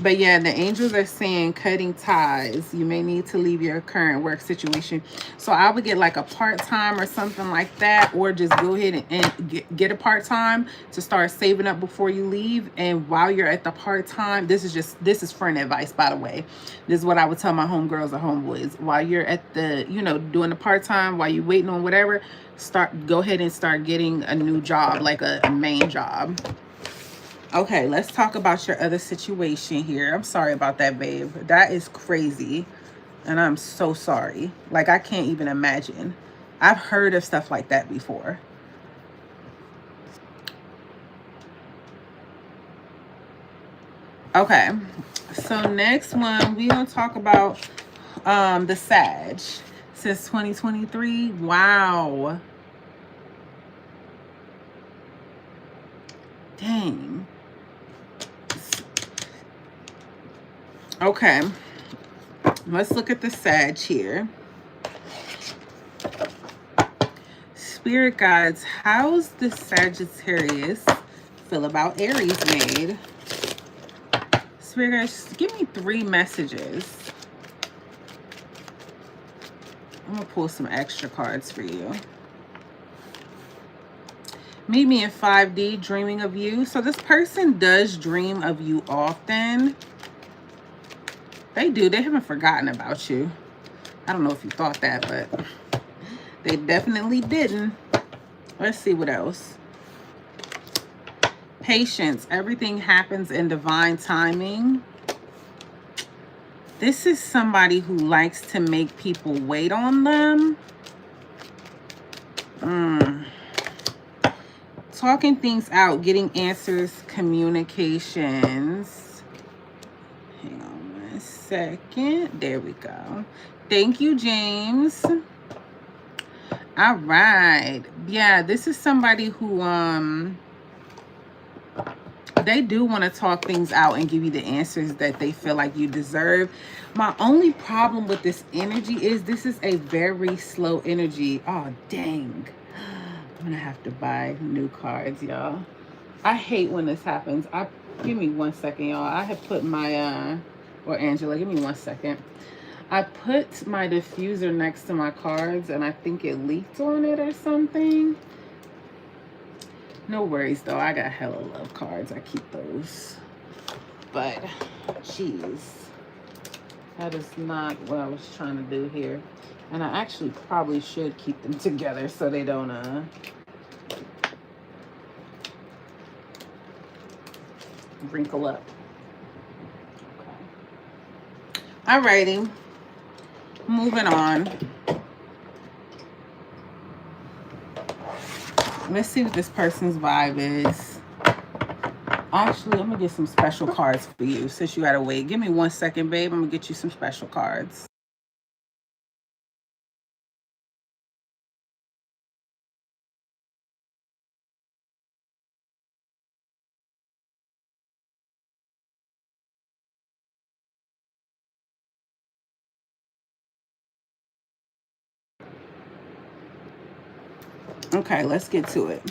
But yeah, the angels are saying cutting ties. You may need to leave your current work situation. So I would get like a part-time or something like that, or just go ahead and get a part-time to start saving up before you leave. And while you're at the part-time, this is friend advice, by the way. This is what I would tell my homegirls or homeboys. While you're at the, you know, doing the part-time, while you're waiting on whatever, go ahead and start getting a new job, like a main job. Okay, let's talk about your other situation here. I'm sorry about that, babe. That is crazy. And I'm so sorry. Like, I can't even imagine. I've heard of stuff like that before. Okay, so next one, we're going to talk about the Sag. Since 2023. Wow. Dang. Okay, let's look at the Sag here. Spirit guides, how's the Sagittarius feel about Aries made? Spirit guides, give me 3 messages. I'm gonna pull some extra cards for you. Meet me in 5D, dreaming of you. So this person does dream of you often. They do. They haven't forgotten about you. I don't know if you thought that, but they definitely didn't. Let's see what else. Patience. Everything happens in divine timing. This is somebody who likes to make people wait on them. Talking things out, getting answers, communications. Hang on 1 second. There we go. Thank you, James. All right. Yeah, this is somebody who they do want to talk things out and give you the answers that they feel like you deserve. My only problem with this energy is this is a very slow energy. Oh, dang. I'm going to have to buy new cards, y'all. I hate when this happens. Give me 1 second, y'all. I have put my, or Angela, give me 1 second. I put my diffuser next to my cards, and I think it leaked on it or something. No worries, though. I got hella love cards. I keep those. But, jeez. That is not what I was trying to do here. And I actually probably should keep them together so they don't, wrinkle up. Okay. Alrighty. Moving on. Let's see what this person's vibe is. Actually, I'm going to get some special cards for you since you gotta wait. Give me 1 second, babe. I'm going to get you some special cards. Okay, let's get to it.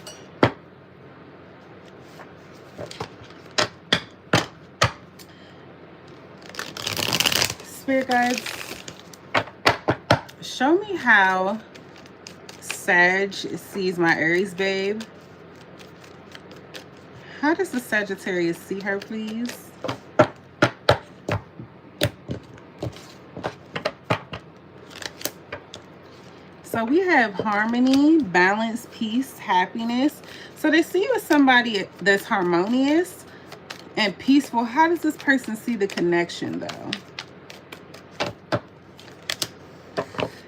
Spirit guides, show me how Sag sees my Aries babe? How does the Sagittarius see her, please? So we have harmony, balance, peace, happiness. So they see you as somebody that's harmonious and peaceful. How does this person see the connection, though?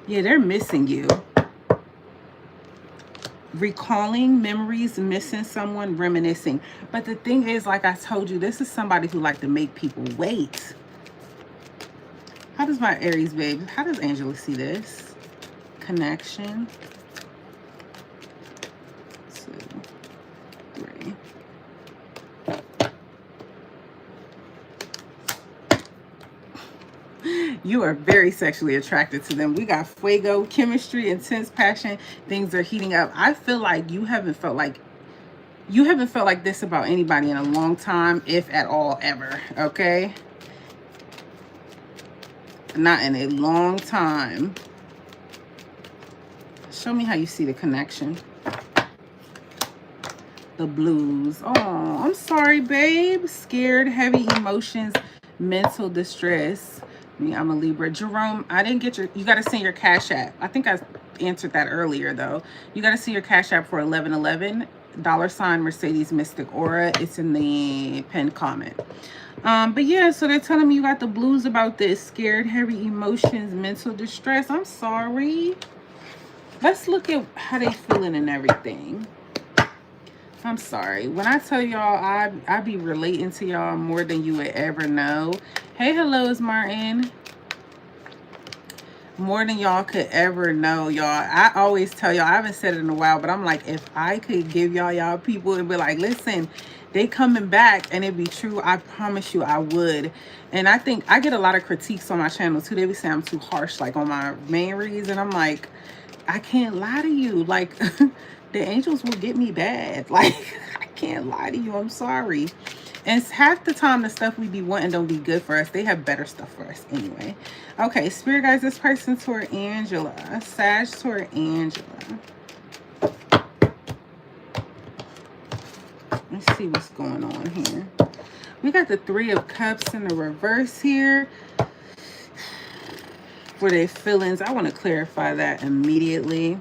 Yeah, they're missing you. Recalling memories, missing someone, reminiscing. But the thing is, like I told you, this is somebody who like to make people wait. How does my Aries babe, how does Angela see this? Connection. 2, 3. You are very sexually attracted to them. We got fuego, chemistry, intense passion. Things are heating up. I feel like you haven't felt like this about anybody in a long time, if at all, ever. Okay? Not in a long time. Show me how you see the connection. The blues. Oh, I'm sorry, babe. Scared, heavy emotions, mental distress. Me, I'm a Libra. Jerome, I didn't get you got to send your Cash App. I think I answered that earlier, though. You got to see your Cash App for 1111. $ Mercedes Mystic Aura. It's in the pinned comment. But yeah, so they're telling me you got the blues about this. Scared, heavy emotions, mental distress. I'm sorry. Let's look at how they feeling and everything. I'm sorry. When I tell y'all, I be relating to y'all more than you would ever know. Hey, hellos, Martin. More than y'all could ever know, y'all. I always tell y'all, I haven't said it in a while, but I'm like, if I could give y'all people and be like, listen, they coming back and it be true, I promise you I would. And I think I get a lot of critiques on my channel too. They be saying I'm too harsh, like on my main reads, and I'm like, I can't lie to you. Like, the angels will get me bad. Like, I can't lie to you. I'm sorry. And it's half the time the stuff we be wanting don't be good for us. They have better stuff for us anyway. Okay, Spirit guys, this person toward Angela. Sag toward Angela. Let's see what's going on here. We got the 3 of Cups in the reverse here. For their feelings, I want to clarify that immediately.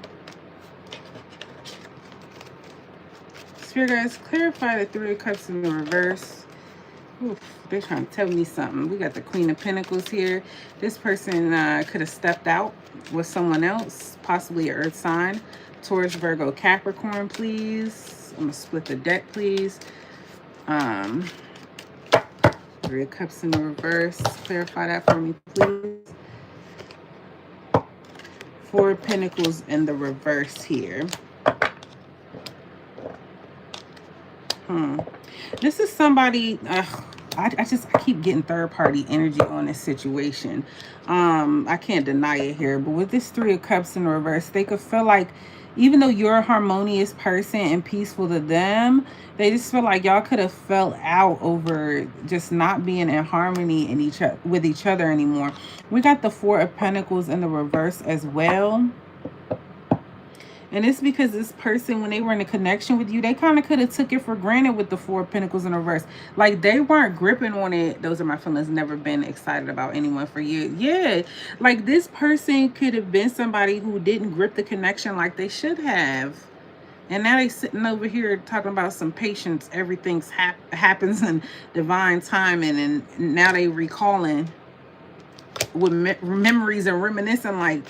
Spirit guys, clarify the 3 of Cups in the reverse. Oof, they're trying to tell me something. We got the Queen of Pentacles here. This person could have stepped out with someone else, possibly an earth sign. Taurus, Virgo, Capricorn, please. I'm going to split the deck, please. 3 of Cups in the reverse. Clarify that for me, please. 4 of Pentacles in the reverse here. This is somebody, I keep getting third party energy on this situation. I can't deny it here, but with this 3 of Cups in reverse, they could feel like, even though you're a harmonious person and peaceful to them, they just feel like y'all could have fell out over just not being in harmony with each other anymore. We got the 4 of Pentacles in the reverse as well. And it's because this person, when they were in a connection with you, they kind of could have took it for granted with the 4 of Pentacles in reverse. Like, they weren't gripping on it. Those are my feelings. Never been excited about anyone for years. Yeah. Like, this person could have been somebody who didn't grip the connection like they should have. And now they sitting over here talking about some patience. Everything's happens in divine timing. And now they recalling with memories and reminiscing like...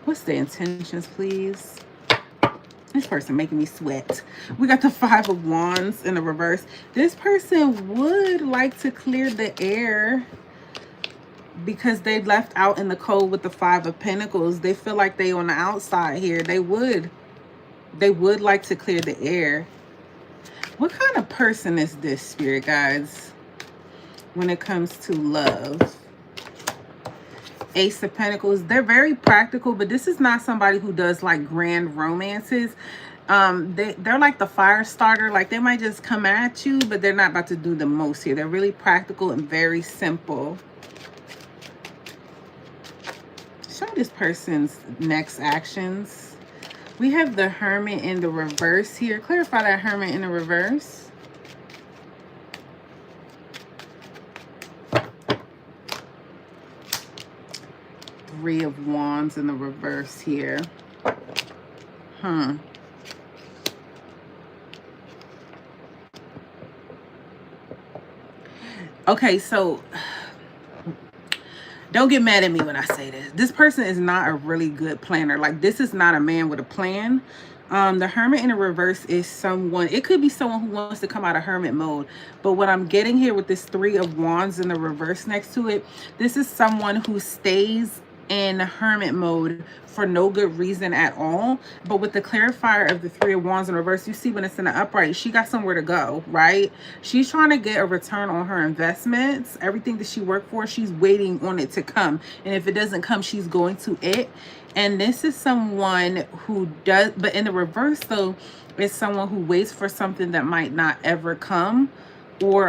What's the intentions, please? This person making me sweat. We got the 5 of Wands in the reverse. This person would like to clear the air because they left out in the cold with the 5 of Pentacles. They feel like they on the outside here. They would like to clear the air. What kind of person is this, Spirit guides, when it comes to love? Ace of Pentacles. They're very practical, but this is not somebody who does like grand romances. They're like the fire starter. Like, they might just come at you, but they're not about to do the most here. They're really practical and very simple. Show find this person's next actions. We have the Hermit in the reverse here. Clarify that Hermit in the reverse. Three of Wands in the reverse here. Okay, so don't get mad at me when I say this. This person is not a really good planner. Like, this is not a man with a plan. The Hermit in the reverse is someone, it could be someone who wants to come out of hermit mode. But what I'm getting here with this Three of Wands in the reverse next to it, this is someone who stays in hermit mode for no good reason at all. But with the clarifier of the Three of Wands in reverse, you see when it's in the upright, she got somewhere to go, right? She's trying to get a return on her investments. Everything that she worked for, she's waiting on it to come. And if it doesn't come, she's going to it. And this is someone who does, but in the reverse though, it's someone who waits for something that might not ever come. Or,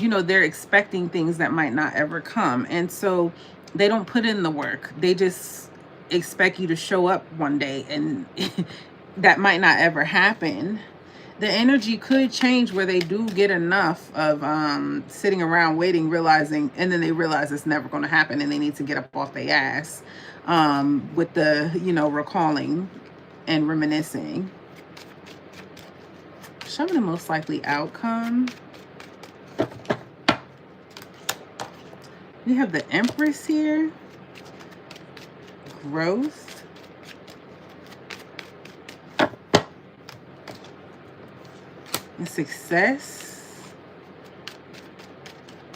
you know, they're expecting things that might not ever come. And so they don't put in the work. They just expect you to show up one day, and that might not ever happen. The energy could change where they do get enough of sitting around waiting, realizing, and then they realize it's never going to happen and they need to get up off their ass with the, you know, recalling and reminiscing. Show me the most likely outcome. We have the Empress here. Growth. And success.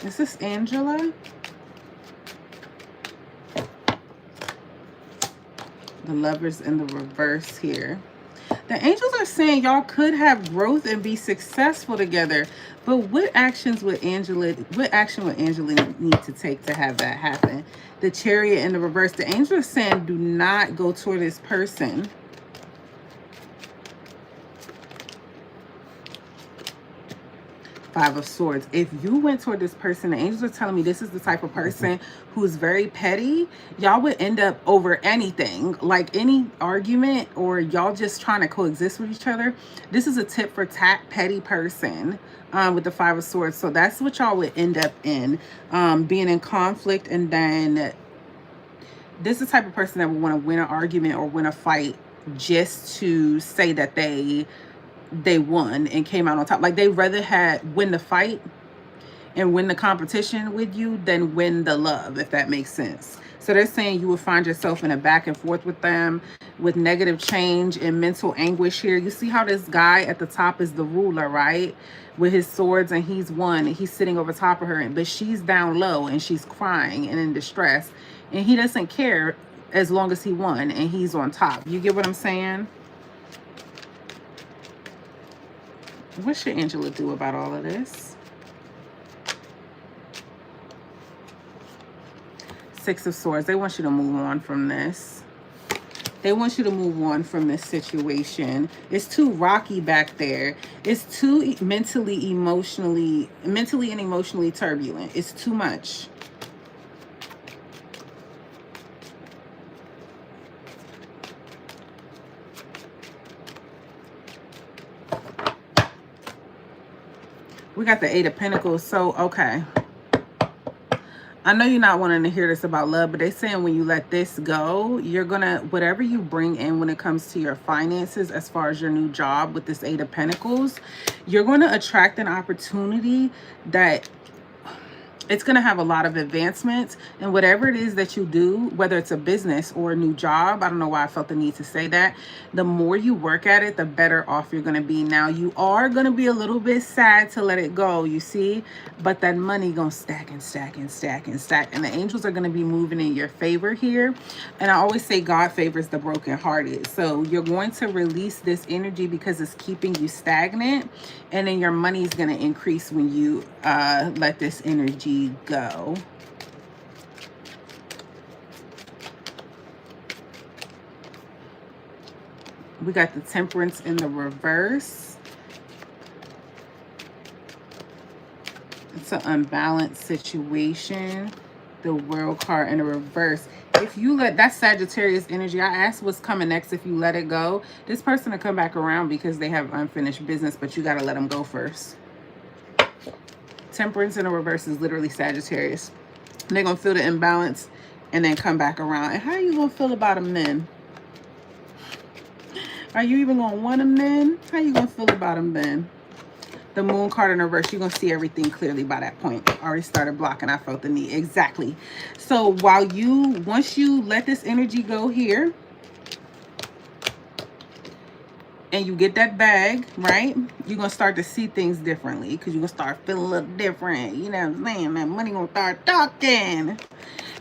Is this Angela? The Lovers in the reverse here. The angels are saying y'all could have growth and be successful together. But what action would Angela need to take to have that happen? The Chariot in the reverse. The angels are saying do not go toward this person. Five of Swords. If you went toward this person, the angels are telling me this is the type of person who's very petty. Y'all would end up over anything, like any argument, or y'all just trying to coexist with each other. This is a tip for petty person with the Five of Swords. So that's what y'all would end up in, being in conflict. And then this is the type of person that would want to win an argument or win a fight just to say that they won and came out on top. Like, they rather win the fight and win the competition with you than win the love, if that makes sense. So they're saying you will find yourself in a back and forth with them, with negative change and mental anguish here. You see how this guy at the top is the ruler, right? With his swords, and he's won, and he's sitting over top of her, but she's down low and she's crying and in distress, and he doesn't care as long as he won and he's on top. You get what I'm saying? What should Angela do about all of this? Six of Swords. They want you to move on from this. They want you to move on from this situation. It's too rocky back there. It's too mentally and emotionally turbulent. It's too much. We got the Eight of Pentacles. So, okay. I know you're not wanting to hear this about love, but they're saying when you let this go, you're going to, whatever you bring in when it comes to your finances, as far as your new job with this Eight of Pentacles, you're going to attract an opportunity that it's going to have a lot of advancements. And whatever it is that you do, whether it's a business or a new job, I don't know why I felt the need to say that, the more you work at it, the better off you're going to be. Now, you are going to be a little bit sad to let it go, you see, but that money going to stack and stack and stack and stack. And the angels are going to be moving in your favor here. And I always say God favors the brokenhearted. So you're going to release this energy because it's keeping you stagnant. And then your money is going to increase when you let this energy go. We got the Temperance in the reverse. It's an unbalanced situation. The World card in the reverse. if you let that Sagittarius energy, I asked what's coming next if you let it go. This person will come back around because they have unfinished business, but you got to let them go first. Temperance in the reverse is literally Sagittarius. They're going to feel the imbalance and then come back around. And how are you going to feel about them then? Are you even going to want them then? How are you going to feel about them then? The moon card in reverse, you're going to see everything clearly by that point. I already started blocking. I felt the need. Exactly. So once you let this energy go here, and you get that bag, right? You're going to start to see things differently because you're going to start feeling a little different. You know what I'm saying? That money going to start talking.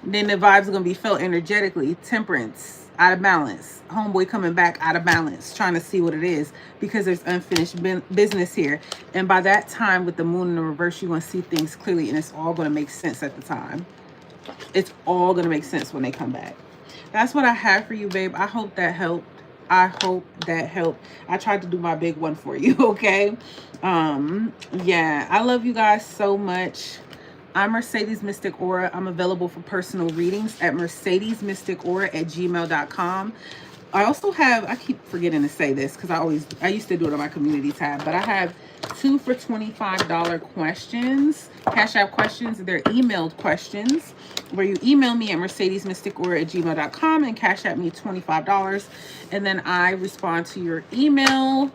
Then the vibes are going to be felt energetically. Temperance, out of balance. Homeboy coming back out of balance, trying to see what it is because there's unfinished business here. And by that time, with the moon in the reverse, you're going to see things clearly and it's all going to make sense at the time. It's all going to make sense when they come back. That's what I have for you, babe. I hope that helped. I hope that helped. I tried to do my big one for you, okay? Yeah, I love you guys so much. I'm Mercedes Mystic Aura. I'm available for personal readings at mercedesmysticaura@gmail.com. I also have, I keep forgetting to say this because I used to do it on my community tab, but I have 2 for $25 questions, Cash App questions. They're emailed questions where you email me at mercedesmysticaura@gmail.com and Cash App me $25. And then I respond to your email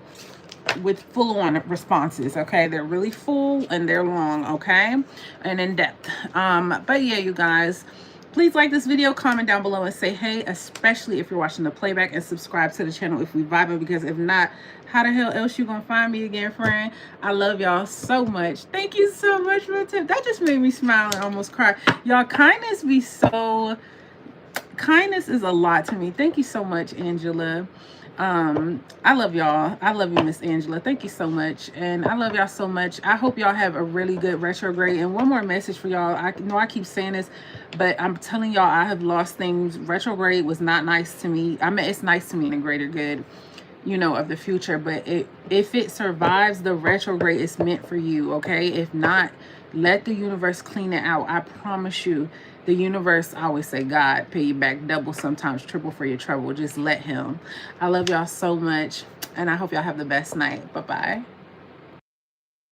with full-on responses, okay? They're really full and they're long, okay? And in depth. But yeah, you guys, please like this video, comment down below and say hey, especially if you're watching the playback, and subscribe to the channel if we vibing, because if not, how the hell else you gonna find me again, friend? I love y'all so much. Thank you so much for the tip. That just made me smile and almost cry. Y'all, kindness is a lot to me. Thank you so much, Angela. I love y'all. I love you, Miss Angela. Thank you so much. And I love y'all so much. I hope y'all have a really good retrograde. And one more message for y'all. I know I keep saying this, but I'm telling y'all, I have lost things. Retrograde was not nice to me. I mean, it's nice to me in a greater good, you know, of the future. But if it survives the retrograde, it's meant for you, okay? If not, let the universe clean it out. I promise you. The universe, I always say God, pay you back double, sometimes triple for your trouble. Just let him. I love y'all so much. And I hope y'all have the best night. Bye-bye.